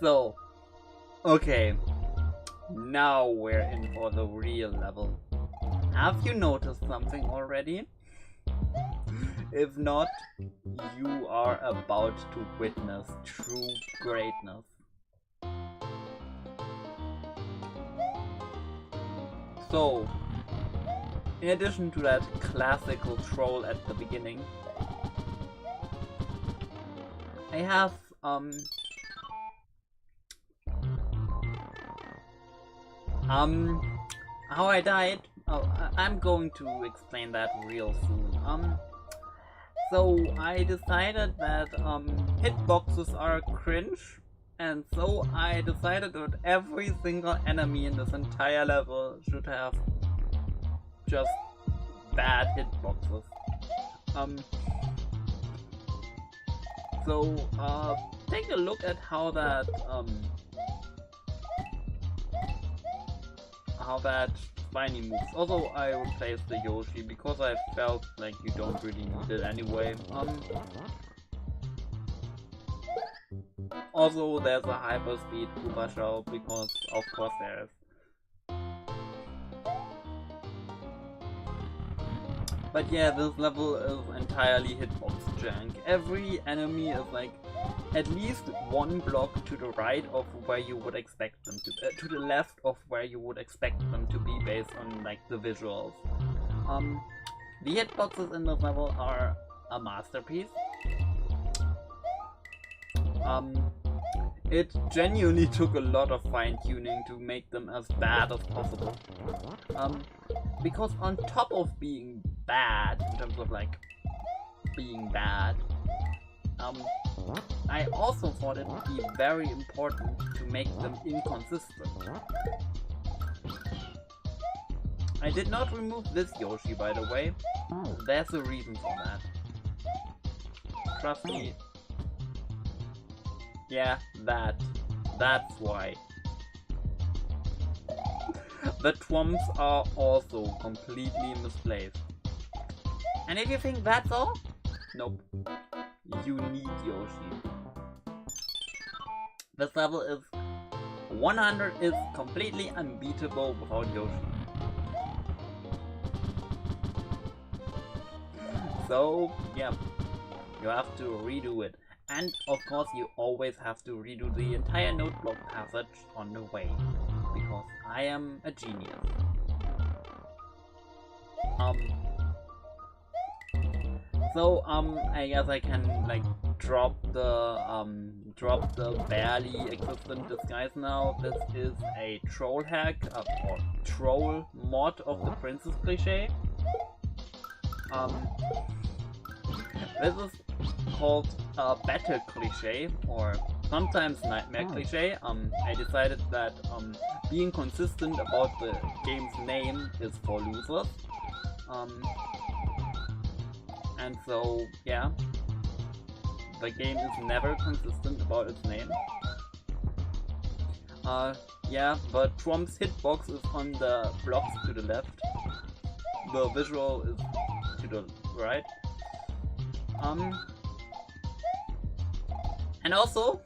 S1: So, okay, now we're in for the real level. Have you noticed something already? If not, you are about to witness true greatness. So, in addition to that classical troll at the beginning, I have how I died. Oh, I'm going to explain that real soon. So I decided that hitboxes are cringe, and so I decided that every single enemy in this entire level should have just bad hitboxes. So take a look at how that spiny moves. Also, I replaced the Yoshi because I felt like you don't really need it anyway. Also, there's a hyperspeed Koopa Shell because of course there is. But yeah, this level is entirely hitbox jank. Every enemy is like at least one block to the right of where you would expect them to the left of where you would expect them to be based on like the visuals. The hitboxes in this level are a masterpiece. It genuinely took a lot of fine-tuning to make them as bad as possible. Because on top of being bad, in terms of like being bad, I also thought it would be very important to make them inconsistent. I did not remove this Yoshi, by the way. There's a reason for that. Trust me. Yeah, that's why. The twumps are also completely misplaced. And if you think that's all, nope. You need Yoshi. This level is 100 is completely unbeatable without Yoshi. So, yeah, you have to redo it. And of course you always have to redo the entire note block passage on the way, because I am a genius. I guess I can like drop the barely existent disguise now. This is a troll hack or troll mod of the Princess Cliche. This is called Better Cliche, or sometimes Nightmare Cliche, I decided that being consistent about the game's name is for losers. And so, yeah, the game is never consistent about its name. Yeah, but Trump's hitbox is on the blocks to the left. The visual is to the right. And also,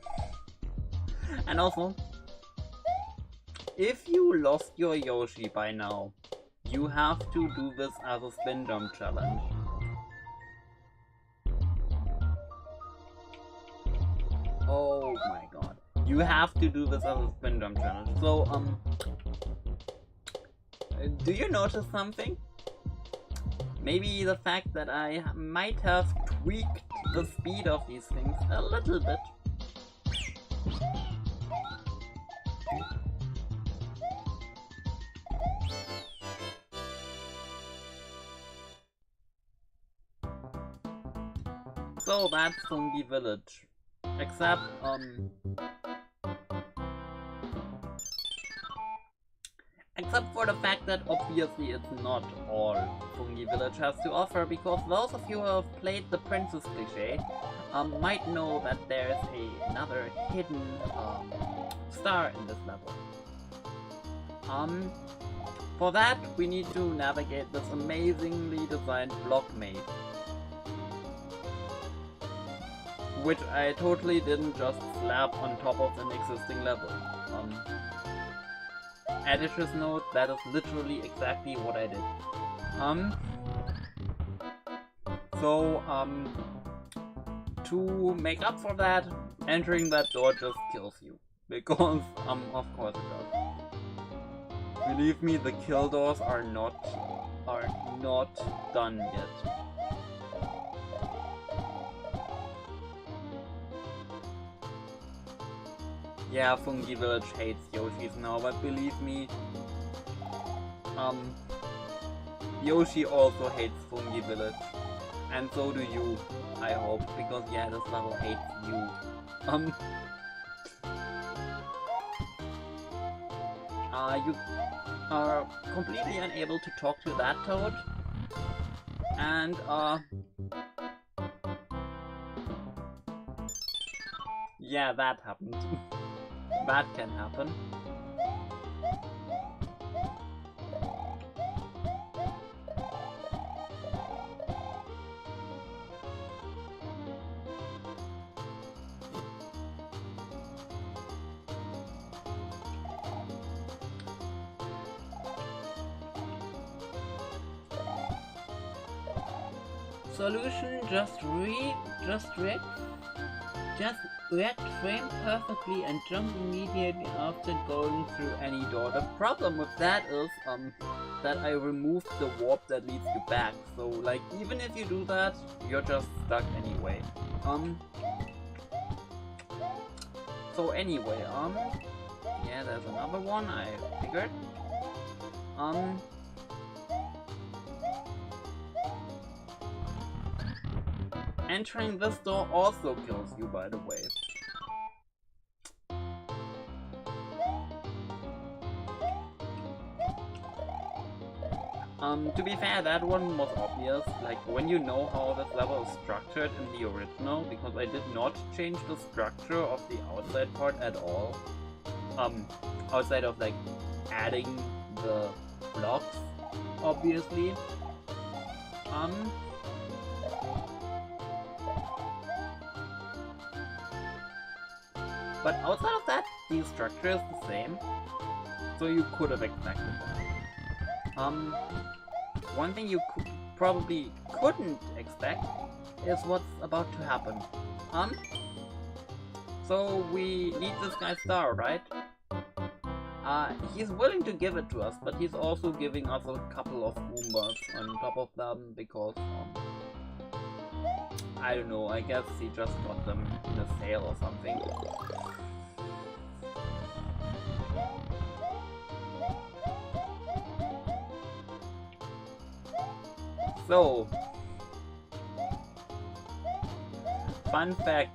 S1: if you lost your Yoshi by now, you have to do this as a spin jump challenge. Oh my god. You have to do this as a spin jump challenge. So, do you notice something? Maybe the fact that I might have tweaked the speed of these things a little bit. So that's Fungi Village. Except, except for the fact that obviously it's not all Fungi Village has to offer, because those of you who have played the Princess Cliche might know that there's another hidden star in this level. For that we need to navigate this amazingly designed block maze, which I totally didn't just slap on top of an existing level. Editor's note, that is literally exactly what I did. To make up for that, entering that door just kills you. Because, of course it does. Believe me, the kill doors are not done yet. Yeah, Fungi Village hates Yoshis now, but believe me, Yoshi also hates Fungi Village. And so do you, I hope, because yeah, this level hates you. You are completely unable to talk to that toad. And, yeah, that happened. That can happen. Solution, just react frame perfectly and jump immediately after going through any door. The problem with that is that I removed the warp that leads you back. So like even if you do that, you're just stuck anyway. So anyway, yeah, there's another one, I figured. Entering this door also kills you, by the way. To be fair, that one was obvious, like when you know how this level is structured in the original, because I did not change the structure of the outside part at all. Outside of like adding the blocks, obviously. But outside of that, the structure is the same, so you could have expected that. One thing you probably couldn't expect is what's about to happen. So we need this guy's star, right? He's willing to give it to us, but he's also giving us a couple of Goombas on top of them because, I don't know, I guess he just got them in a sale or something. So, fun fact,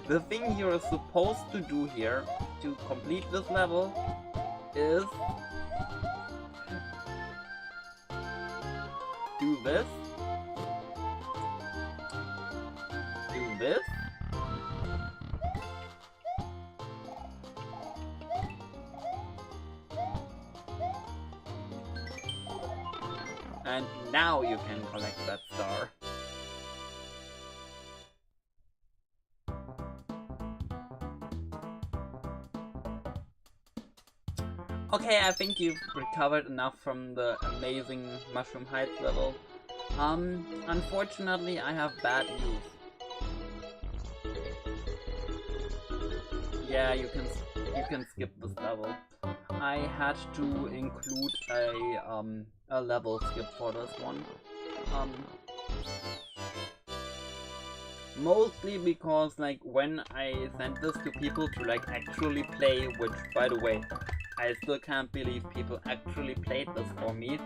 S1: The thing you're supposed to do here to complete this level is do this, do this, and now you can collect that star. Okay, I think you've recovered enough from the amazing Mushroom Heights level. Unfortunately, I have bad news. Yeah, you can skip this level. I had to include a level skip for this one. Mostly because, like, when I sent this to people to, like, actually play, which, by the way, I still can't believe people actually played this for me.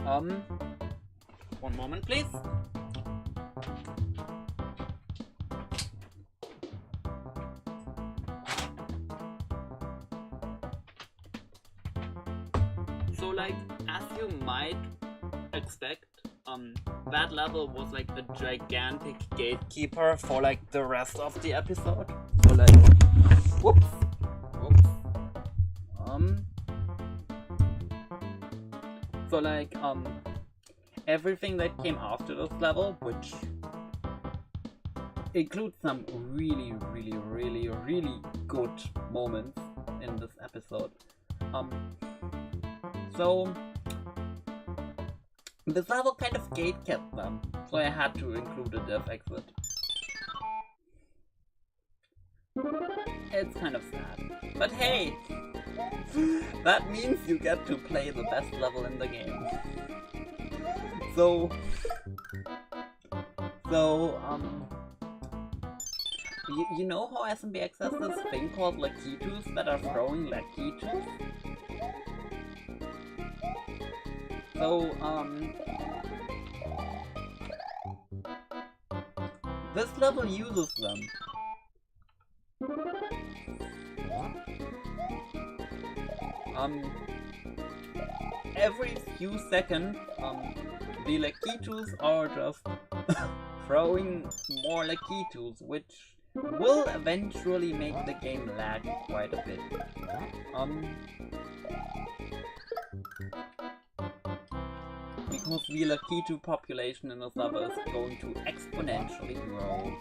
S1: One moment, please. So, like, as you might expect, that level was like a gigantic gatekeeper for like the rest of the episode. So like, whoops. So like, everything that came after this level, which includes some really good moments in this episode. So this level kind of gatekept them, so I had to include a dev exit. It's kind of sad, but hey, that means you get to play the best level in the game. So you know how SMBX has this thing called Lakitus that are throwing Lakitus? So, this level uses them. Every few seconds, the Lakitus are just throwing more Lakitus, which will eventually make the game lag quite a bit. Because the Lakitu population in this level is going to exponentially grow.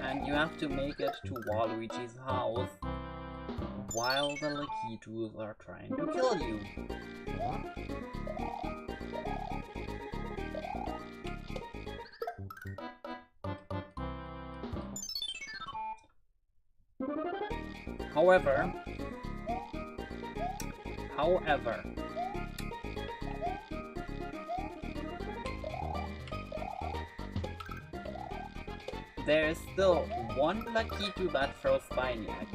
S1: And you have to make it to Waluigi's house while the Lakitus are trying to kill you. However, there is still one Lakitu that throws Spiniac.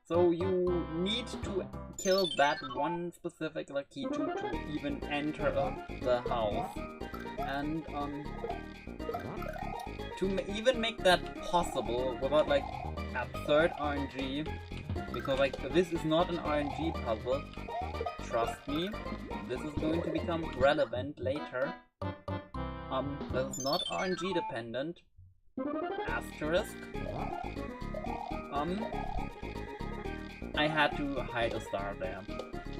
S1: So you need to kill that one specific Lakitu to even enter the house. And to even make that possible without like absurd RNG, because like this is not an RNG puzzle, trust me, this is going to become relevant later. This is not RNG dependent. Asterisk. I had to hide a star there.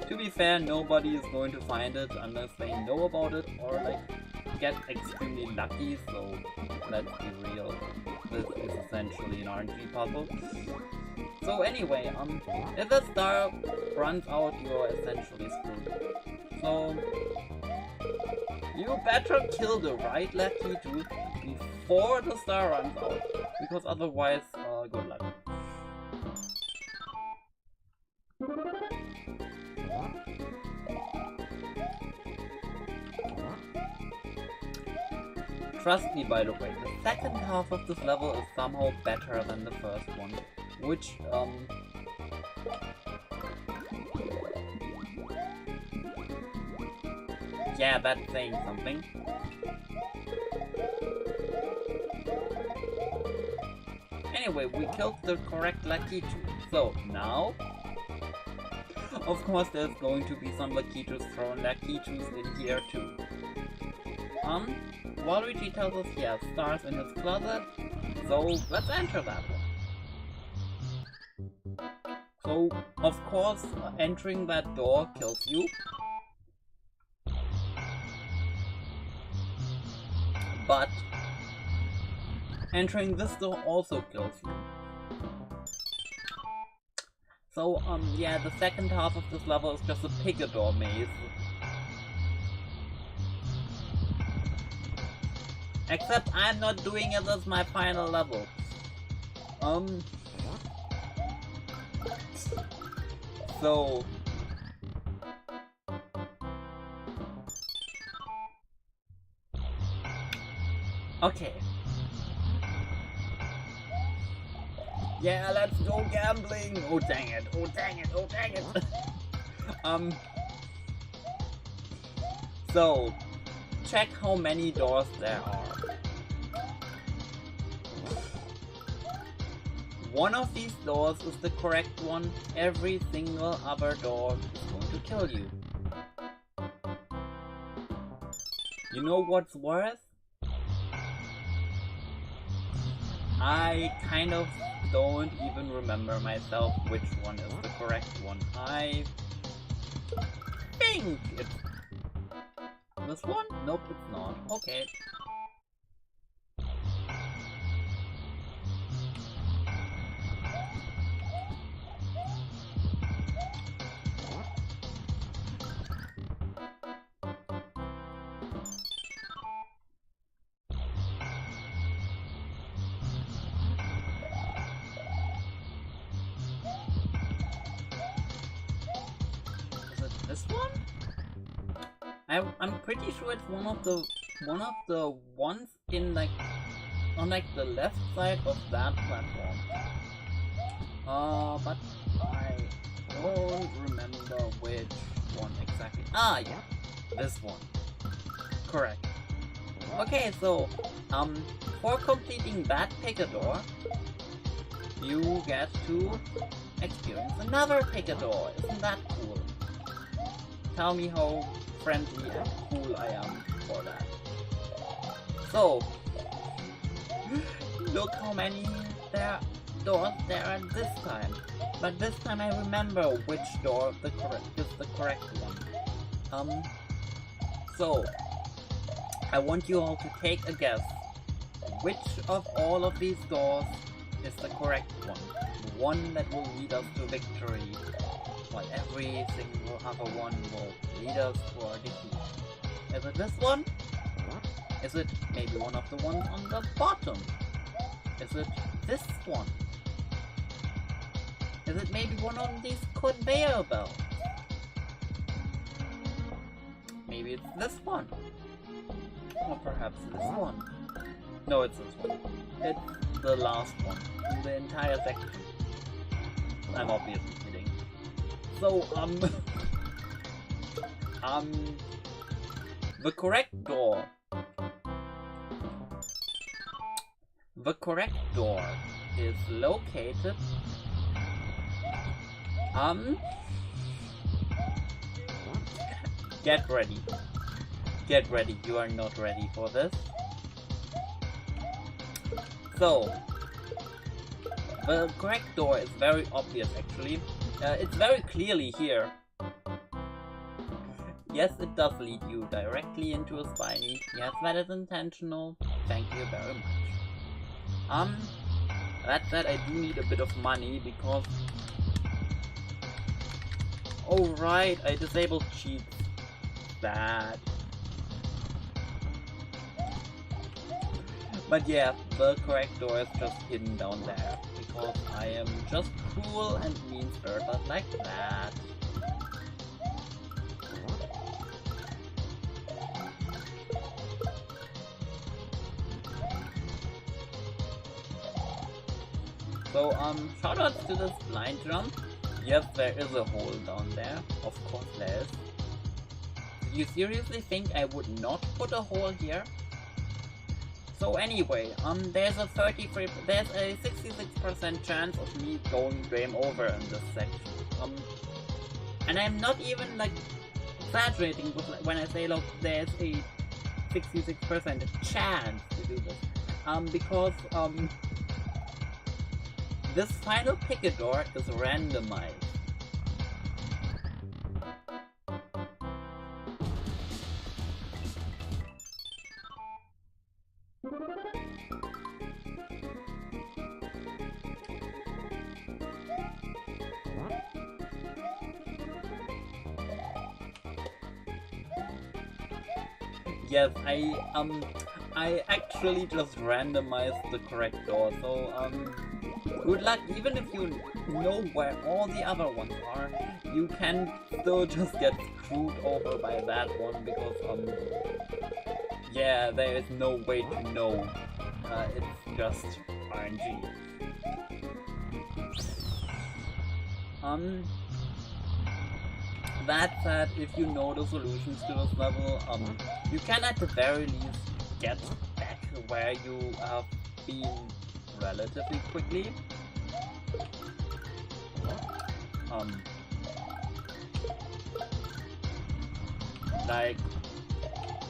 S1: To be fair, nobody is going to find it unless they know about it or like get extremely lucky, so let's be real. This is essentially an RNG puzzle. So anyway, if the star runs out, you're essentially screwed. So you better kill the right Lakitu before the star runs out, because otherwise, good luck. Trust me, by the way, the second half of this level is somehow better than the first one, which, yeah, that's saying something. Anyway, we killed the correct Lakitu. So now, of course, there's going to be some Lakitus thrown Lakitus in here too. Waluigi tells us he has stars in his closet, so let's enter that one. So, of course, entering that door kills you. But entering this door also kills you. So, yeah, the second half of this level is just a Picador maze. Except I'm not doing it as my final level. So... okay. Yeah, let's go gambling! Oh dang it, oh dang it, oh dang it! So, check how many doors there are. One of these doors is the correct one, every single other door is going to kill you. You know what's worse? I kind of don't even remember myself which one is the correct one. I think it's this one? Nope, it's not. Okay. This one? I'm pretty sure it's one of the ones in like on like the left side of that platform. But I don't remember which one exactly. Ah, yeah, this one. Correct. Okay, so for completing that Picador, you get to experience another Picador. Isn't that cool? Tell me how friendly and cool I am for that. So, look how many doors there are this time. But this time I remember which door is the correct one. So, I want you all to take a guess. Which of all of these doors is the correct one? The one that will lead us to victory. While every single other one will lead us to our defeat. Is it this one? Is it maybe one of the ones on the bottom? Is it this one? Is it maybe one of these conveyor belts? Maybe it's this one. Or perhaps this one. No, it's this one. It's the last one in the entire section. I'm obviously kidding. So, the correct door is located, get ready, you are not ready for this. So, the correct door is very obvious actually. It's very clearly here. Yes, it does lead you directly into a spiny. Yes, that is intentional. Thank you very much. That said, I do need a bit of money because... oh right, I disabled cheats. Bad. But yeah, the correct door is just hidden down there. Because I am just cruel and mean-spirited like that. So, shoutouts to this blind jump. Yes, there is a hole down there. Of course there is. Do you seriously think I would not put a hole here? So anyway, there's a 66% chance of me going game over in this section. And I'm not even like exaggerating with, when I say, look, there's a 66% chance to do this. Because this final picket door is randomized. Yes, I actually just randomized the correct door, so good luck. Even if you know where all the other ones are, you can still just get screwed over by that one, because yeah, there is no way to know. It's just RNG. That said, if you know the solutions to this level, you can at the very least get back where you have been relatively quickly. Like,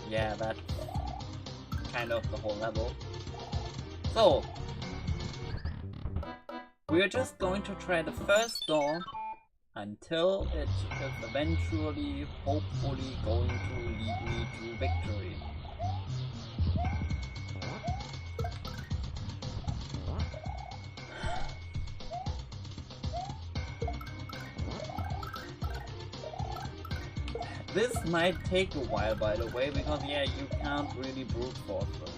S1: yeah, that's kind of the whole level. So, we're just going to try the first door until it is eventually, hopefully, going to lead me to victory. This might take a while, by the way, because yeah, you can't really brute force them.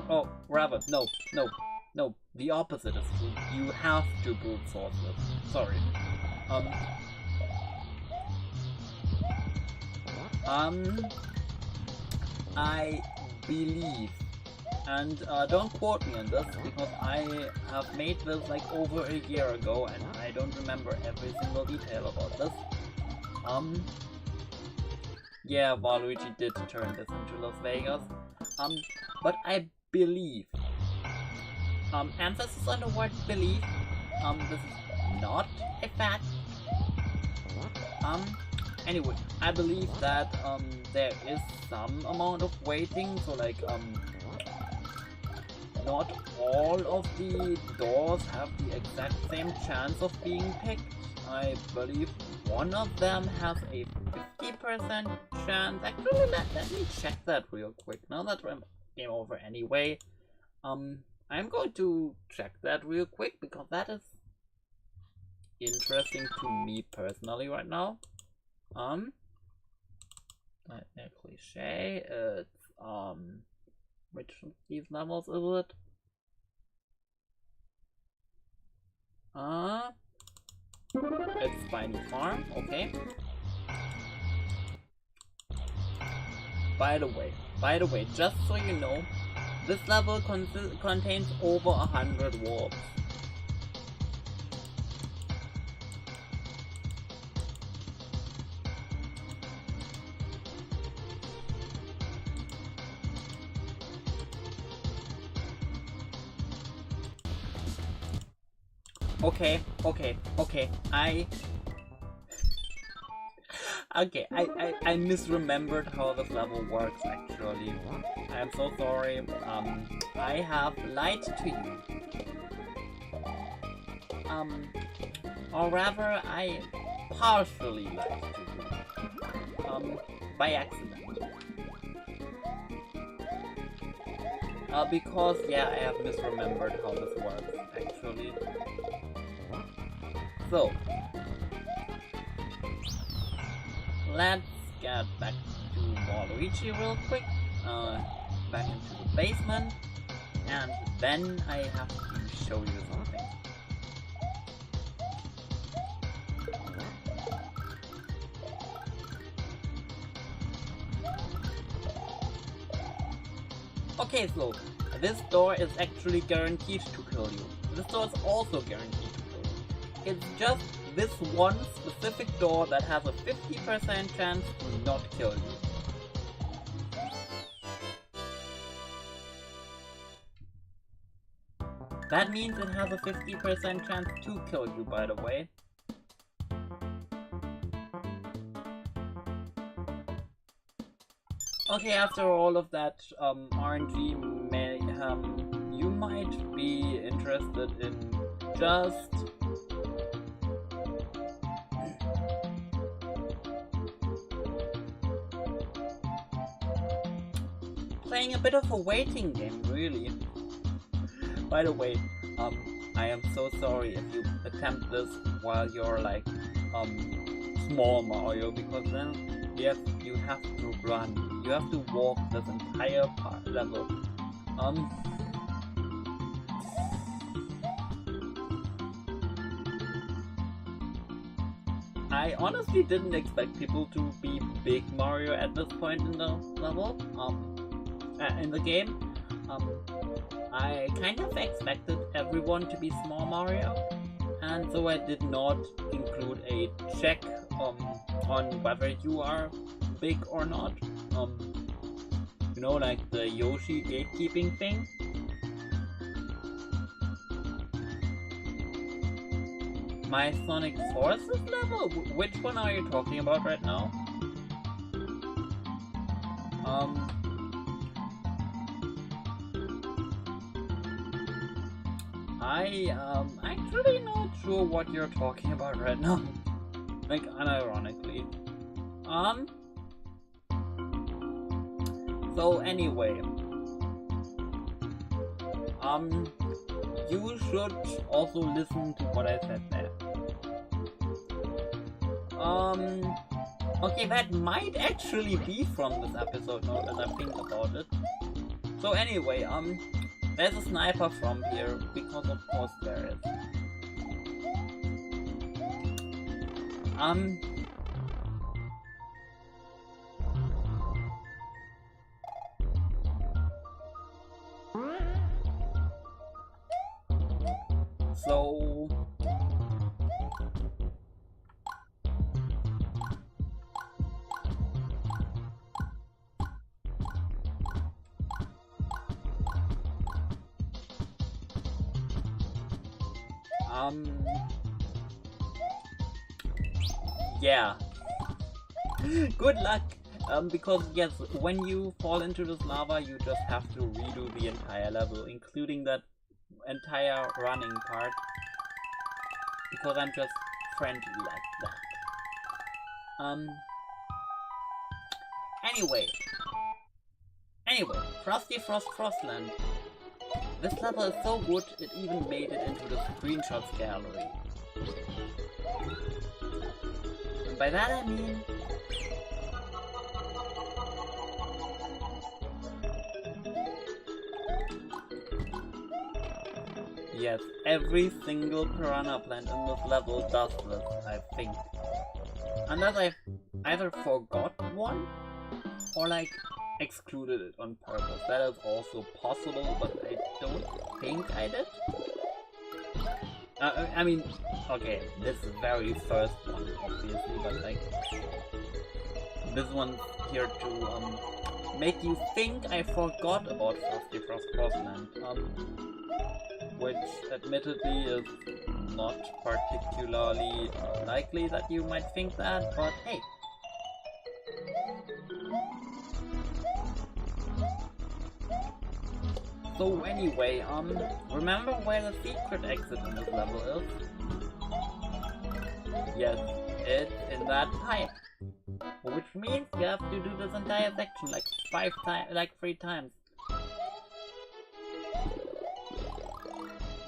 S1: Oh, rather, no, the opposite is true. You have to brute force it. Sorry. I believe, and don't quote me on this, because I have made this like over a year ago, and I don't remember every single detail about this. Yeah, Waluigi did turn this into Las Vegas. But I believe, emphasis on the word believe, this is not a fact. Anyway, I believe that, there is some amount of waiting, so like, not all of the doors have the exact same chance of being picked. I believe one of them has a 50% chance. Actually, let me check that real quick. Now that I'm game over anyway, I'm going to check that real quick, because that is interesting to me personally right now. Better Cliche, it's, which of these levels is it? It's Spiny Farm, okay. By the way, just so you know, this level contains over 100 warps. Okay, I misremembered how this level works actually. I'm so sorry. I have lied to you. Or rather, I partially lied to you. By accident. Because, yeah, I have misremembered how this works, actually. So, let's get back to Waluigi real quick, back into the basement, and then I have to show you something. Okay, so this door is actually guaranteed to kill you. This door is also guaranteed to kill you. It's just this one specific door that has a 50% chance to not kill you. That means it has a 50% chance to kill you, by the way. Okay, after all of that RNG mayhem, you might be interested in just playing a bit of a waiting game, really. By the way, I am so sorry if you attempt this while you're like small Mario, because then you have to run. You have to walk this entire level. I honestly didn't expect people to be big Mario at this point in the level, in the game. I kind of expected everyone to be small Mario, and so I did not include a check on whether you are big or not. You know, like the Yoshi gatekeeping thing. My Sonic Forces level? Which one are you talking about right now? I'm actually not sure what you're talking about right now. Like, unironically. So anyway. You should also listen to what I said there. Okay, that might actually be from this episode now that I think about it. So anyway, there's a sniper from here, because of course there is. So yeah. Good luck. Because yes, when you fall into this lava, you just have to redo the entire level, including that entire running part. Because I'm just friendly like that. Anyway, Frosty Frost Frostland. This level is so good, it even made it into the screenshots gallery. And by that I mean... Yes, every single piranha plant in this level does this, I think. Unless I either forgot one, or like excluded it on purpose. That is also possible, but I don't think I did. I mean, okay, this very first one, obviously, but like, this one's here to make you think I forgot about Frosty Frost Frostland, which admittedly is not particularly likely that you might think that, but hey. So anyway, remember where the secret exit in this level is? Yes, it's in that pipe. Which means you have to do this entire section like 3 times.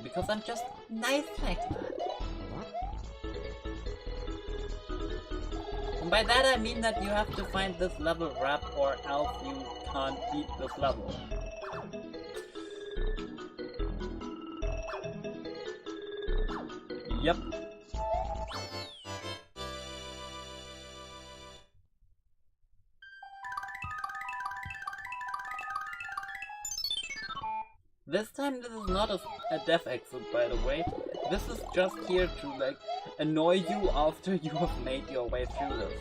S1: Because I'm just nice like that. And by that I mean that you have to find this level wrap or else you can't beat this level. Yep. This time this is not a death exit, by the way. This is just here to like annoy you after you have made your way through this.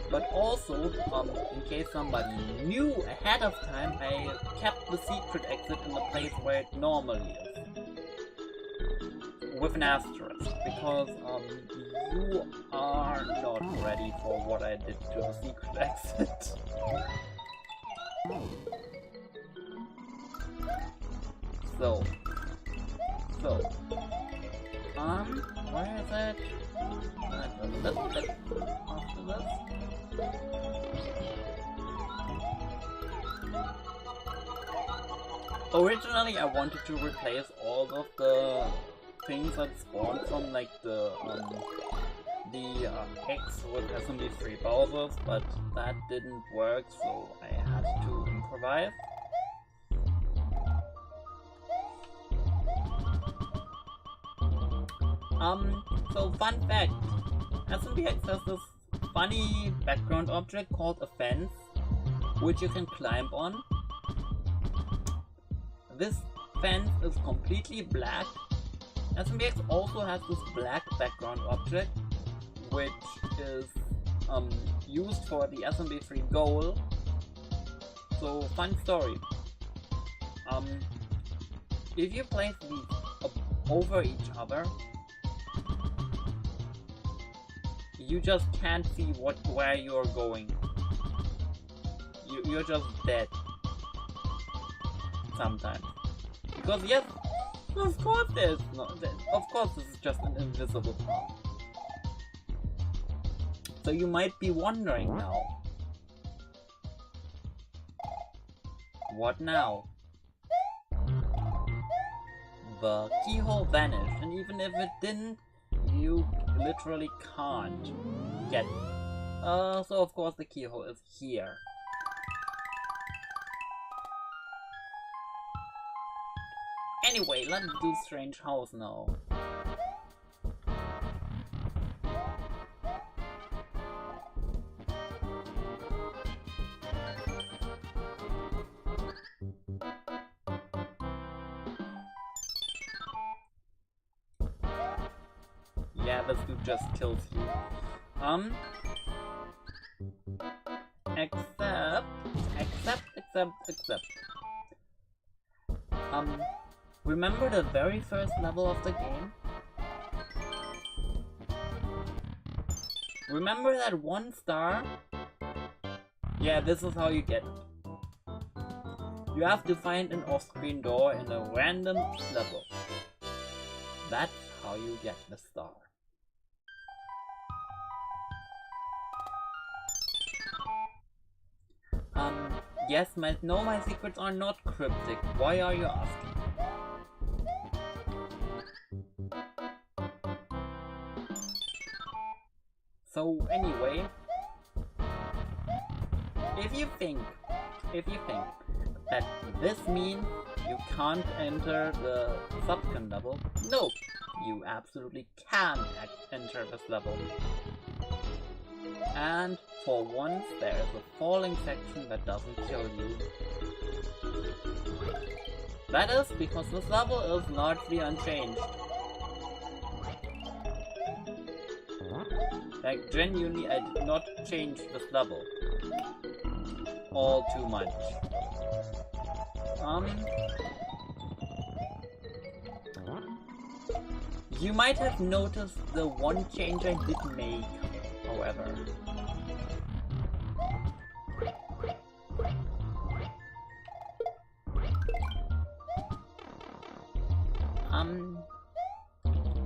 S1: But also, in case somebody knew ahead of time, I kept the secret exit in the place where it normally is. with an asterisk, because you are not ready for what I did to the secret exit. So, where is it? A little bit after this. Originally, I wanted to replace all of the things that spawn from like the X with SMB3 Bowsers, but that didn't work, so I had to improvise. So fun fact, SMBX has this funny background object called a fence, which you can climb on. This fence is completely black. SMBX also has this black background object, which is used for the SMB3 goal. So fun story. If you place these over each other, you just can't see where you're going. You're just dead. Sometimes. Because yes, of course there's no. Of course this is just an invisible path. So you might be wondering now. What now? The keyhole vanished, and even if it didn't, you literally can't get it. So of course the keyhole is here. Anyway, let's do Strange House now. Yeah, this dude just kills you. Except. Remember the very first level of the game? Remember that 1 star? Yeah, this is how you get it. You have to find an off-screen door in a random level. That's how you get the star. Yes, my secrets are not cryptic. Why are you asking? So anyway, if you think that this means you can't enter the subcon level, no, you absolutely can enter this level. And for once, there is a falling section that doesn't kill you. That is because this level is largely unchanged. Like, genuinely, I did not change this level all too much. You might have noticed the one change I did make, however.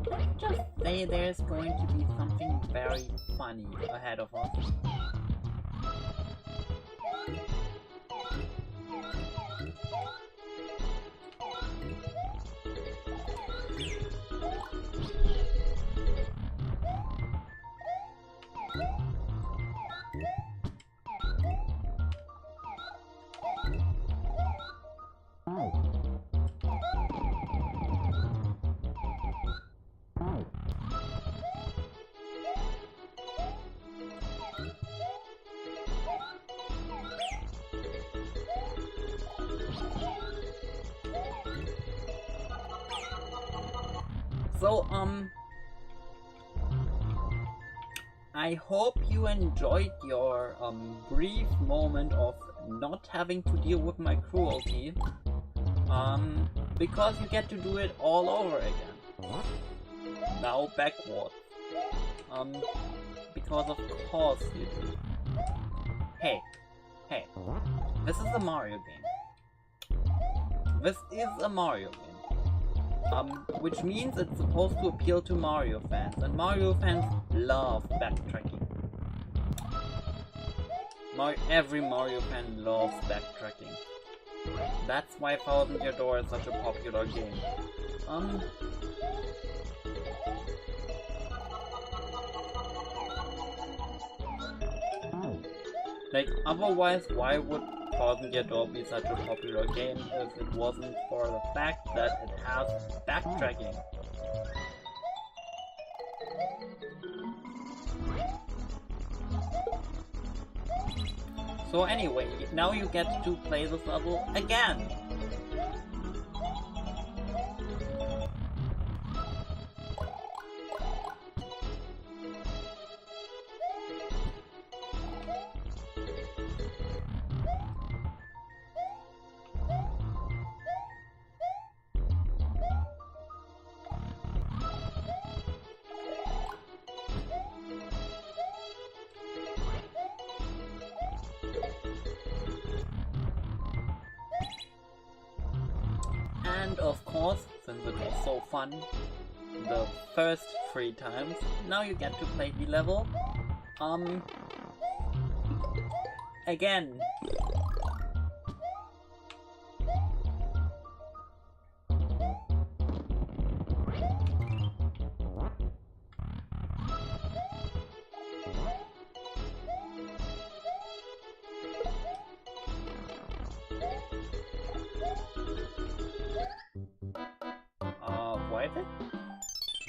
S1: Let's just say there's going to be something very funny ahead of us. So, I hope you enjoyed your brief moment of not having to deal with my cruelty, because you get to do it all over again. Now backwards. Because of course you do. Hey, this is a Mario game. This is a Mario game. Which means it's supposed to appeal to Mario fans, and Mario fans love backtracking. Every Mario fan loves backtracking. That's why Thousand Year Door is such a popular game. Like, otherwise, why would Thousand Year Door be such a popular game if it wasn't for the fact that it has backtracking? So anyway, now you get to play this level again! And of course, since it was so fun the first 3 times, now you get to play the level again.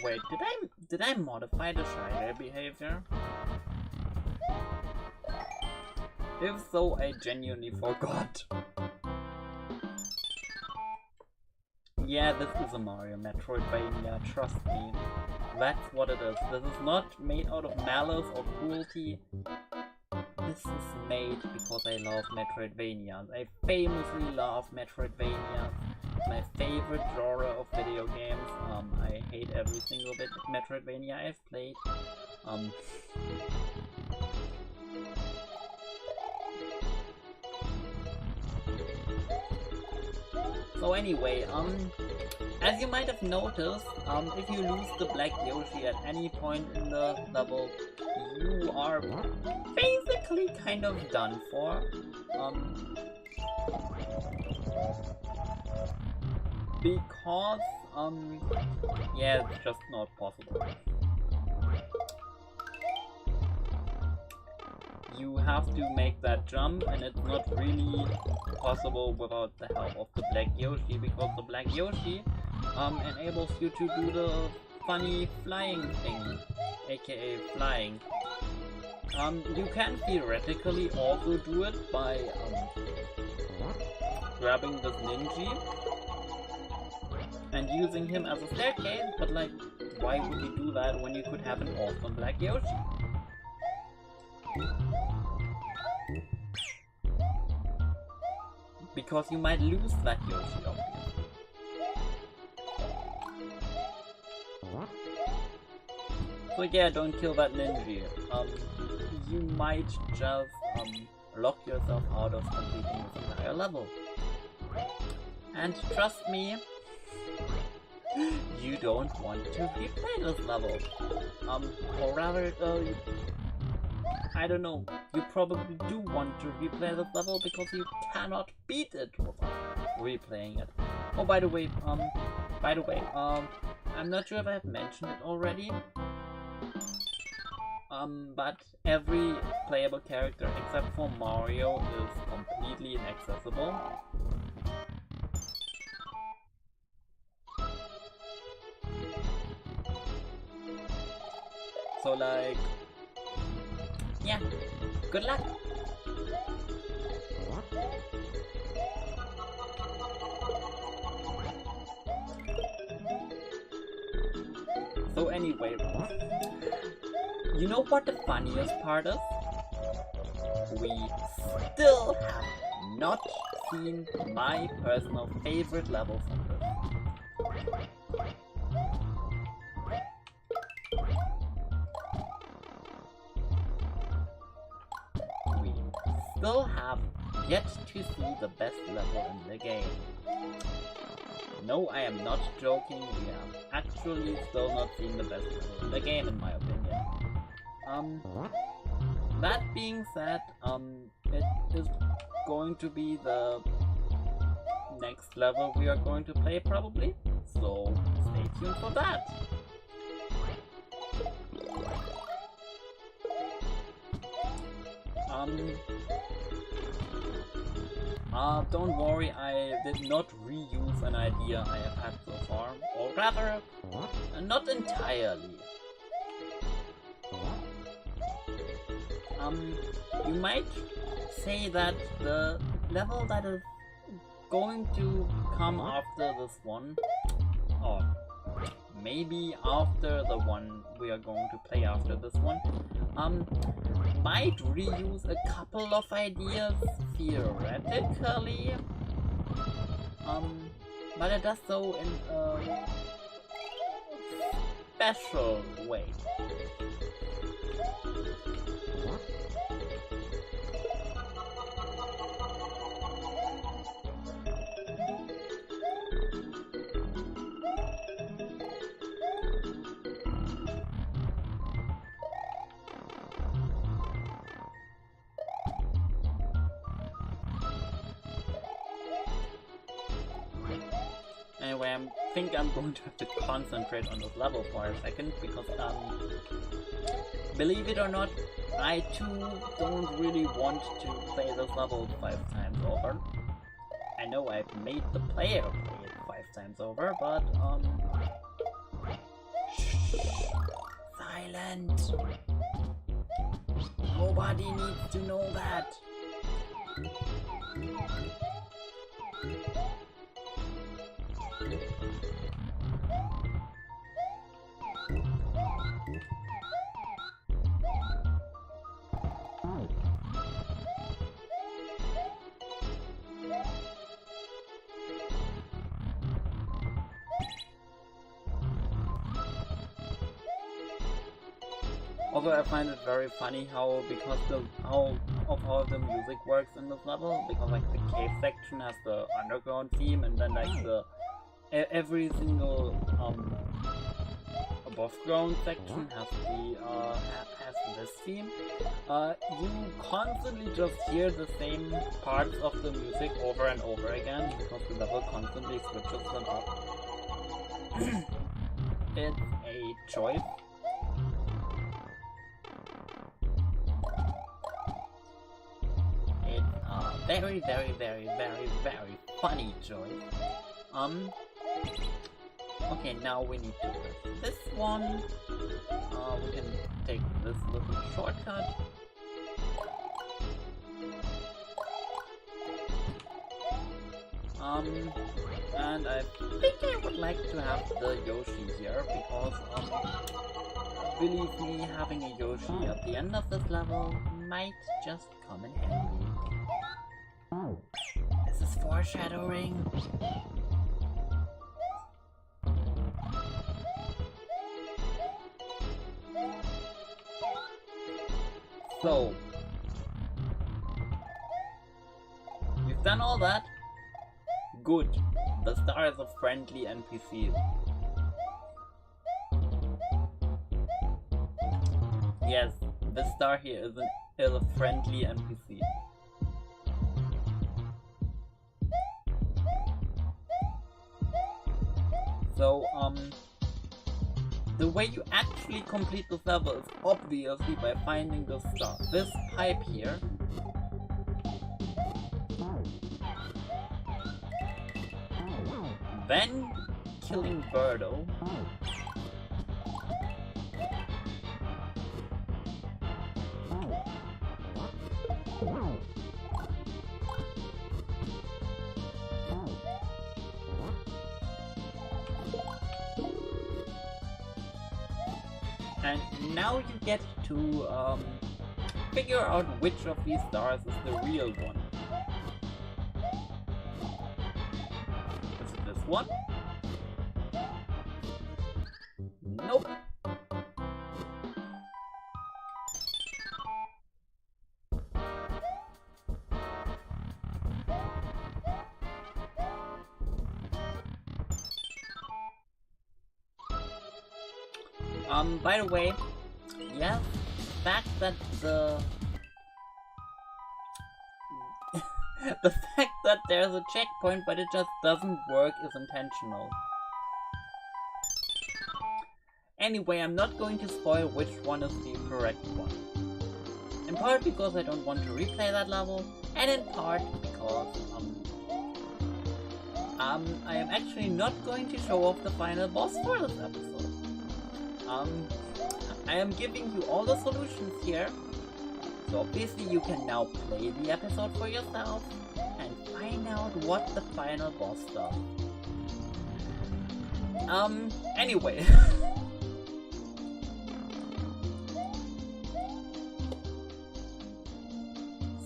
S1: Wait, did I modify the Shy Guy behavior? If so, I genuinely forgot. Yeah, this is a Mario Metroidvania, trust me. That's what it is. This is not made out of malice or cruelty. This is made because I love Metroidvanias. I famously love Metroidvanias. My favorite genre of video games. I hate every single bit of Metroidvania I've played. So anyway, as you might have noticed, if you lose the Black Yoshi at any point in the level, you are basically kind of done for. Because, yeah, it's just not possible. You have to make that jump, and it's not really possible without the help of the Black Yoshi, because the Black Yoshi enables you to do the funny flying thing, aka flying. You can theoretically also do it by grabbing this ninja and using him as a staircase, but like, why would you do that when you could have an awesome Black Yoshi? Because you might lose that Yoshi, obviously. So yeah, don't kill that ninja. You might just lock yourself out of completing this entire level. And trust me, you don't want to replay this level. Or rather, I don't know, you probably do want to replay this level because you cannot beat it without replaying it. Oh, by the way, I'm not sure if I have mentioned it already, but every playable character except for Mario is completely inaccessible. So like, yeah, good luck! So anyway, you know what the funniest part is? We still have not seen my personal favorite level from this. still have yet to see the best level in the game. No, I am not joking, we have actually still not seen the best level in the game, in my opinion. That being said, it is going to be the next level we are going to play probably, so stay tuned for that. Don't worry, I did not reuse an idea I have had so far, or rather, not entirely. You might say that the level that is going to come after this one, or maybe after the one we are going to play after this one, might reuse a couple of ideas theoretically, but it does so in a special way. Anyway, I think I'm going to have to concentrate on this level for a second, because, believe it or not, I too don't really want to play this level 5 times over. I know I've made the player play it 5 times over, but, shh, silent! Nobody needs to know that! Although I find it very funny how, because how the music works in this level, because like the cave section has the underground theme, and then like the every single above ground section has the has this theme. You constantly just hear the same parts of the music over and over again, because the level constantly switches them up. It's a choice. Very, very, very, very, very funny choice. Okay, now we need to press this one. We can take this little shortcut. And I think I would like to have the Yoshi here, because, believe me, having a Yoshi at the end of this level might just come in handy. This is foreshadowing. So, we've done all that. Good. The star is a friendly NPC. Yes, the star here is a friendly NPC. So, the way you actually complete this level is obviously by finding the star. This pipe here. Then killing Birdo. And now you get to figure out which of these stars is the real one. Is it this one? Nope. By the way, yeah, the fact that the fact that there's a checkpoint but it just doesn't work is intentional. Anyway, I'm not going to spoil which one is the correct one. In part because I don't want to replay that level, and in part because I am actually not going to show off the final boss for this episode. I am giving you all the solutions here, so obviously you can now play the episode for yourself and find out what the final boss does. Anyway.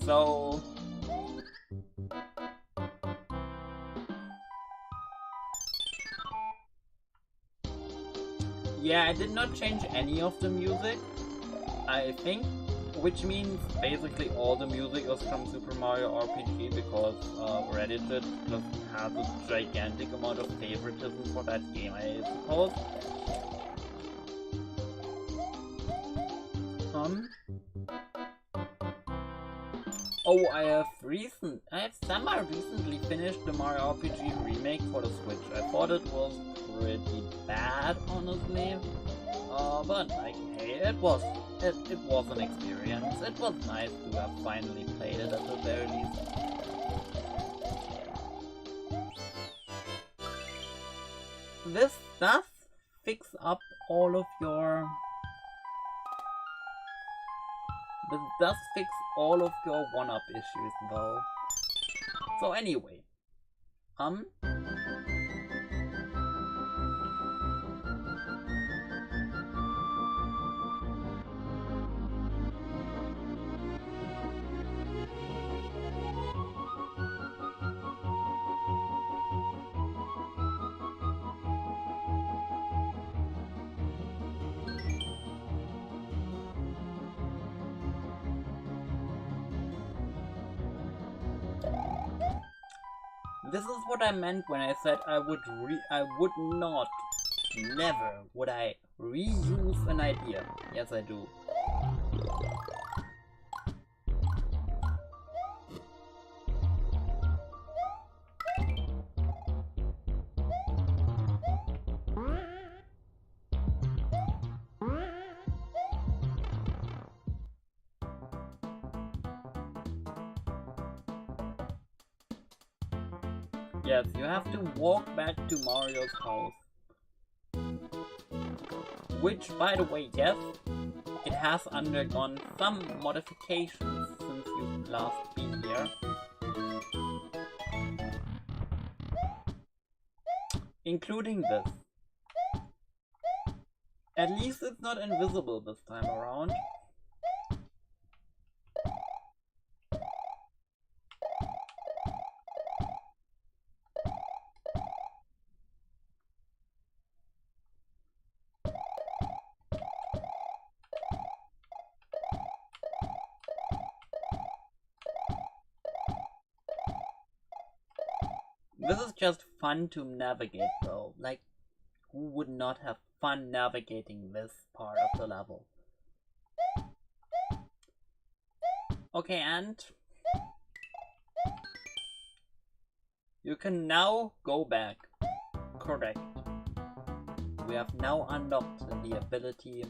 S1: So... yeah, I did not change any of the music, I think, which means basically all the music is from Super Mario RPG because Reddit just has a gigantic amount of favoritism for that game, I suppose. Oh, I have semi-recently finished the Mario RPG remake for the Switch. I thought it was pretty bad, honestly. But like, hey, it was an experience. It was nice to have finally played it at the very least. This does fix up all of your... This does fix all of your one-up issues, though. So anyway, this is what I meant when I said never would I reuse an idea. Yes, I do. Yes, you have to walk back to Mario's house. Which, by the way, yes, it has undergone some modifications since you've last been here. Including this. At least it's not invisible this time around. This is just fun to navigate though, like, who would not have fun navigating this part of the level? Okay, and you can now go back. Correct. We have now unlocked the ability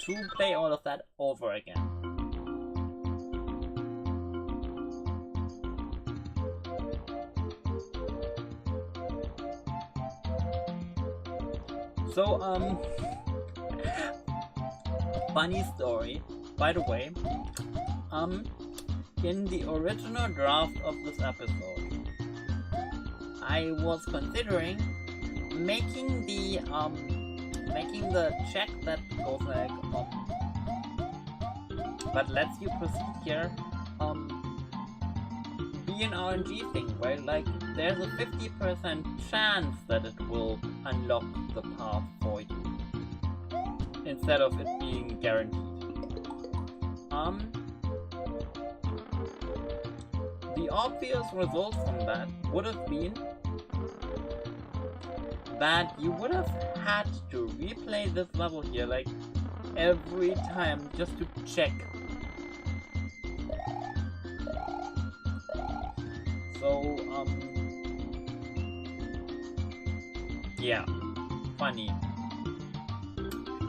S1: to play all of that over again. So, funny story, by the way, in the original draft of this episode, I was considering making the check that goes like, but lets you proceed here, be an RNG thing, where like there's a 50% chance that it will unlock the path for you, instead of it being guaranteed. The obvious result from that would have been that you would have had to replay this level here like every time just to check. So, yeah, funny.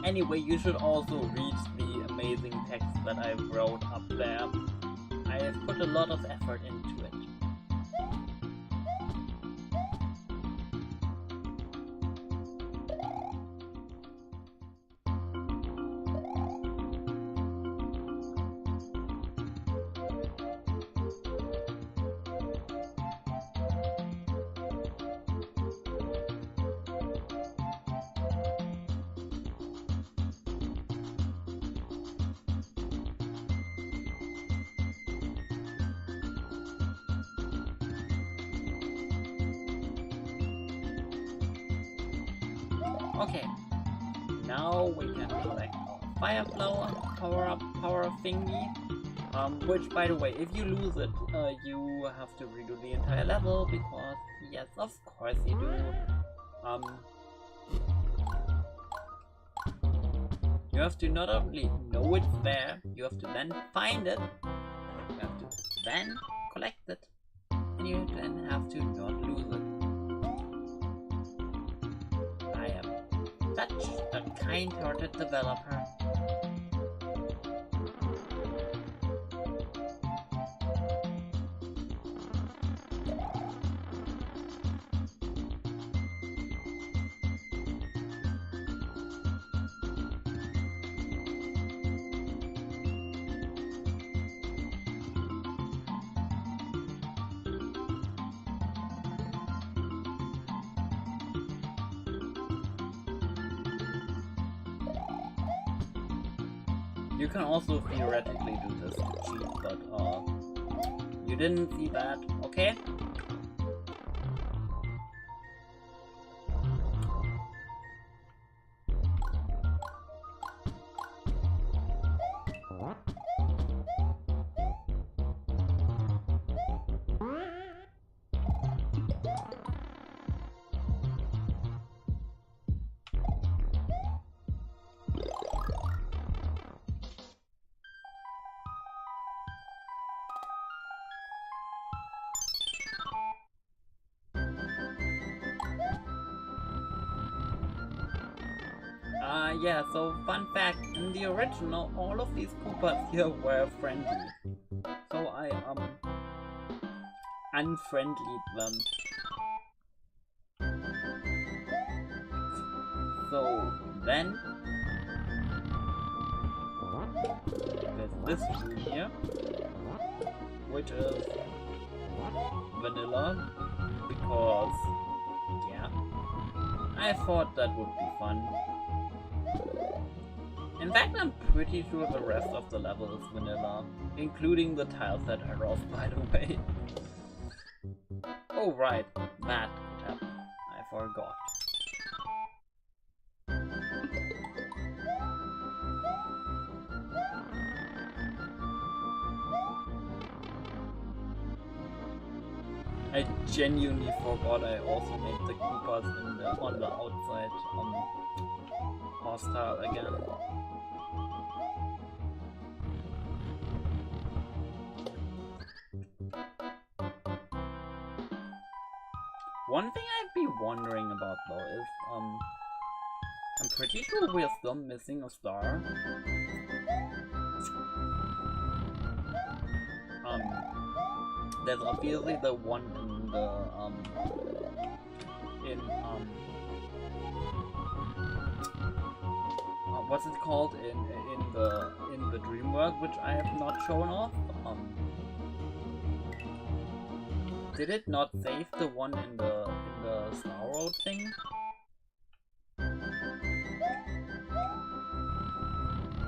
S1: Anyway, you should also read the amazing text that I wrote up there. I have put a lot of effort into it. Okay, now we can collect our fire flower, power thingy, which by the way, if you lose it, you have to redo the entire level, because yes, of course you do. You have to not only know it's there, you have to then find it, you have to then collect it, and you then have to not lose it. I am such a kind-hearted developer. You can also theoretically do this to cheat, but you didn't see that, okay? Yeah, so fun fact, in the original, all of these Koopas here were friendly. So I, unfriendlied them. So then, there's this room here, which is vanilla, because, yeah, I thought that would be fun. In fact, I'm pretty sure the rest of the level is vanilla, including the tiles that are off, by the way. Oh right, that could happen. I forgot. I genuinely forgot I also made the Koopas on the outside hostile again. One thing I'd be wondering about though is, I'm pretty sure we're still missing a star. There's obviously the one in the, what's it called, in the dream world, which I have not shown off. Did it not save the one in the Star Road thing?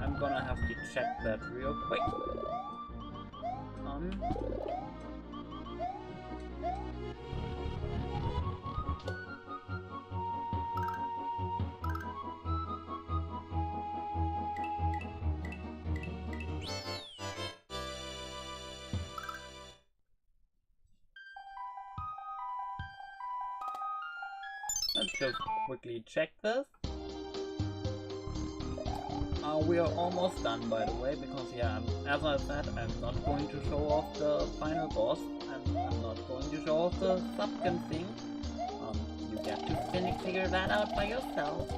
S1: I'm gonna have to check that real quick. let's just quickly check this. We are almost done, by the way, because yeah, as I said, I'm not going to show off the final boss, and I'm not going to show off the subkin thing. You get to figure that out by yourself.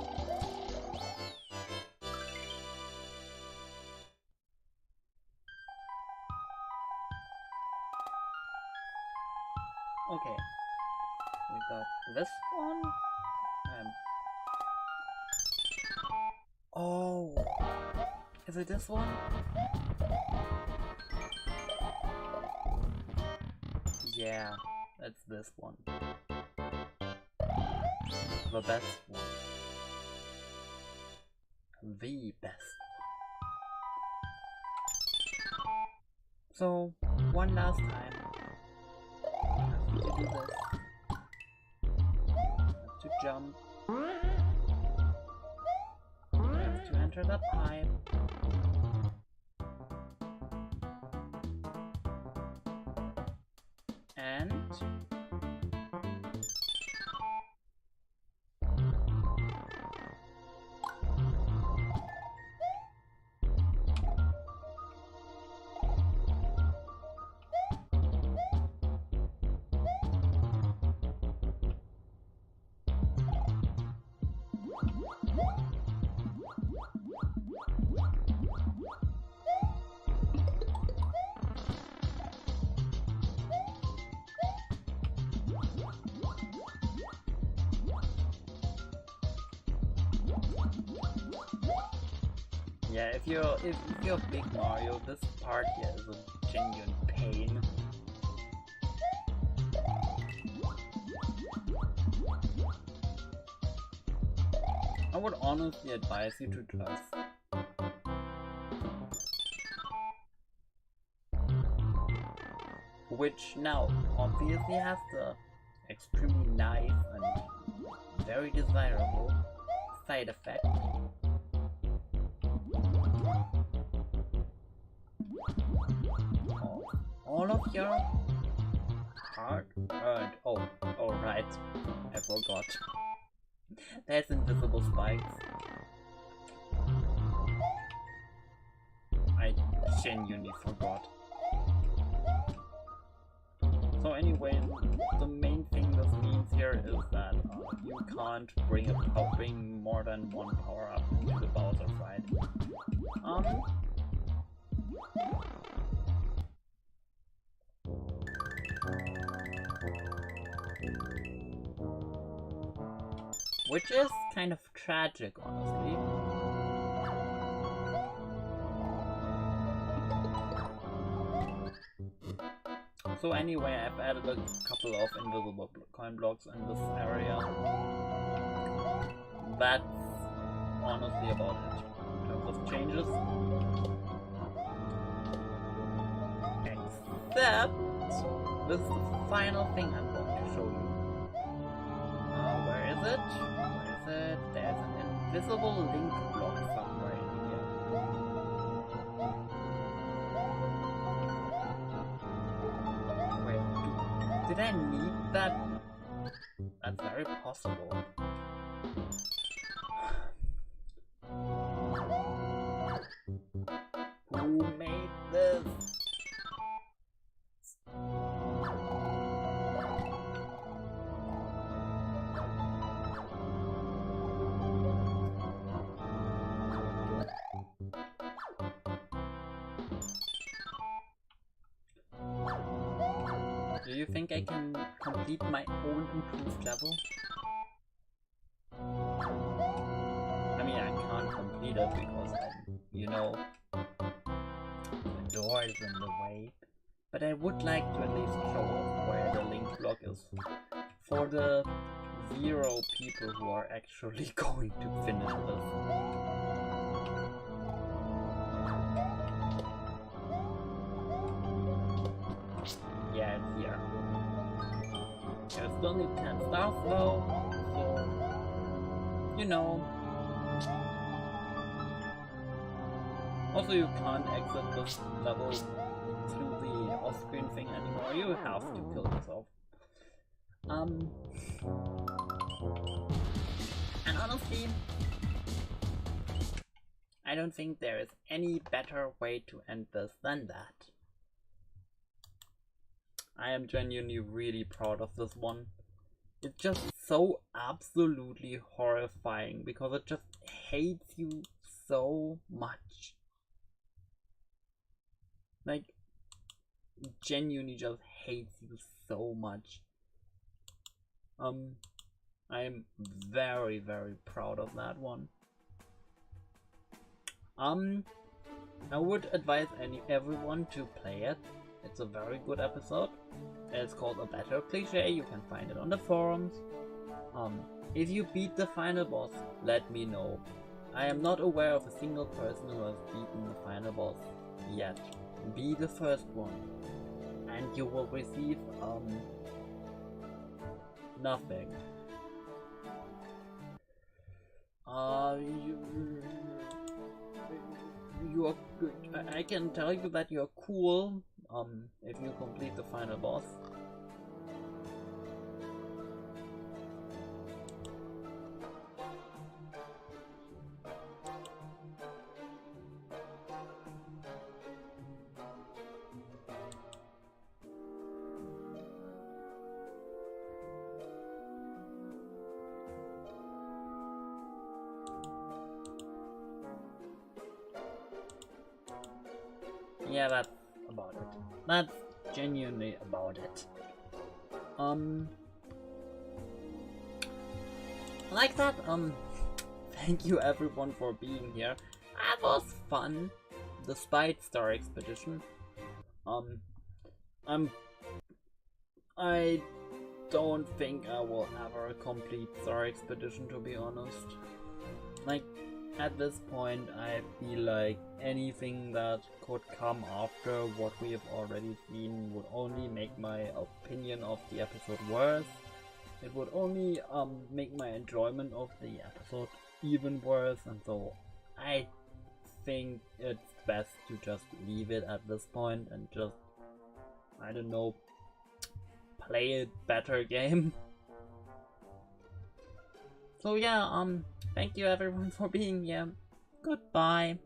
S1: Okay, we got this one. Oh, is it this one? Yeah, it's this one. The best one. The best. So, one last time. I have to do this. I have to jump. I have to enter the pipe. And yeah, if you're big Mario, this part here is a genuine pain. I would honestly advise you to just which now obviously has the extremely nice and very desirable side effect. All of your hard-earned... Oh, right, I forgot. There's invisible spikes. I genuinely forgot. So anyway, the main thing this means here is that you can't bring more than one power-up into the Bowser fight. Which is kind of tragic, honestly. So anyway, I've added a couple of invisible coin blocks in this area. That's honestly about it in terms of changes. Except, this is the final thing I'm going to show you. Where is it? There's an invisible link block somewhere in here. Wait, did I need that? That's very possible. Who made this? Do you think I can complete my own improved level? I mean, I can't complete it because you know, the door is in the way. But I would like to at least show off where the link block is for the 0 people who are actually going to finish this. Yeah, it's here. I still need 10 stars though, so you know. Also, you can't exit this level through the off-screen thing anymore. You have to kill yourself. And honestly, I don't think there is any better way to end this than that. I am genuinely really proud of this one. It's just so absolutely horrifying because it just hates you so much. Like, genuinely just hates you so much. I'm very, very proud of that one. I would advise everyone to play it. It's a very good episode. It's called A Better Cliche. You can find it on the forums. If you beat the final boss, let me know. I am not aware of a single person who has beaten the final boss yet. Be the first one, and you will receive nothing. You are good. I can tell you that you're cool if you complete the final boss. Yeah, that's about it. That's genuinely about it. Like that, thank you everyone for being here. That was fun, despite Star Expedition. I don't think I will ever complete Star Expedition, to be honest. Like, at this point, I feel like anything that could come after what we have already seen would only make my opinion of the episode worse. It would only make my enjoyment of the episode even worse, and so I think it's best to just leave it at this point and just, I don't know, play a better game. So yeah, thank you everyone for being here. Goodbye.